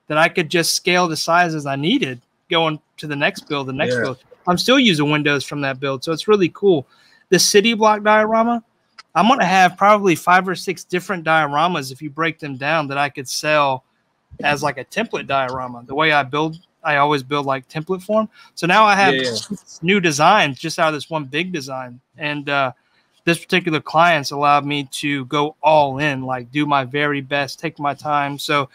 that I could just scale the size as I needed going to the next build, build. I'm still using windows from that build. So it's really cool. The city block diorama, I'm going to have probably 5 or 6 different dioramas if you break them down that I could sell as like a template diorama. The way I always build like template form. So now I have new designs just out of this one big design. And this particular client's allowed me to go all in, like do my very best, take my time. So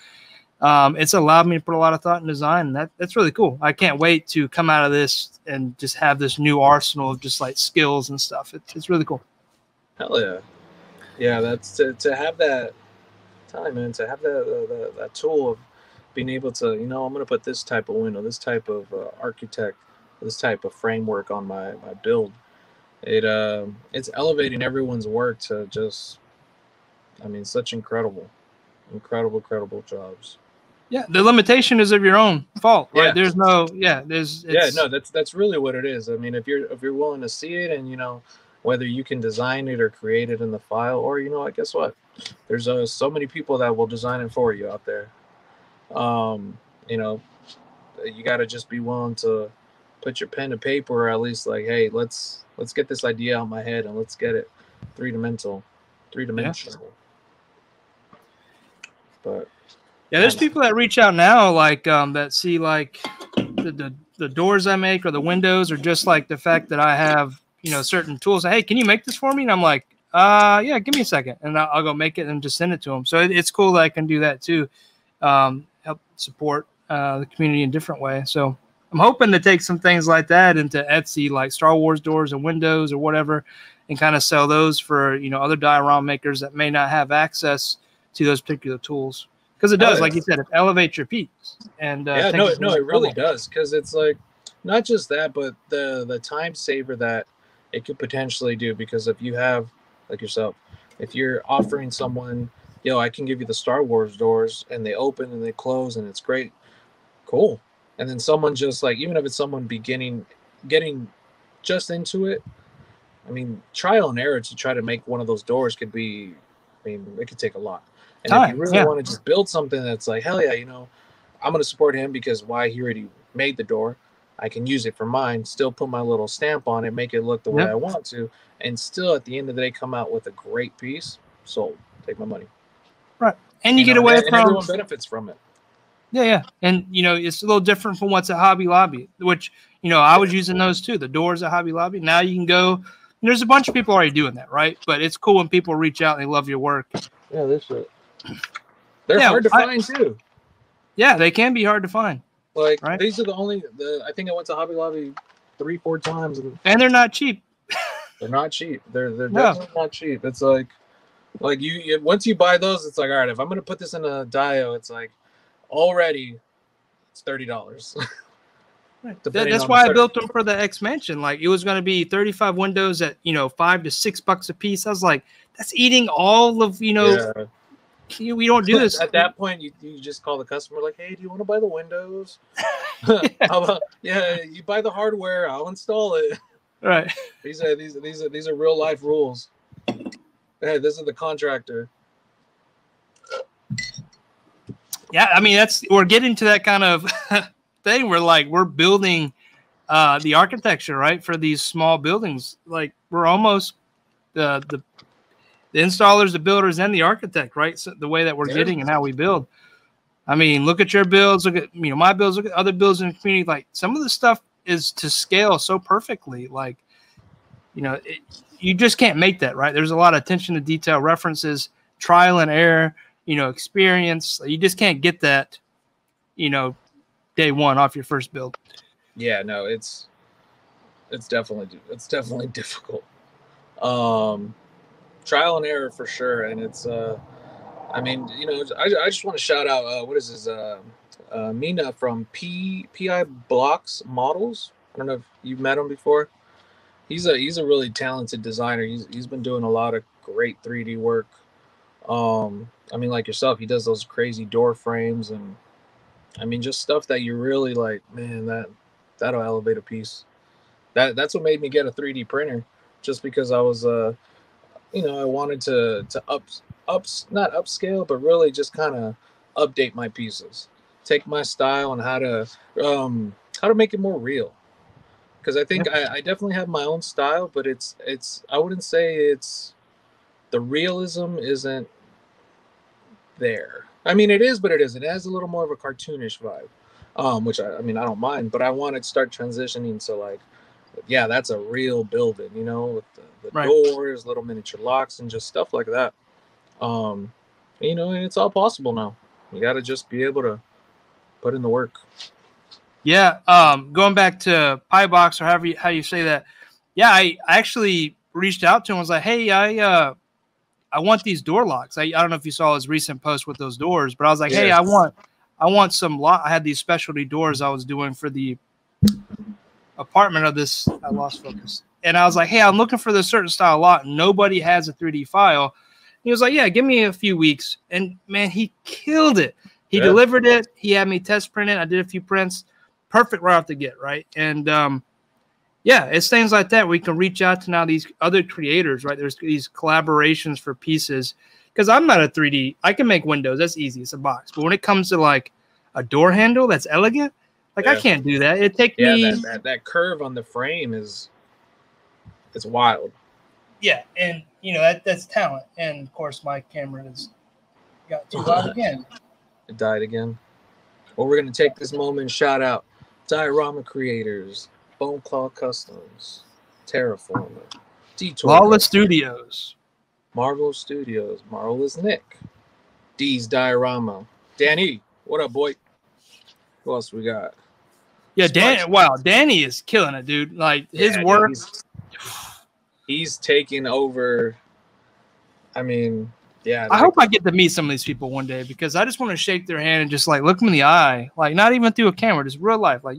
it's allowed me to put a lot of thought in design. And that's really cool. I can't wait to come out of this and just have this new arsenal of just like skills and stuff. It's really cool. Hell yeah. Yeah, that's to have that time, man, to have that tool of being able to, you know, I'm going to put this type of window, this type of architect, this type of framework on my build. It's elevating everyone's work to just, I mean, such incredible jobs. Yeah, the limitation is of your own fault, right? There's no, that's really what it is. I mean, if you're willing to see it, and you know, whether you can design it or create it in the file, or you know, I guess what, there's so many people that will design it for you out there. You know, you got to just be willing to put your pen to paper, or at least like, hey, let's get this idea out of my head and let's get it three-dimensional. But yeah, there's people that reach out now, like that see like the doors I make or the windows, or just like the fact that I have, you know, certain tools. Hey, can you make this for me? And I'm like, yeah, give me a second, and I'll go make it and just send it to them. So it's cool that I can do that too, help support the community in a different way. So I'm hoping to take some things like that into Etsy, like Star Wars doors and windows or whatever, and kind of sell those for, you know, other diorama makers that may not have access to those particular tools. Because it does, like you said, it elevates your piece. And it really does. Because it's like not just that, but the time saver that it could potentially do. Because if you have, like yourself, if you're offering someone, yo, I can give you the Star Wars doors, and they open and they close, and it's great, cool. And then someone just like, even if it's someone getting just into it, I mean, trial and error to try to make one of those doors could be, I mean, it could take a lot. And if you really want to just build something that's like, hell yeah, you know, I'm going to support him because why, he already made the door. I can use it for mine, still put my little stamp on it, make it look the way I want to, and still at the end of the day come out with a great piece. Sold. Take my money. Right. And you get away from... And everyone benefits from it. Yeah. And, you know, it's a little different from what's at Hobby Lobby, which, you know, I was using those too, the doors at Hobby Lobby. Now you can go... There's a bunch of people already doing that, right? But it's cool when people reach out and they love your work. Yeah, they're hard to find too. Yeah, they can be hard to find. Like these are I think I went to Hobby Lobby 3-4 times, and they're not cheap. They're not cheap. They're definitely not cheap. It's like you once you buy those, it's like, all right, if I'm gonna put this in a dio, it's like already it's $30. That's why I built them for the X Mansion. Like it was going to be 35 windows at, you know, $5 to $6 a piece. I was like, that's eating all of, you know, we don't do this. At that point, you just call the customer like, hey, do you want to buy the windows? You buy the hardware, I'll install it. Right. These are real life rules. Hey, this is the contractor. Yeah, I mean we're getting to that kind of thing where like we're building the architecture, right, for these small buildings. Like we're almost the installers, the builders, and the architect, right? So the way that we're getting and how we build. I mean, look at your builds, look at my builds, look at other builds in the community. Like some of the stuff is to scale so perfectly. Like, you just can't make that, right? There's a lot of attention to detail, references, trial and error, experience. You just can't get that, day one off your first build. Yeah, no, it's definitely difficult. Trial and error for sure, and it's I mean, I just want to shout out what is this Mina from PI Blocks Models. I don't know if you've met him before. He's a really talented designer. He's been doing a lot of great 3D work. I mean, like yourself, he does those crazy door frames, and I mean, just stuff that you're really like, man, that'll elevate a piece. That's what made me get a 3D printer, just because I was I wanted to not upscale, but really just kind of update my pieces, take my style and how to make it more real. Because I think I definitely have my own style, but it's I wouldn't say it's the realism isn't there. I mean, it is, but it isn't. It has a little more of a cartoonish vibe, which I mean I don't mind, but I want to start transitioning to like, yeah, that's a real building, with the doors, little miniature locks, and just stuff like that. And it's all possible now. You got to just be able to put in the work. Yeah. Going back to Pie Box, or how you say that. Yeah, I actually reached out to him. I was like, hey, I want these door locks. I don't know if you saw his recent post with those doors, but I was like, hey, I want some lock. I had these specialty doors I was doing for the apartment of this. I lost focus. And I was like, hey, I'm looking for this certain style lock. Nobody has a 3D file. He was like, yeah, give me a few weeks. And man, he killed it. He delivered it. He had me test print it. I did a few prints. Perfect right off the get, right? And it's things like that. We can reach out to now these other creators, right? There's these collaborations for pieces. Because I'm not a 3D. I can make windows. That's easy. It's a box. But when it comes to like a door handle that's elegant, like I can't do that. It take me that curve on the frame it's wild. Yeah, and that's talent. And of course my camera has got too loud again. It died again. Well, we're gonna take this moment and shout out Diorama creators, Bone Claw Customs, Terraformer, Detour, Lawless Studios, Marvel Studios, Marvelous Nick, D's Diorama, Danny. What up, boy? Who else we got? Yeah, Danny is killing it, dude. Like his work. He's taking over. I mean, yeah. I hope I get to meet some of these people one day, because I just want to shake their hand and just like look them in the eye, like not even through a camera, just real life, like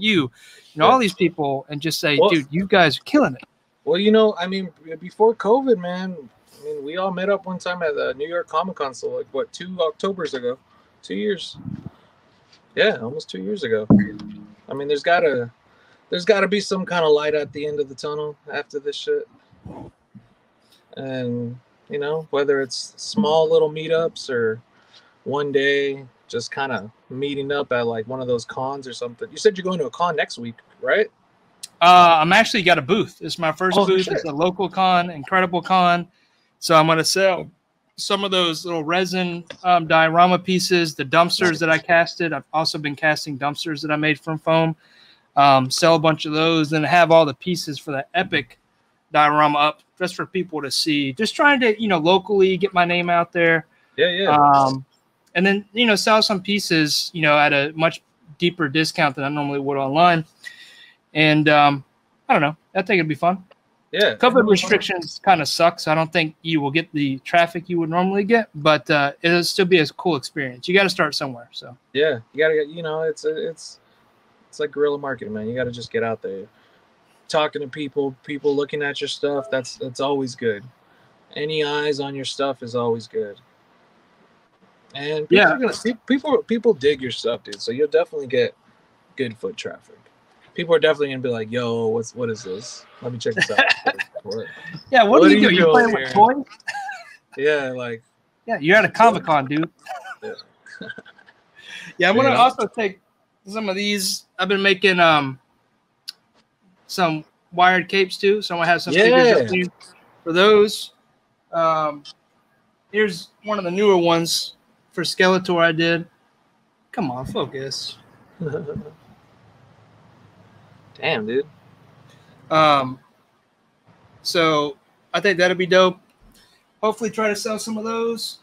all these people, and just say, dude, you guys are killing it. Well, I mean, before COVID, man, I mean, we all met up one time at the New York Comic Con, so like 2 Octobers ago, 2 years. Yeah, almost 2 years ago. I mean, there's gotta be some kind of light at the end of the tunnel after this shit. And whether it's small little meetups or one day just kind of meeting up at like one of those cons or something. You said you're going to a con next week, right? I'm actually got a booth. It's my first booth. Shit. It's a local con, incredible con. So I'm going to sell some of those little resin diorama pieces, the dumpsters that I casted. I've also been casting dumpsters that I made from foam. Sell a bunch of those, and have all the pieces for the epic diorama up just for people to see. Just trying to, locally get my name out there. Yeah. And then, sell some pieces, at a much deeper discount than I normally would online. And I don't know. I think it'd be fun. Yeah. COVID restrictions kind of suck, so I don't think you will get the traffic you would normally get, but it'll still be a cool experience. You got to start somewhere. So yeah, you got to get, it's like guerrilla marketing, man. You got to just get out there, talking to people looking at your stuff. That's always good. Any eyes on your stuff is always good. And people dig your stuff, dude. So you'll definitely get good foot traffic. People are definitely gonna be like, "Yo, what is this? Let me check this out." Yeah, what do you do? You playing with toys? Yeah, like. Yeah, you're at a Comic-Con, dude. Yeah. Yeah, I'm gonna also take some of these. I've been making some wired capes too, so I'm gonna have some figures up here for those. Here's one of the newer ones for Skeletor I did. Come on, focus. Damn, dude. So I think that'll be dope. Hopefully try to sell some of those.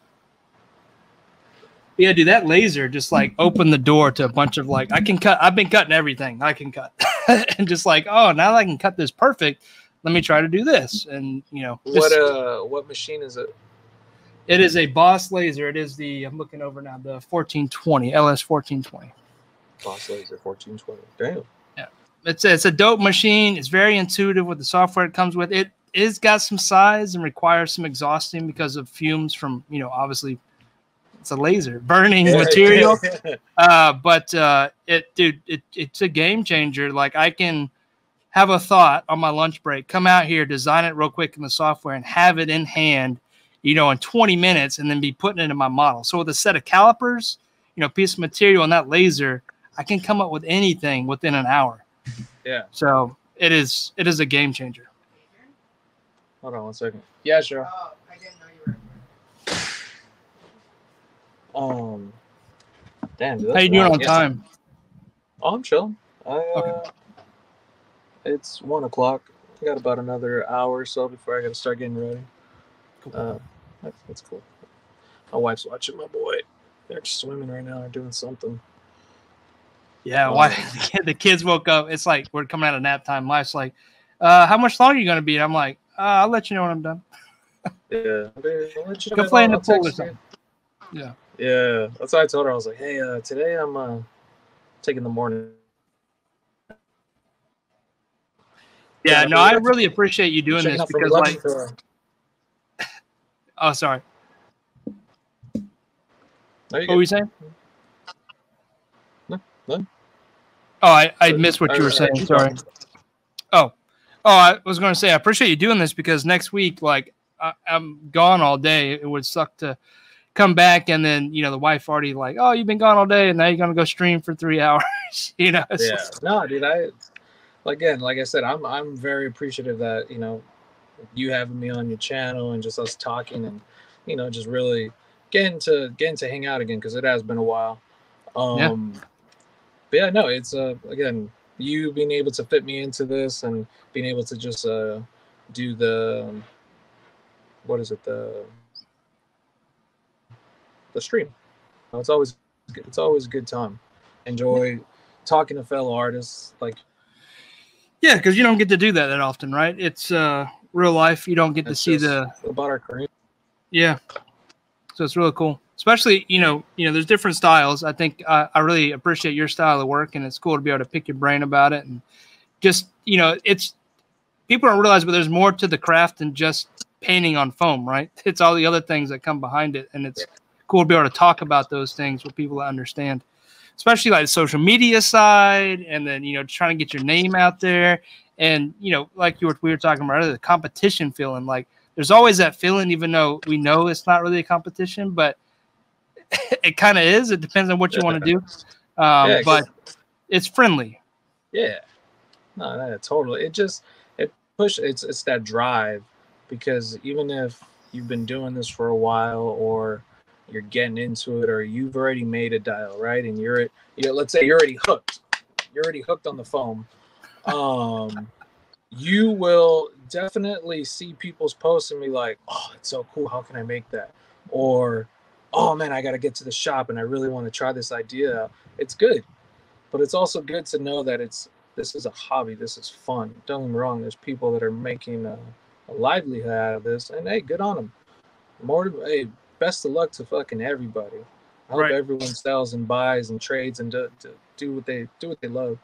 But yeah, dude, that laser just like opened the door to a bunch of like, I can cut. I've been cutting everything I can cut. And just like, oh, now that I can cut this perfect, let me try to do this. And, you know. What machine is it? It is a Boss laser. It is the, I'm looking over now, the 1420, LS 1420. Boss laser 1420. Damn. Yeah. It's a dope machine. It's very intuitive with the software it comes with. It is got some size and requires some exhausting because of fumes from, you know, obviously it's a laser burning material. But it's a game changer. Like I can have a thought on my lunch break, come out here, design it real quick in the software and have it in hand, you know, in 20 minutes and then be putting it in my model. So with a set of calipers, you know, piece of material and that laser, I can come up with anything within an hour. Yeah. So it is a game changer. Hold on 1 second. Yeah, sure. I didn't know you were. Damn. Dude, how you doing on time? Oh, I'm chilling. Okay. It's 1 o'clock. I got about another hour or so before I got to start getting ready. Cool. That's cool. My wife's watching my boy. They're swimming right now or doing something. Yeah, why the kids woke up. It's like we're coming out of nap time. Wife's like, how much longer are you going to be? And I'm like, I'll let you know when I'm done. Yeah. I'll let you know. Go play in the pool or something. Yeah. Yeah. That's why I told her. I was like, hey, today I'm taking the morning. Yeah, no, I really appreciate you doing this because, like, oh, sorry. What were you saying? No. Oh, I missed what you were saying. Sorry. Oh, I was going to say I appreciate you doing this because next week, like, I'm gone all day. It would suck to come back and then, you know, the wife already like, oh, you've been gone all day and now you're going to go stream for 3 hours. You know? Yeah. No, dude, again, like I said, I'm very appreciative that, you know, you having me on your channel and just us talking and, you know, just really getting to hang out again because it has been a while. Yeah. But yeah, no, it's again, you being able to fit me into this and being able to just do the the stream. It's always a good time. Enjoy talking to fellow artists, like. Yeah, because you don't get to do that often, right? It's real life. You don't get to see about our career. Yeah, so it's really cool. Especially, you know, there's different styles. I think I really appreciate your style of work, and it's cool to be able to pick your brain about it. And just, you know, it's people don't realize, but there's more to the craft than just painting on foam, right? It's all the other things that come behind it, and it's cool to be able to talk about those things with people that understand. Especially like the social media side, and then, you know, trying to get your name out there, and, you know, like we were talking about earlier, the competition feeling. Like there's always that feeling, even though we know it's not really a competition, but it kind of is. It depends on what you want to do, but it's friendly. Yeah, no, totally. It's that drive, because even if you've been doing this for a while or you're getting into it or you've already made a dial, right? And you're let's say you're already hooked. You're already hooked on the foam. You will definitely see people's posts and be like, oh, it's so cool. How can I make that? Or, oh man, I got to get to the shop and I really want to try this idea out. It's good. But it's also good to know that this is a hobby. This is fun. Don't get me wrong. There's people that are making a livelihood out of this, and hey, good on them. Best of luck to fucking everybody. I hope everyone sells and buys and trades and do what they love.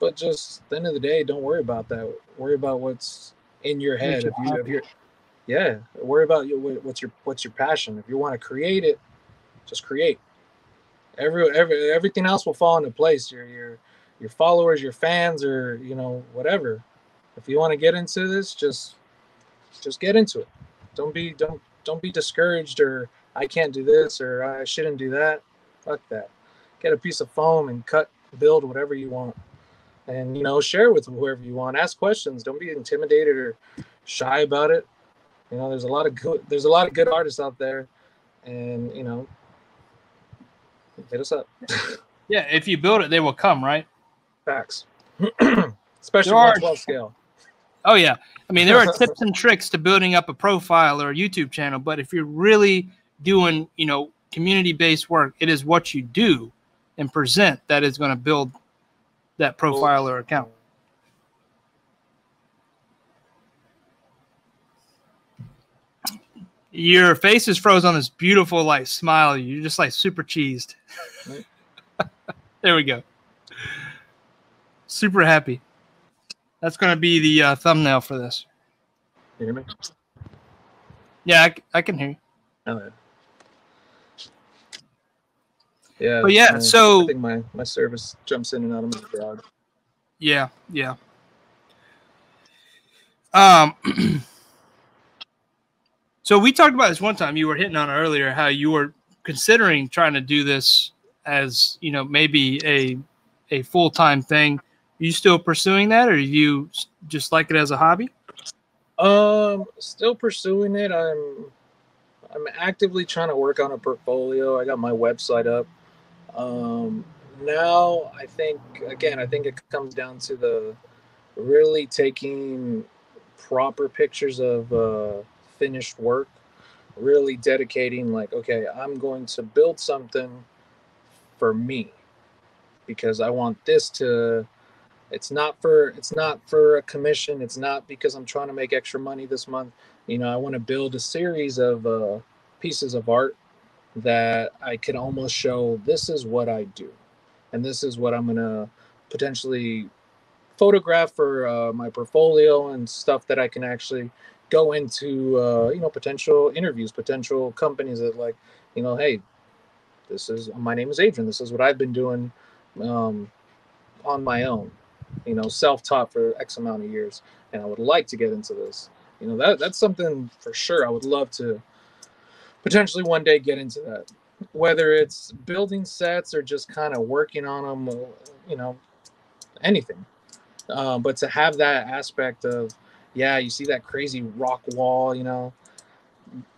But just at the end of the day, don't worry about that. Worry about what's in your head. Worry about what's your passion. If you want to create it, just create. Everything else will fall into place. Your followers, your fans, or, you know, whatever. If you want to get into this, just get into it. Don't don't be discouraged, or I can't do this, or I shouldn't do that. Fuck that. Get a piece of foam and cut, build whatever you want, and you know, share with whoever you want. Ask questions. Don't be intimidated or shy about it. You know, there's a lot of good artists out there, and you know, hit us up. Yeah, if you build it, they will come, right? Facts. Especially 1/12 scale. Oh yeah, I mean there are tips and tricks to building up a profile or a YouTube channel, but if you're really doing, you know, community-based work, it is what you do and present that is going to build that profile or account. Your face is froze on this beautiful like smile. You're just like super cheesed. There we go. Super happy. That's going to be the thumbnail for this. You hear me? Yeah, I can hear you. Okay. Yeah. But yeah, so I think my service jumps in and out of my garage. Yeah, yeah. So we talked about this one time. You were hitting on earlier how you were considering trying to do this as, you know, maybe a full-time thing. Are you still pursuing that, or you just like it as a hobby? Still pursuing it. I'm actively trying to work on a portfolio. I got my website up. Now I think it comes down to the really taking proper pictures of finished work, really dedicating like, okay, I'm going to build something for me because I want this to, it's not for a commission. It's not because I'm trying to make extra money this month. You know, I want to build a series of pieces of art that I can almost show this is what I do. And this is what I'm going to potentially photograph for my portfolio and stuff that I can actually go into, you know, potential interviews, potential companies that like, you know, hey, my name is Adrian. This is what I've been doing on my own, you know, self-taught for X amount of years. And I would like to get into this. You know, that's something for sure I would love to potentially one day get into that. Whether it's building sets or just kind of working on them, you know, anything. But to have that aspect of, yeah, you see that crazy rock wall, you know,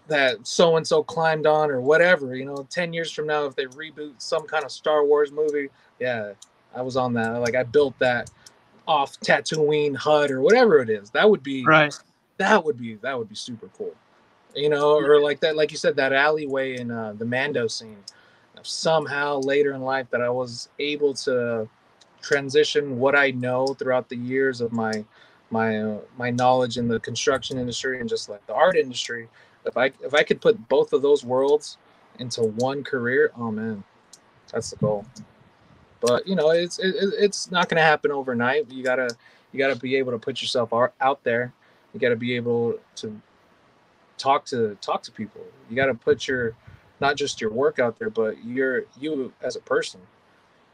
that so-and-so climbed on or whatever, you know, 10 years from now, if they reboot some kind of Star Wars movie, yeah, I was on that. Like I built that off Tatooine HUD or whatever it is. That would be, right. That would be super cool. You know, or like that, like you said, that alleyway in the Mando scene. Somehow later in life that I was able to transition what I know throughout the years of my knowledge in the construction industry and just like the art industry. If I could put both of those worlds into one career, oh man, that's the goal. But you know, it's not going to happen overnight. You gotta be able to put yourself out there. You got to be able to talk to people. You got to put not just your work out there, but you as a person.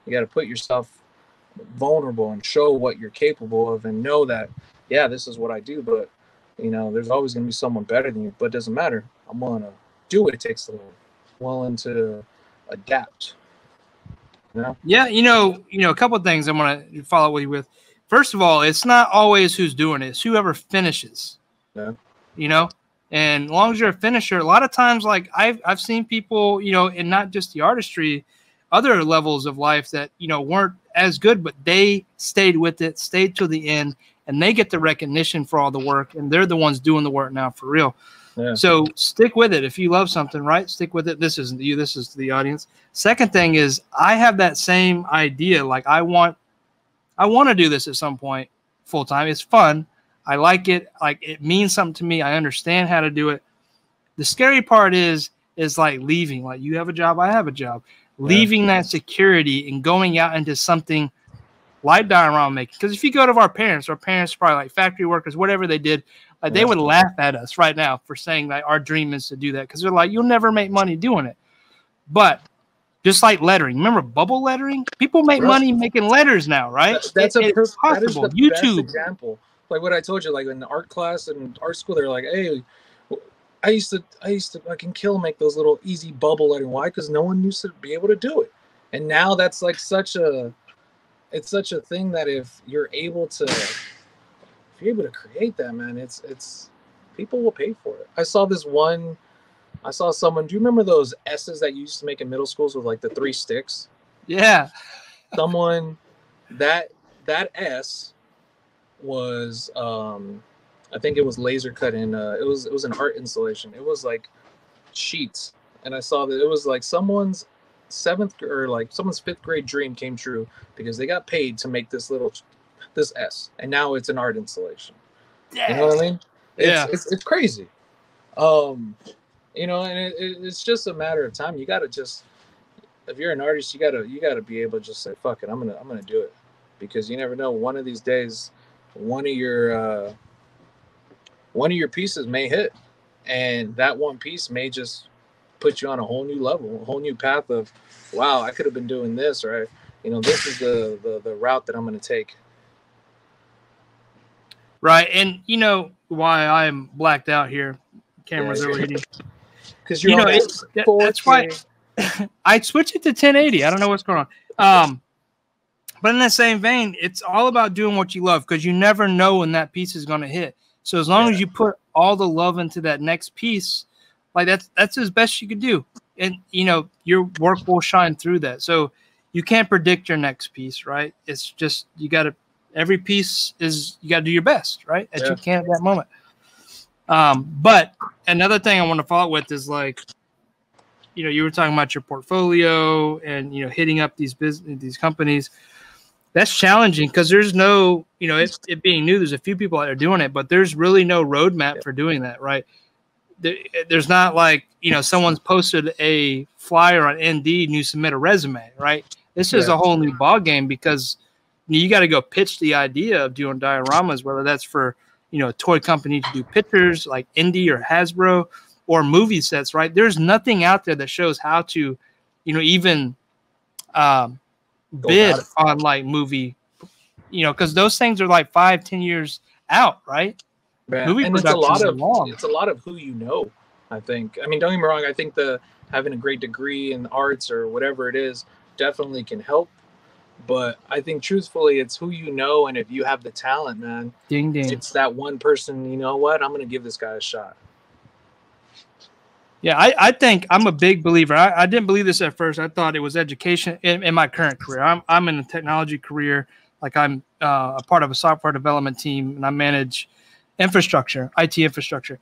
You got to put yourself vulnerable and show what you're capable of and know that, yeah, this is what I do, but you know, there's always going to be someone better than you, but it doesn't matter. I'm willing to do what it takes to live, willing to adapt. You know? Yeah, you know, a couple of things I want to follow you with. First of all, it's not always who's doing it. It's whoever finishes. Yeah. You know? And as long as you're a finisher, a lot of times, like I've seen people, you know, and not just the artistry, other levels of life that, you know, weren't as good, but they stayed with it, stayed till the end, and they get the recognition for all the work, and they're the ones doing the work now for real. Yeah. So stick with it. If you love something, right? Stick with it. This isn't you. This is the audience. Second thing is I have that same idea. Like I want to do this at some point full time. It's fun. I like it. Like it means something to me. I understand how to do it. The scary part is like leaving. Like you have a job, I have a job. Yeah. Leaving that security and going out into something like diorama making. Because if you go to our parents probably like factory workers, whatever they did, like they would laugh at us right now for saying that our dream is to do that. Because they're like, you'll never make money doing it. But just like lettering, remember bubble lettering? People make money making letters now, right? That's possible. That is the YouTube best example. Like what I told you, like in art class and art school, they're like, hey, I used to fucking make those little easy bubble lettering. Why? Because no one used to be able to do it. And now that's like it's such a thing that if you're able to create that, man, it's people will pay for it. I saw someone, do you remember those S's that you used to make in middle schools with like the 3 sticks? Yeah. Someone that S was I think it was laser cut in it was an art installation. It was like sheets, and I saw that it was like someone's 5th grade dream came true because they got paid to make this S, and now it's an art installation. You know what I mean? It's crazy. You know, and it's just a matter of time. You gotta just, if you're an artist, you gotta be able to just say, fuck it, I'm gonna do it, because you never know. One of these days, one of your pieces may hit, and that one piece may just put you on a whole new level, a whole new path of, wow, I could have been doing this, right? You know, this is the route that I'm going to take. Right. And you know why I'm blacked out here? Cameras overheating. Because you're that's why I switched it to 1080. I don't know what's going on. But in that same vein, it's all about doing what you love, because you never know when that piece is going to hit. So as long as you put all the love into that next piece, like that's as best you could do. And, you know, your work will shine through that. So you can't predict your next piece, right? It's just, every piece is, you got to do your best, right? As you can at that moment. But another thing I want to follow up with is, like, you know, you were talking about your portfolio and, you know, hitting up these companies. That's challenging because there's no, you know, it being new, there's a few people that are doing it, but there's really no roadmap for doing that, right? There's not like, you know, someone's posted a flyer on Indeed and you submit a resume, right? This is a whole new ball game, because you got to go pitch the idea of doing dioramas, whether that's for, you know, a toy company to do pictures like Indie or Hasbro, or movie sets, right? There's nothing out there that shows how to, you know, even bid on like movie, you know, because those things are like 5-10 years out, right? Movie and production it's a lot of who you know, I think. I mean, don't get me wrong, I think having a great degree in the arts or whatever it is definitely can help, but I think truthfully it's who you know, and if you have the talent, man, ding ding, it's that one person, you know what, I'm gonna give this guy a shot. Yeah, I think I'm a big believer. I didn't believe this at first. I thought it was education in my current career. I'm in a technology career. Like, I'm a part of a software development team, and I manage infrastructure, IT infrastructure.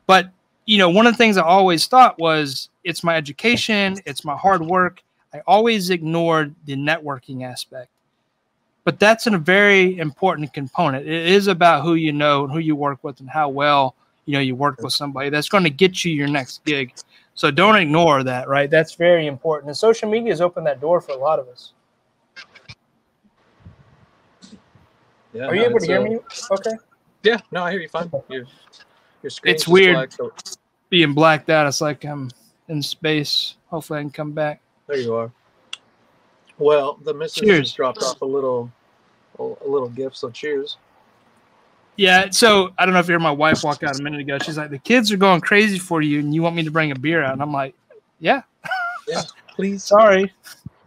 But, you know, one of the things I always thought was, it's my education, it's my hard work. I always ignored the networking aspect. But that's a very important component. It is about who you know and who you work with, and how well, you know, you work with somebody that's going to get you your next gig. So don't ignore that, right? That's very important. And social media has opened that door for a lot of us. Yeah, Are you able to hear me? Okay. Yeah, no, I hear you fine. Your screen. It's weird black, so being blacked out. It's like I'm in space. Hopefully I can come back. There you are. Well, the missus just dropped off a little gift, so cheers. Yeah, so I don't know if you heard my wife walk out a minute ago. She's like, the kids are going crazy for you, and you want me to bring a beer out? And I'm like, yeah. Yeah, please. Sorry.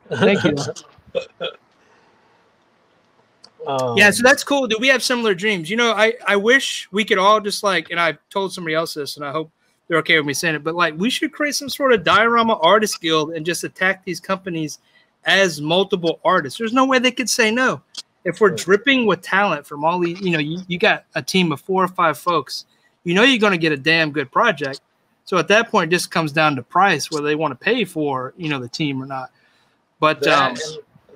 Thank you. Yeah, so that's cool. Do we have similar dreams? You know, I wish we could all just, like, and I told somebody else this, and I hope they're okay with me saying it, but, like, we should create some sort of diorama artist guild and just attack these companies as multiple artists. There's no way they could say no. If we're dripping with talent from all these, you know, you got a team of 4 or 5 folks, you know, you're going to get a damn good project. So at that point, it just comes down to price, whether they want to pay for, you know, the team or not. But that,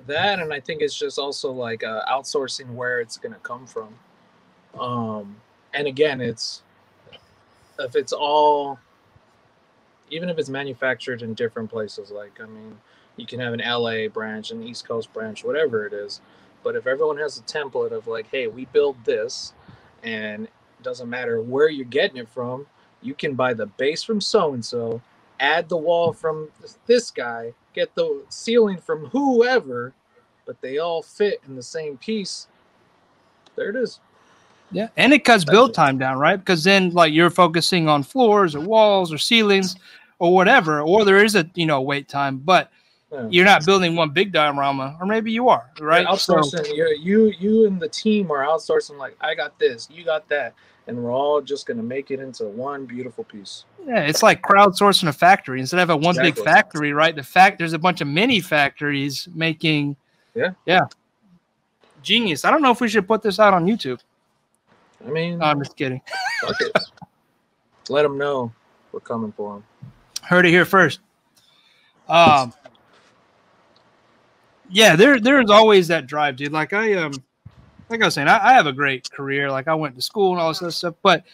and I think it's just also like outsourcing where it's going to come from. And again, even if it's manufactured in different places, like, I mean, you can have an LA branch, an East Coast branch, whatever it is. But if everyone has a template of like, hey, we build this, and it doesn't matter where you're getting it from, you can buy the base from so-and-so, add the wall from this guy, get the ceiling from whoever, but they all fit in the same piece. There it is. Yeah, and it cuts build time down, right? Because then, like, you're focusing on floors or walls or ceilings or whatever, or there is a wait time, but you're not building one big diorama, or maybe you are, right? You're outsourcing. You and the team are outsourcing. Like, I got this, you got that, and we're all just gonna make it into one beautiful piece. Yeah, it's like crowdsourcing a factory instead of a one big factory, right? There's a bunch of mini factories making. Yeah, genius. I don't know if we should put this out on YouTube. I mean, no, I'm just kidding. Fuck it. Let them know we're coming for them. Heard it here first. Yeah, there's always that drive, dude. Like I was saying, I have a great career. Like I went to school and all this other stuff, but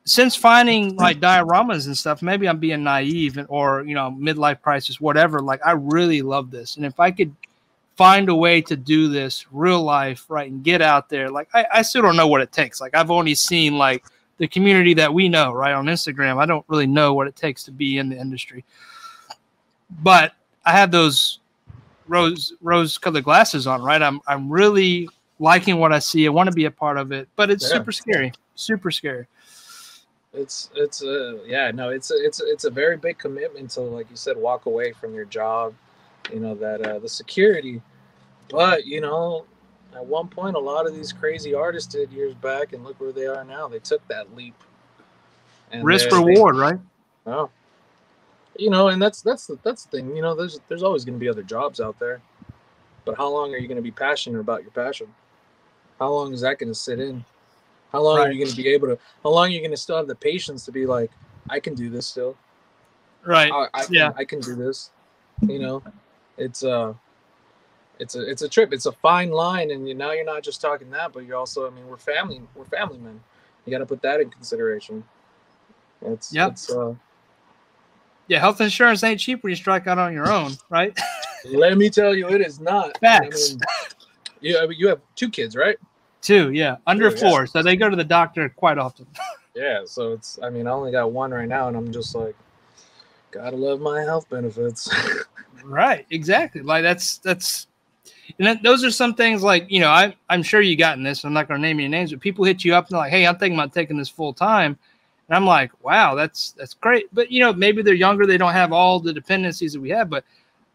since finding like dioramas and stuff, maybe I'm being naive or midlife crisis, whatever. Like I really love this, and if I could find a way to do this real life, right, and get out there. Like I still don't know what it takes. Like I've only seen like the community that we know, right, on Instagram. I don't really know what it takes to be in the industry. But I have those rose-colored glasses on, right? I'm really liking what I see. I want to be a part of it, but it's super scary. Super scary. It's a very big commitment to, like you said, walk away from your job. The security, but at one point a lot of these crazy artists did years back, and look where they are now. They took that leap, and risk reward, right? Oh, and that's the thing. There's always going to be other jobs out there, but how long are you going to be passionate about your passion? How long is that going to sit in? How long are you going to be able to? How long are you going to still have the patience to be like, I can do this still, right? I can do this. It's a trip. It's a fine line, and now you're not just talking that, but you're also, we're family men. You got to put that in consideration. Health insurance ain't cheap when you strike out on your own, right? Let me tell you, it is not. Facts. You have 2 kids, right? 2, yeah, under 4, so they go to the doctor quite often. Yeah, so it's. I only got 1 right now, and I'm just like, gotta love my health benefits. Right, exactly. Like that's and those are some things like, I'm sure you gotten this. I'm not going to name any names, but people hit you up and they're like, hey, I'm thinking about taking this full time. And I'm like, wow, that's great. But, maybe they're younger. They don't have all the dependencies that we have. But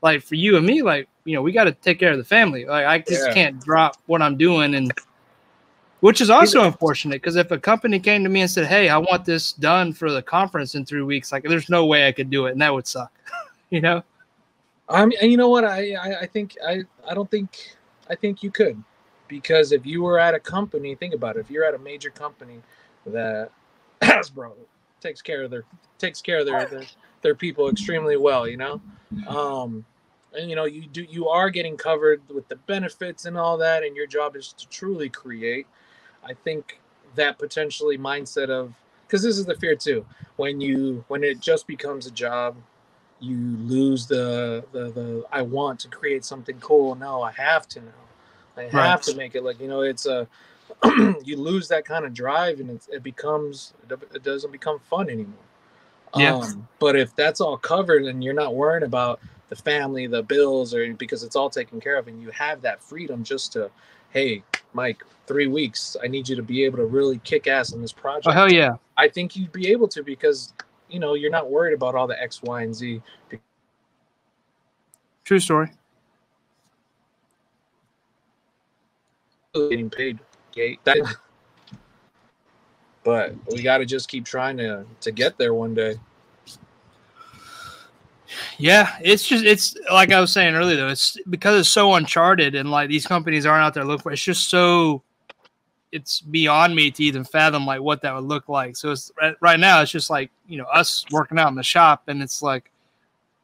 like for you and me, like, we got to take care of the family. Like I just can't drop what I'm doing. And which is also unfortunate, because if a company came to me and said, hey, I want this done for the conference in 3 weeks, like there's no way I could do it. And that would suck, And you know what? I think you could, because if you were at a company, think about it. If you're at a major company that Hasbro takes care of their people extremely well, and you are getting covered with the benefits and all that, and your job is to truly create. I think that potentially mindset of, because this is the fear too, when it just becomes a job. You lose the I want to create something cool. No, I have to now. I have to make it, like, it's a you lose that kind of drive, and it doesn't become fun anymore. Yeah. But if that's all covered and you're not worrying about the family, the bills, or because it's all taken care of, and you have that freedom just to, hey, Mike, 3 weeks, I need you to be able to really kick ass in this project. Oh, hell yeah. I think you'd be able to, because you're not worried about all the X, Y, and Z. True story. Getting paid, but we got to just keep trying to get there one day. Yeah, it's like I was saying earlier, though. It's because it's so uncharted, and like these companies aren't out there looking for. It's just so. It's beyond me to even fathom like what that would look like. So it's right now, it's just like, us working out in the shop, and it's like,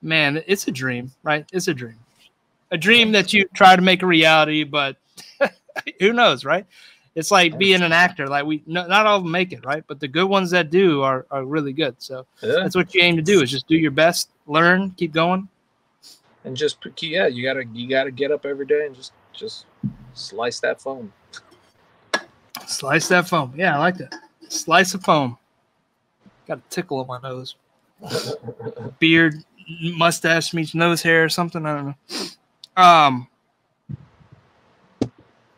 man, it's a dream, right? It's a dream that you try to make a reality, but who knows, right? It's like being an actor. Like not all of them make it, right? But the good ones that do are really good. So that's what you aim to do, is just do your best, learn, keep going. And just, you gotta get up every day and just slice that foam. Slice that foam. Yeah, I like that. Slice of foam. Got a tickle on my nose. Beard, mustache meets nose hair or something. I don't know.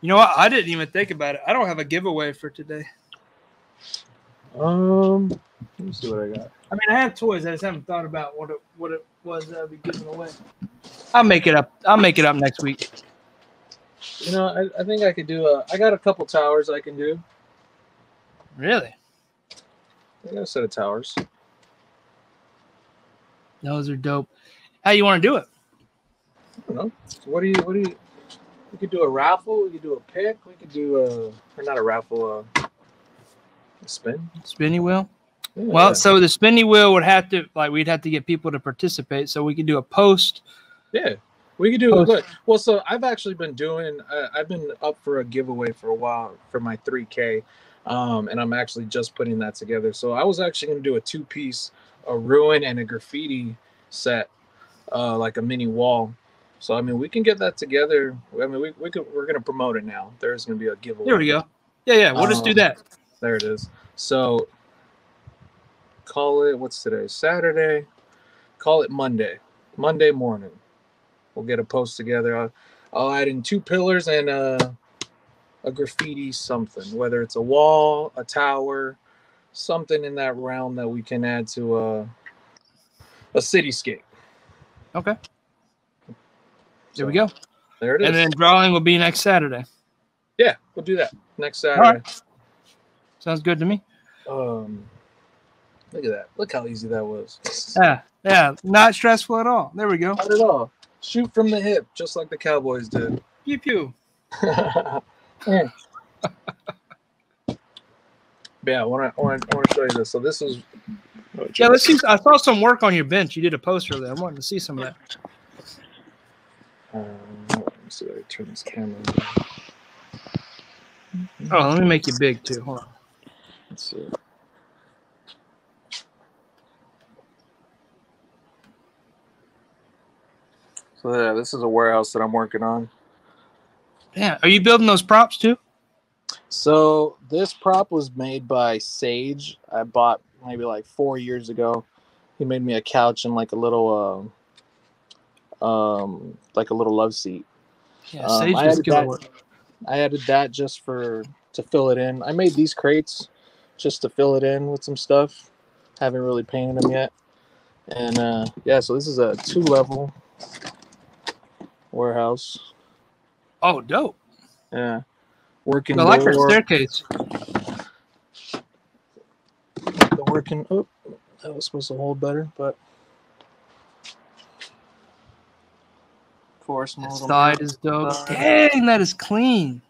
You know what? I didn't even think about it. I don't have a giveaway for today. Let me see what I got. I mean, I have toys. I just haven't thought about what it was that I'd be giving away. I'll make it up. I'll make it up next week. You know, I think I could do I got a couple towers I can do. Really? I got a set of towers. Those are dope. How you want to do it? I don't know. What do you we could do a raffle, we could do a pick, we could do or not a raffle, a spin. Spinny wheel? Yeah. Well, so the spinny wheel would have to, like, we'd have to get people to participate. So we could do a post. Yeah, we could do it. Look, well, so I've actually been doing, I've been up for a giveaway for a while for my 3K. And I'm actually just putting that together. So I was actually going to do a 2-piece, a ruin and a graffiti set, like a mini wall. So, I mean, we can get that together. I mean, we're going to promote it now. There's going to be a giveaway. There we go. Yeah. We'll just do that. There it is. So call it, what's today? Saturday. Call it Monday. Monday morning. We'll get a post together. I'll add in 2 pillars and a graffiti something, whether it's a wall, a tower, something in that realm that we can add to a cityscape. Okay. There we go. There it is. And then drawing will be next Saturday. Yeah, we'll do that next Saturday. All right. Sounds good to me. Look at that. Look how easy that was. Yeah. Not stressful at all. There we go. Not at all. Shoot from the hip, just like the Cowboys did. Pew pew. Yeah. Yeah, I want to show you this. So this is. Yeah, let's see. I saw some work on your bench. You did a post earlier. I'm wanting to see some of that. Let me see if I turn this camera on. Oh, let me make you big too. Hold on. Let's see. So yeah, this is a warehouse that I'm working on. Yeah, are you building those props too? So this prop was made by Sage. I bought maybe like 4 years ago. He made me a couch and like a little love seat. Yeah, Sage is good work. I added that just to fill it in. I made these crates just to fill it in with some stuff. Haven't really painted them yet. And yeah, so this is a 2-level warehouse. Oh, dope. Yeah. Working I like that door. staircase. The working. Oh, that was supposed to hold better, but. Of course, That side is dope. Dang, that is clean.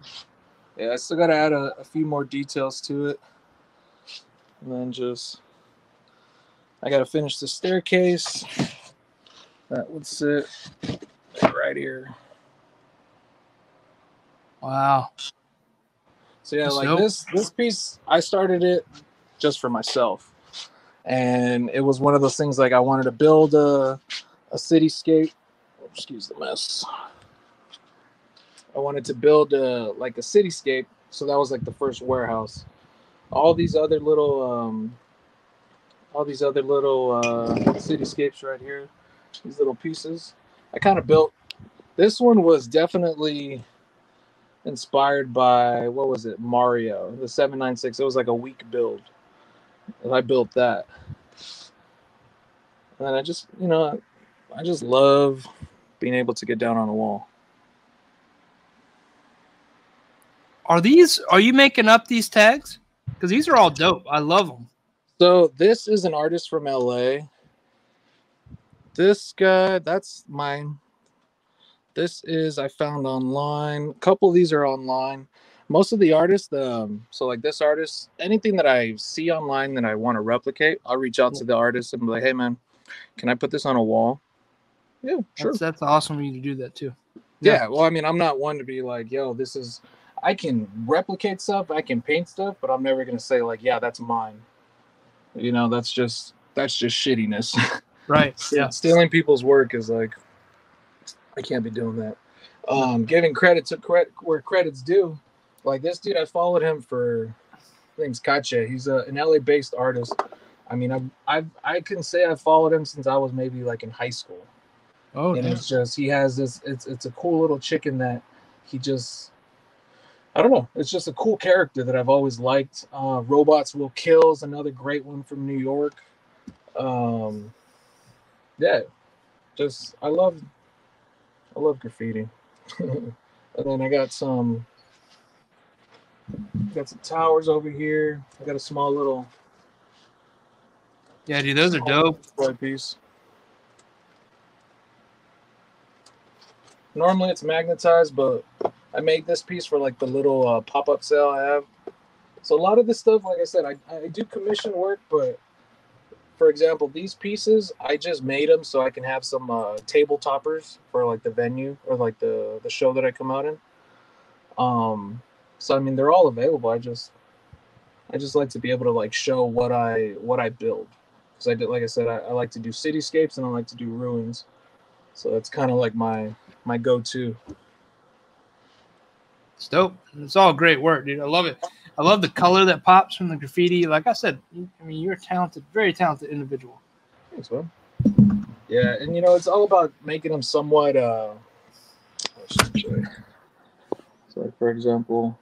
Yeah, I still got to add a few more details to it. And then I got to finish the staircase. That would sit right here. Wow. So yeah, That's like dope. this piece, I started it just for myself. And it was one of those things like I wanted to build a cityscape. Excuse the mess. I wanted to build like a cityscape. So that was like the first warehouse. All these other little cityscapes right here. These little pieces. I kind of built. This one was definitely inspired by, what was it, Mario, the 796. It was like a week build, and I built that. And I just love being able to get down on a wall. Are you making up these tags? Because these are all dope. I love them. So this is an artist from LA. This guy, that's mine. This is, I found online. A couple of these are online. Most of the artists, so like this artist, anything that I see online that I want to replicate, I'll reach out to the artist and be like, hey man, can I put this on a wall? Yeah, sure. That's awesome of you to do that too. Yeah, well, I mean, I'm not one to be like, yo, I can replicate stuff, I can paint stuff, but I'm never gonna say like, yeah, that's mine. You know, that's just shittiness. Right. Yeah. Stealing people's work is like, I can't be doing that. Giving credit to where credit's due. Like this dude, I followed him for, I think it's Kache. He's an LA-based artist. I mean, I can say I followed him since I was maybe like in high school. Oh, and damn. it's just, he has this. It's a cool little chicken that he just. I don't know. It's just a cool character that I've always liked. Robots Will Kill is another great one from New York. Yeah, just I love graffiti. And then I got some towers over here. I got a small little Yeah, dude, those are dope. piece. Normally it's magnetized, but I made this piece for like the little pop-up sale I have. So a lot of this stuff, like I said, I do commission work, but for example, these pieces, I just made them so I can have some table toppers for like the venue or like the show that I come out in. So I mean, they're all available. I just like to be able to like show what I build, because I did, like I said, I like to do cityscapes and I like to do ruins. So that's kind of like my go-to. It's dope. It's all great work, dude. I love it. I love the color that pops from the graffiti. Like I said, I mean, you're a talented, very talented individual. Thanks, man. Yeah, and you know, it's all about making them somewhat. So, for example,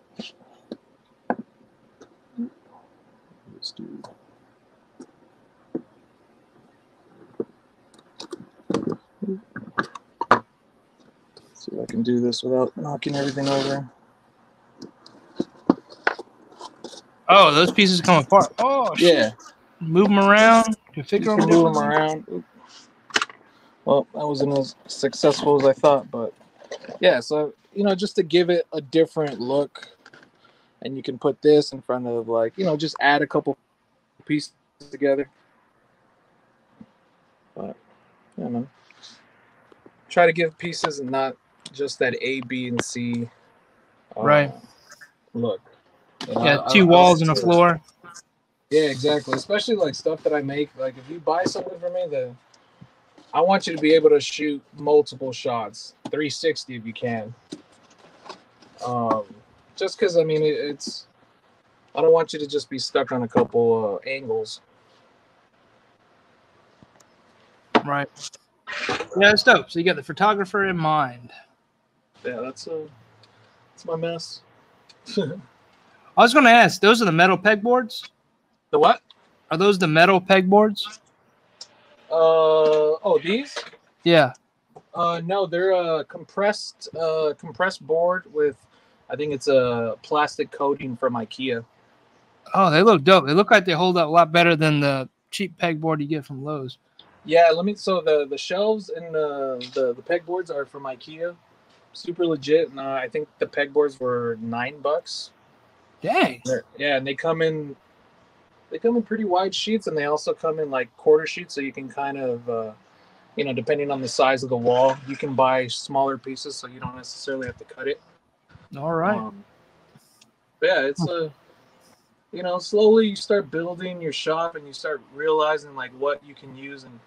let's do. See if I can do this without knocking everything over. Oh, those pieces come apart. Oh, shit. Yeah. Move them around. Configure them. Move them around. Well, that wasn't as successful as I thought, but yeah. So you know, just to give it a different look, and you can put this in front of, like, you know, just add a couple pieces together. But I don't know. Try to give pieces and not just that A, B, and C. Right. Look. You know, Yeah, two walls and a floor. Yeah, exactly. Especially like stuff that I make. Like if you buy something from me, then I want you to be able to shoot multiple shots, 360 if you can. Just because I mean it's. I don't want you to just be stuck on a couple angles. Right. Yeah, it's dope. So you got the photographer in mind. Yeah, that's my mess. I was going to ask, those are the metal pegboards? The what? Are those the metal pegboards? Oh, these? Yeah. No, they're a compressed board with, I think it's a plastic coating from IKEA. Oh, they look dope. They look like they hold up a lot better than the cheap pegboard you get from Lowe's. Yeah, so the shelves and the pegboards are from IKEA. Super legit, and I think the pegboards were $9. Dang. Yeah, and they come in pretty wide sheets, and they also come in like quarter sheets, so you can kind of you know, depending on the size of the wall, you can buy smaller pieces, so you don't necessarily have to cut it. All right. Yeah, it's you know, slowly you start building your shop, and you start realizing like what you can use and,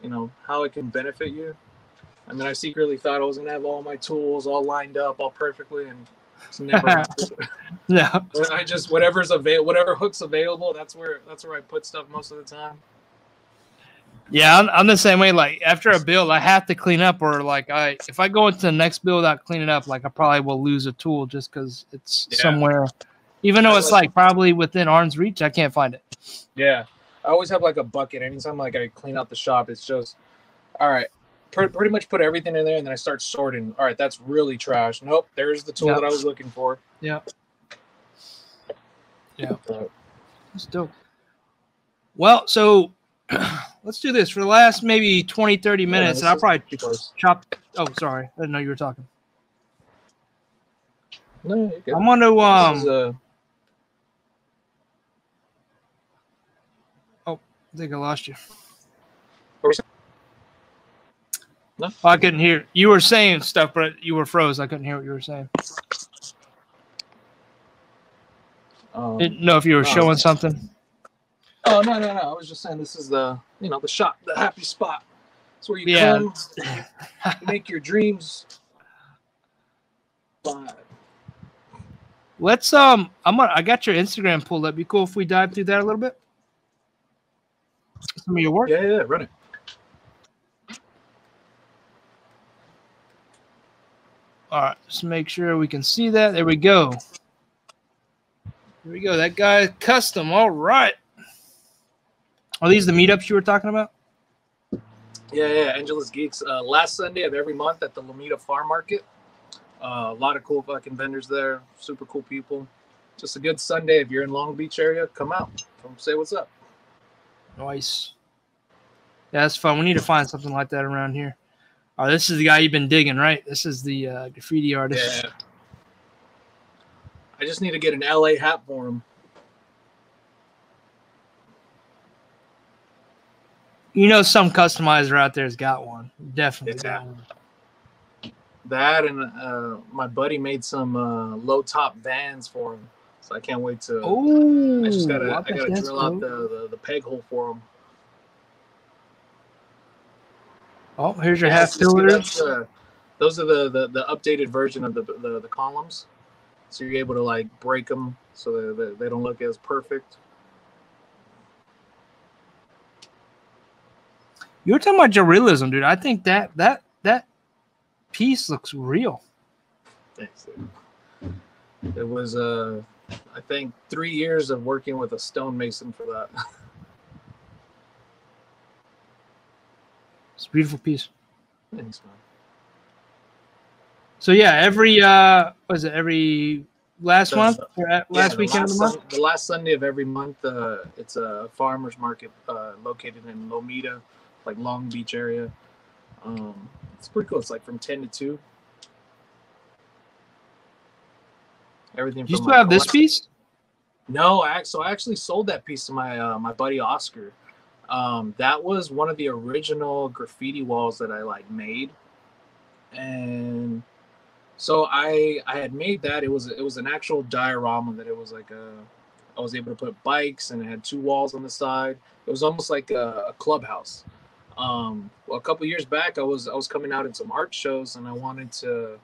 you know, how it can benefit you. I mean, I secretly thought I was gonna have all my tools all lined up, all perfectly, and it's never happened. No. I just whatever hook's available, that's where I put stuff most of the time. Yeah, I'm the same way. Like after a build, I have to clean up, or like if I go into the next build without cleaning up, like I probably will lose a tool just because it's somewhere, even though it's like probably within arm's reach, I can't find it. Yeah, I always have like a bucket. Anytime like I clean out the shop, it's just all right. Pretty much put everything in there, and then I start sorting. All right, that's really trash. Nope, there's the tool that I was looking for. Yeah. Yeah. That's dope. Well, so let's do this for the last maybe 20, 30 minutes. And I'll probably chop. Oh, sorry. I didn't know you were talking. No, you're good. I'm going to oh, I think I lost you. No. Oh, I couldn't hear. You were saying stuff, but you were froze. I couldn't hear what you were saying. Didn't know if you were showing something. Oh, no. I was just saying this is the shop, the happy spot. It's where you come, make your dreams. Let's I got your Instagram pulled up. Be cool if we dive through that a little bit. Some of your work. Yeah, run it. All right, just make sure we can see that. There we go. There we go. That guy custom. All right. Are these the meetups you were talking about? Yeah, Angela's Geeks. Last Sunday of every month at the Lomita Farm Market. A lot of cool fucking vendors there. Super cool people. Just a good Sunday. If you're in Long Beach area, come out. Come say what's up. Nice. Yeah, that's fun. We need to find something like that around here. Oh, this is the guy you've been digging, right? This is the graffiti artist. Yeah. I just need to get an LA hat for him. You know, some customizer out there has got one. Definitely Yeah. got one. That and my buddy made some low top Vans for him, so I can't wait to. Oh, I gotta drill out the peg hole for him. Oh, here's your Yeah, half see, fillers. those are the updated version of the columns, so you're able to like break them so that they don't look as perfect. You were talking about your realism, dude. I think that piece looks real. Thanks. It was I think 3 years of working with a stonemason for that. It's a beautiful piece. Thanks, man. So yeah, every every last month or last weekend of the month? The last Sunday of every month, it's a farmer's market located in Lomita, like Long Beach area. It's pretty cool. It's like from 10 to 2. Everything. Do you still have this piece? No, I actually sold that piece to my my buddy Oscar. That was one of the original graffiti walls that I like made, and so I had made that. It was an actual diorama that it was like I was able to put bikes and it had 2 walls on the side. It was almost like a clubhouse. Well, a couple years back, I was coming out in some art shows, and I wanted to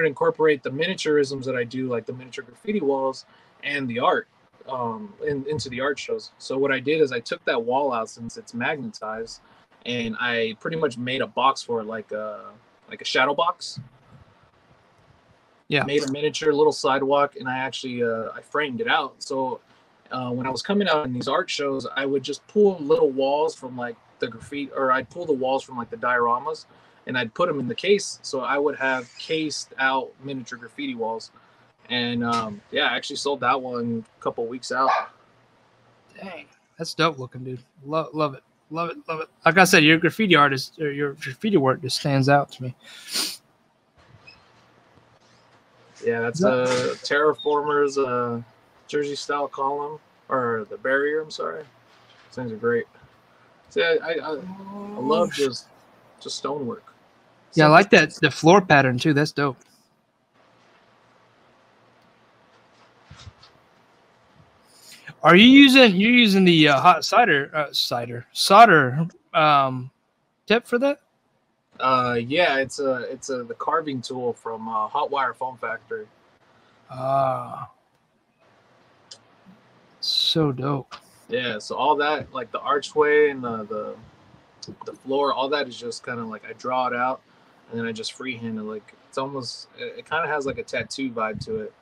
incorporate the miniaturisms that I do, like the miniature graffiti walls and the art, into the art shows. So what I did is I took that wall out, since it's magnetized, and I pretty much made a box for it, like a shadow box. Yeah. Made a miniature little sidewalk, and I actually I framed it out. So when I was coming out in these art shows, I would just pull little walls from like the graffiti, or I'd pull the walls from like the dioramas, and I'd put them in the case. So I would have cased out miniature graffiti walls. And yeah, I actually sold that one a couple weeks out. Dang, that's dope looking, dude. Love it. Love it. Love it. Like I said, your graffiti artist, or your graffiti work just stands out to me. Yeah, that's Terraformer's Jersey style column, or the barrier. I'm sorry. These things are great. See, I love just stonework. Yeah, I like that, the floor pattern too. That's dope. Are you using the hot solder tip for that? Yeah, it's the carving tool from Hot Wire Foam Factory. Ah, so dope. Yeah, so all that, like the archway and the floor, all that is just kind of like I draw it out, and then I just freehand it. Like it's almost, it kind of has like a tattoo vibe to it.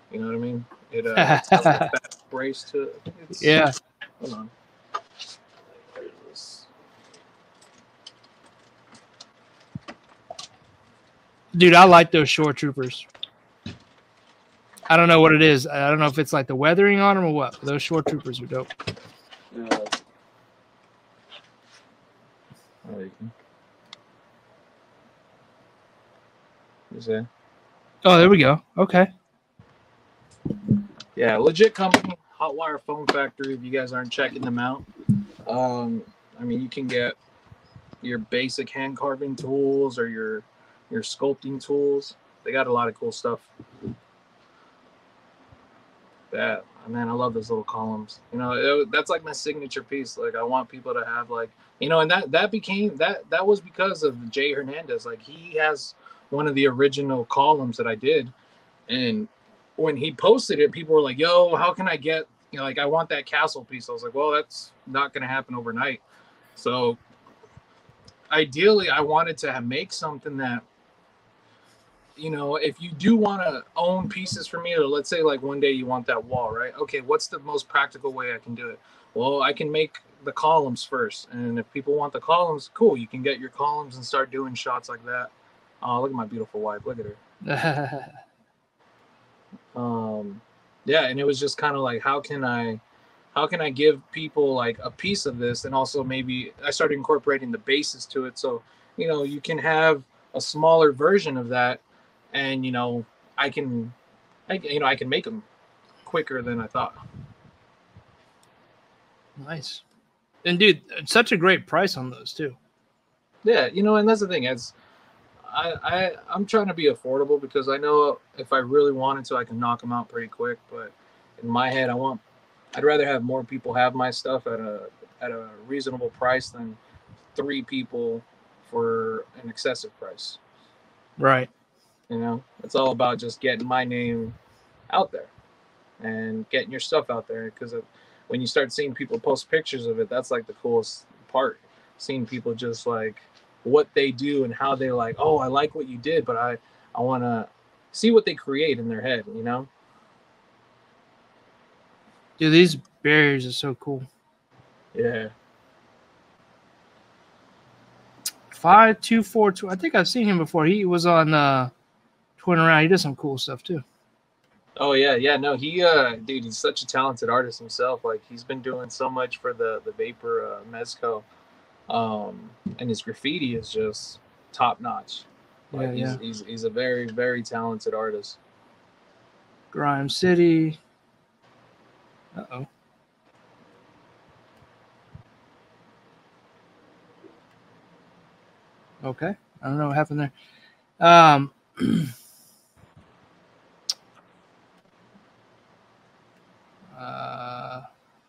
You know what I mean? It has like a fat brace to it. Yeah. Hold on. Dude, I like those shore troopers. I don't know what it is. I don't know if it's like the weathering on them or what. But those shore troopers are dope. Yeah. You see? Oh, there we go. Okay. Yeah, legit company, Hot Wire Foam Factory. If you guys aren't checking them out, I mean, you can get your basic hand carving tools or your sculpting tools. They got a lot of cool stuff. That, man, I love those little columns. You know, that's like my signature piece. Like, I want people to have, like, you know, and that was because of Jay Hernandez. Like, he has one of the original columns that I did, and when he posted it, people were like, yo, how can I get, you know, like, I want that castle piece. I was like, well, that's not going to happen overnight. So ideally, I wanted to make something that you know, if you do want to own pieces from me, or let's say like one day you want that wall, right? Okay, what's the most practical way I can do it? Well, I can make the columns first, and if people want the columns, cool, you can get your columns and start doing shots like that. Oh, look at my beautiful wife, look at her. Yeah, and it was just kind of like, how can I give people like a piece of this? And also maybe I started incorporating the bases to it, so you know, you can have a smaller version of that, and you know, I can make them quicker than I thought. Nice. And dude, such a great price on those too. Yeah, you know, and that's the thing, is I'm trying to be affordable, because I know if I really wanted to, I can knock them out pretty quick. But in my head, I'd rather have more people have my stuff at a reasonable price than 3 people for an excessive price. Right. You know, it's all about just getting my name out there and getting your stuff out there, because when you start seeing people post pictures of it, that's like the coolest part. Seeing people just like what they do and how they like, oh, I like what you did, but I want to see what they create in their head, you know? Dude, these barriers are so cool. Yeah. 5242. I think I've seen him before. He was on Twin Around. He does some cool stuff too. Oh yeah. No, he dude, he's such a talented artist himself. Like, he's been doing so much for the Vapor Mezco. And his graffiti is just top notch. Like, Yeah. He's a very, very talented artist. Grime City. Uh-oh. Okay. I don't know what happened there.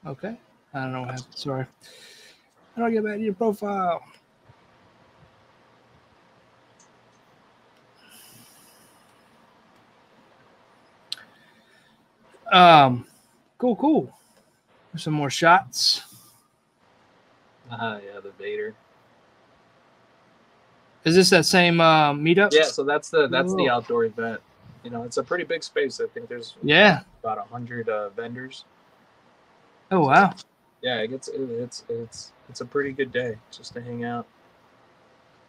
Okay. I don't know what happened. Sorry. How do I get back to your profile? Cool. There's some more shots. Yeah, the Vader. Is this that same meetup? Yeah, so that's the outdoor event. You know, it's a pretty big space. I think there's about 100 vendors. Oh wow. Yeah, it's a pretty good day just to hang out.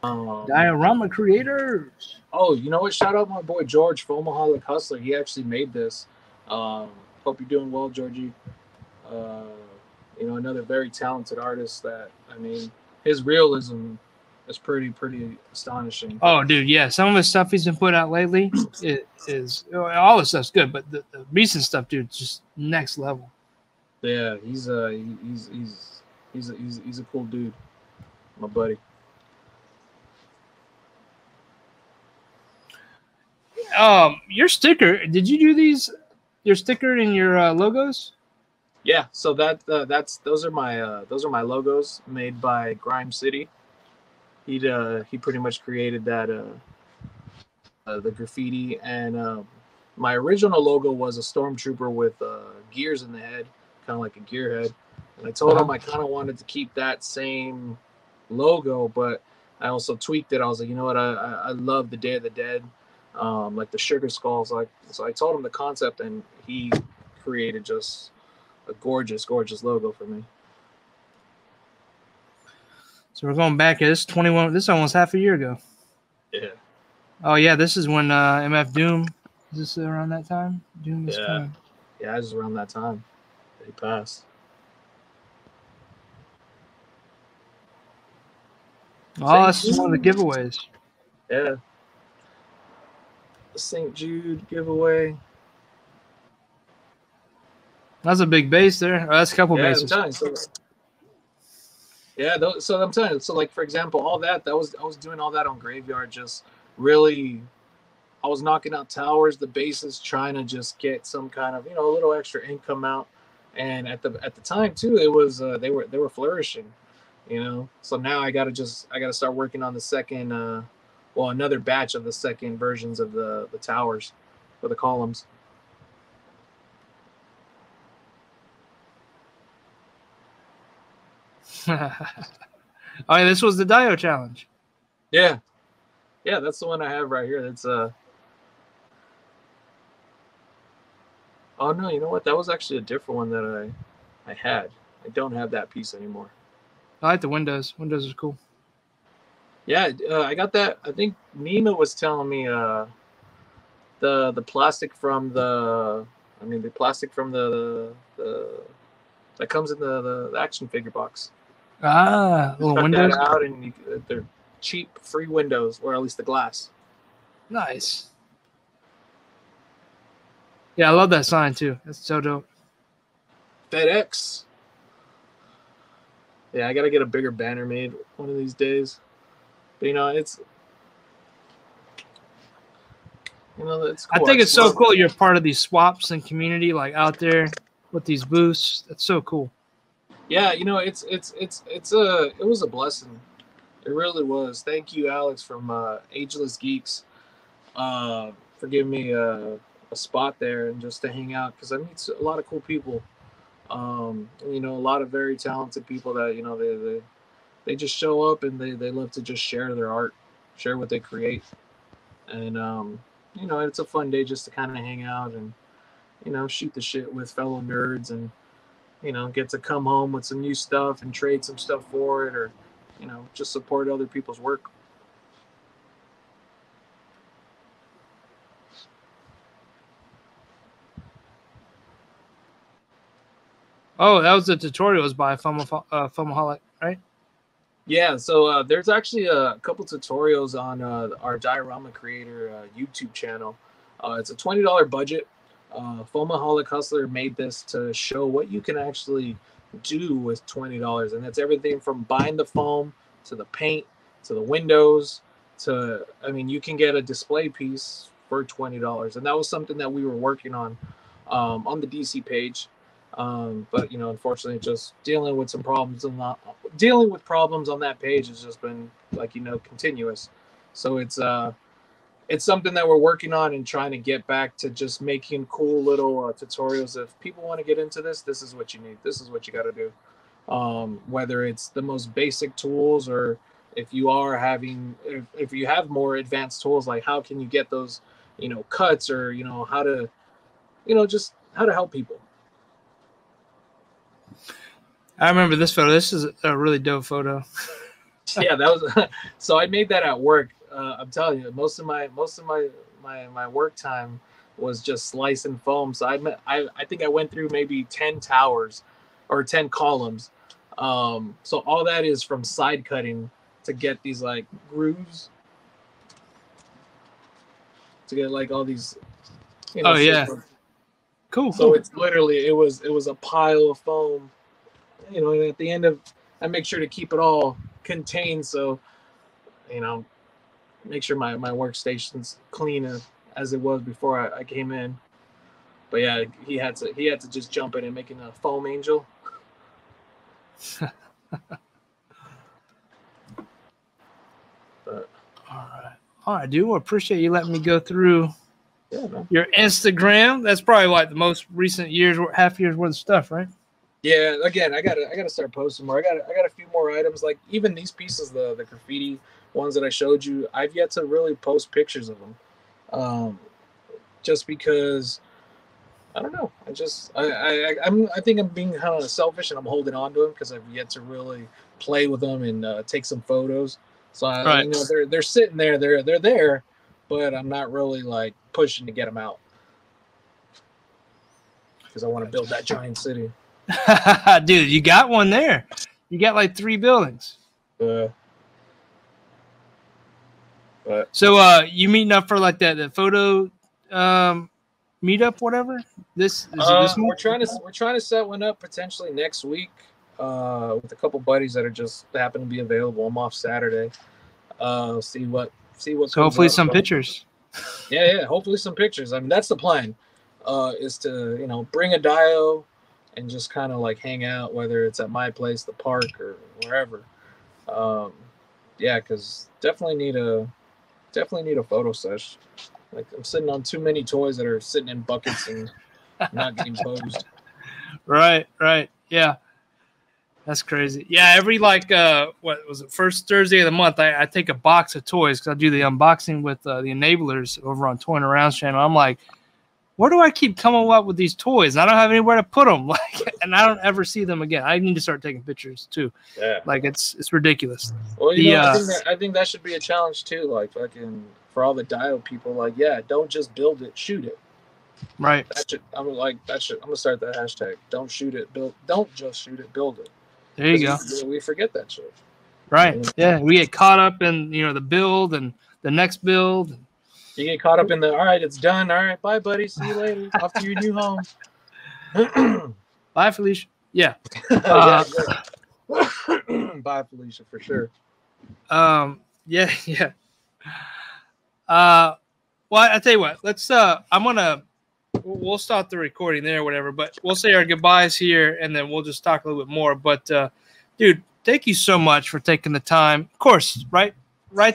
Diorama creators. Oh, you know what? Shout out my boy George, Foamaholic Hustler. He actually made this. Hope you're doing well, Georgie. You know, another very talented artist that, I mean, his realism is pretty astonishing. Oh, dude, yeah. Some of the stuff he's been putting out lately is all the stuff's good, but the recent stuff, dude, just next level. Yeah, he's a cool dude, my buddy. Your sticker, did you do these? Your sticker and your logos? Yeah, so those are my logos made by Grime City. He pretty much created that the graffiti, and my original logo was a stormtrooper with gears in the head, kind of like a gearhead. And I told him I kind of wanted to keep that same logo, but I also tweaked it. I was like, you know what, I love the Day of the Dead, like the sugar skulls. Like, so I told him the concept, and he created just a gorgeous logo for me. So we're going back. This 21. This is almost half a year ago. Yeah. Oh yeah, this is when MF Doom. Is this around that time? Doom was coming. Yeah, it was around that time that he passed. Oh, this is one of the giveaways. Yeah. The St. Jude giveaway. That's a big base there. Oh, that's a couple bases. So I'm telling you. So, like, for example, all that I was doing all that on Graveyard. Just really, I was knocking out towers, the bases, trying to just get some kind of, you know, a little extra income out. And at the time too, it was they were flourishing, you know. So now I gotta start working on the second, another batch of the second versions of the towers for the columns. Oh, yeah, this was the Dio challenge. Yeah, that's the one I have right here. That's Oh no, you know what? That was actually a different one that I had. I don't have that piece anymore. I like the windows. Windows are cool. Yeah, I got that. I think Nina was telling me the plastic from the the plastic from the that comes in the action figure box. Ah, Just little cut windows. that out, and they're cheap, free windows, or at least the glass. Nice. Yeah, I love that sign too. That's so dope. FedEx. Yeah, I gotta get a bigger banner made one of these days. But it's it's I cool. think it's so cool you're part of these swaps and community, like out there with these booths. That's so cool. Yeah, it was a blessing. It really was. Thank you, Alex from Ageless Geeks, for giving me a spot there and just to hang out, because I meet a lot of cool people. A lot of very talented people that they just show up and they love to just share their art, share what they create, and it's a fun day just to kind of hang out and shoot the shit with fellow nerds and get to come home with some new stuff and trade some stuff for it, or just support other people's work. Oh, that was the tutorials by Fomoholic, right? Yeah, so there's actually a couple tutorials on our Diorama Creator YouTube channel. It's a $20 budget. Foamaholic Hustler made this to show what you can actually do with $20, and that's everything from buying the foam to the paint to the windows to, you can get a display piece for $20, and that was something that we were working on the DC page. But unfortunately, just dealing with some problems and not dealing with problems on that page has just been continuous. So it's something that we're working on and trying to get back to just making cool little tutorials. If people want to get into this is what you need. This is what you got to do. Whether it's the most basic tools, or if you are if you have more advanced tools, like how can you get those, cuts, or how to, just how to help people. I remember this photo. This is a really dope photo. Yeah, that was so I made that at work. I'm telling you, most of my work time was just slicing foam. So I think I went through maybe 10 towers or 10 columns. So all that is from side cutting to get these grooves, to get all these oh yeah, cool. So it's literally it was a pile of foam. And at the end of, I make sure to keep it all contained, so make sure my workstation's clean as it was before I came in. But yeah, he had to just jump in and making a foam angel. But, all right, dude. Well, appreciate you letting me go through yeah, your Instagram. That's probably like the most recent half year's worth of stuff, right? Yeah, again, I gotta start posting more. I got a few more items, like even these pieces, the graffiti ones that I showed you. I've yet to really post pictures of them, just because I don't know. I think I'm being kind of selfish, and I'm holding on to them because I've yet to really play with them and take some photos. So Right. They're sitting there, they're there, but I'm not really pushing to get them out because I want to build that giant city. Dude, you got one there. You got 3 buildings. But so you meeting up for the photo meetup, whatever? This we're trying to set one up potentially next week with a couple buddies that are just happen to be available. I'm off Saturday. See what so hopefully some pictures. Yeah, hopefully some pictures. That's the plan. Is to bring a dio and just kind of hang out, whether it's at my place, the park, or wherever. Yeah, because definitely need a photo sesh. I'm sitting on too many toys that are sitting in buckets and not getting posed. Right. Yeah. That's crazy. Yeah, every what was it, first Thursday of the month, I take a box of toys because I do the unboxing with the enablers over on Toy and Around's channel. I'm like, where do I keep coming up with these toys? I don't have anywhere to put them. Like, and I don't ever see them again. I need to start taking pictures too. Yeah. Like it's ridiculous. Well, you know, I think that should be a challenge too. Like fucking for all the dio people, like, yeah, don't just build it, shoot it. Right. I'm gonna start that hashtag. Don't shoot it, build. Don't just shoot it, build it. There you go. We forget that shit. Right. Yeah. We get caught up in, you know, the build and the next build. You get caught up in the, all right, it's done. All right, bye, buddy. See you later. Off to your new home. Bye, Felicia. Yeah. Bye, Felicia, for sure. Yeah. Yeah. Well, I tell you what. Let's. We'll stop the recording there, or whatever. But we'll say our goodbyes here, and then we'll just talk a little bit more. But, dude, thank you so much for taking the time. Of course, right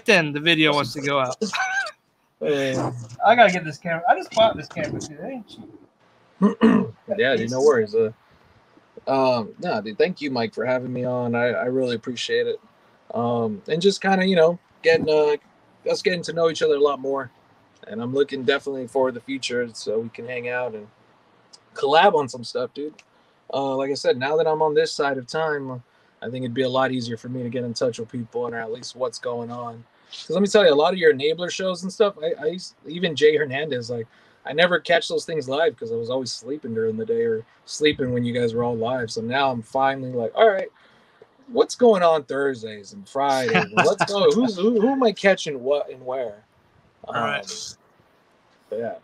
then the video wants to go out. I gotta get this camera. I just bought this camera too. That ain't cheap. Yeah, dude, no worries. No, dude, thank you, Mike, for having me on. I really appreciate it. And just kind of, you know, getting to know each other a lot more. And I'm looking definitely for the future so we can hang out and collab on some stuff, dude. Like I said, now that I'm on this side of time, I think it'd be a lot easier for me to get in touch with people and at least what's going on. Because let me tell you, a lot of your enabler shows and stuff, even Jay Hernandez, like, I never catch those things live because I was always sleeping during the day or sleeping when you guys were all live. So now I'm finally like, all right, what's going on Thursdays and Fridays? And let's go. Who am I catching what and where? All right. Yeah.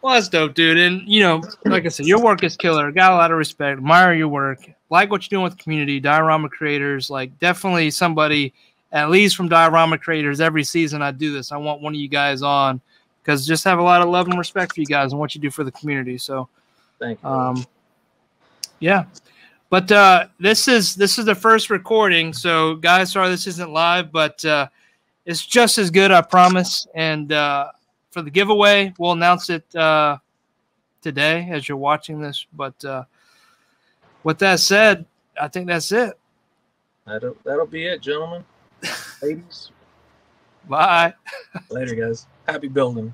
Well, that's dope, dude. And, you know, like I said, your work is killer. Got a lot of respect. Admire your work. Like what you're doing with the community, diorama creators. Like, definitely somebody, at least from diorama creators, every season I do this, I want one of you guys on because just have a lot of love and respect for you guys and what you do for the community. So, thank you. Yeah. But this is the first recording. So, guys, sorry this isn't live, but it's just as good, I promise. And for the giveaway, we'll announce it today as you're watching this. But with that said, I think that's it. That'll be it, gentlemen. Ladies. Bye. Later, guys. Happy building.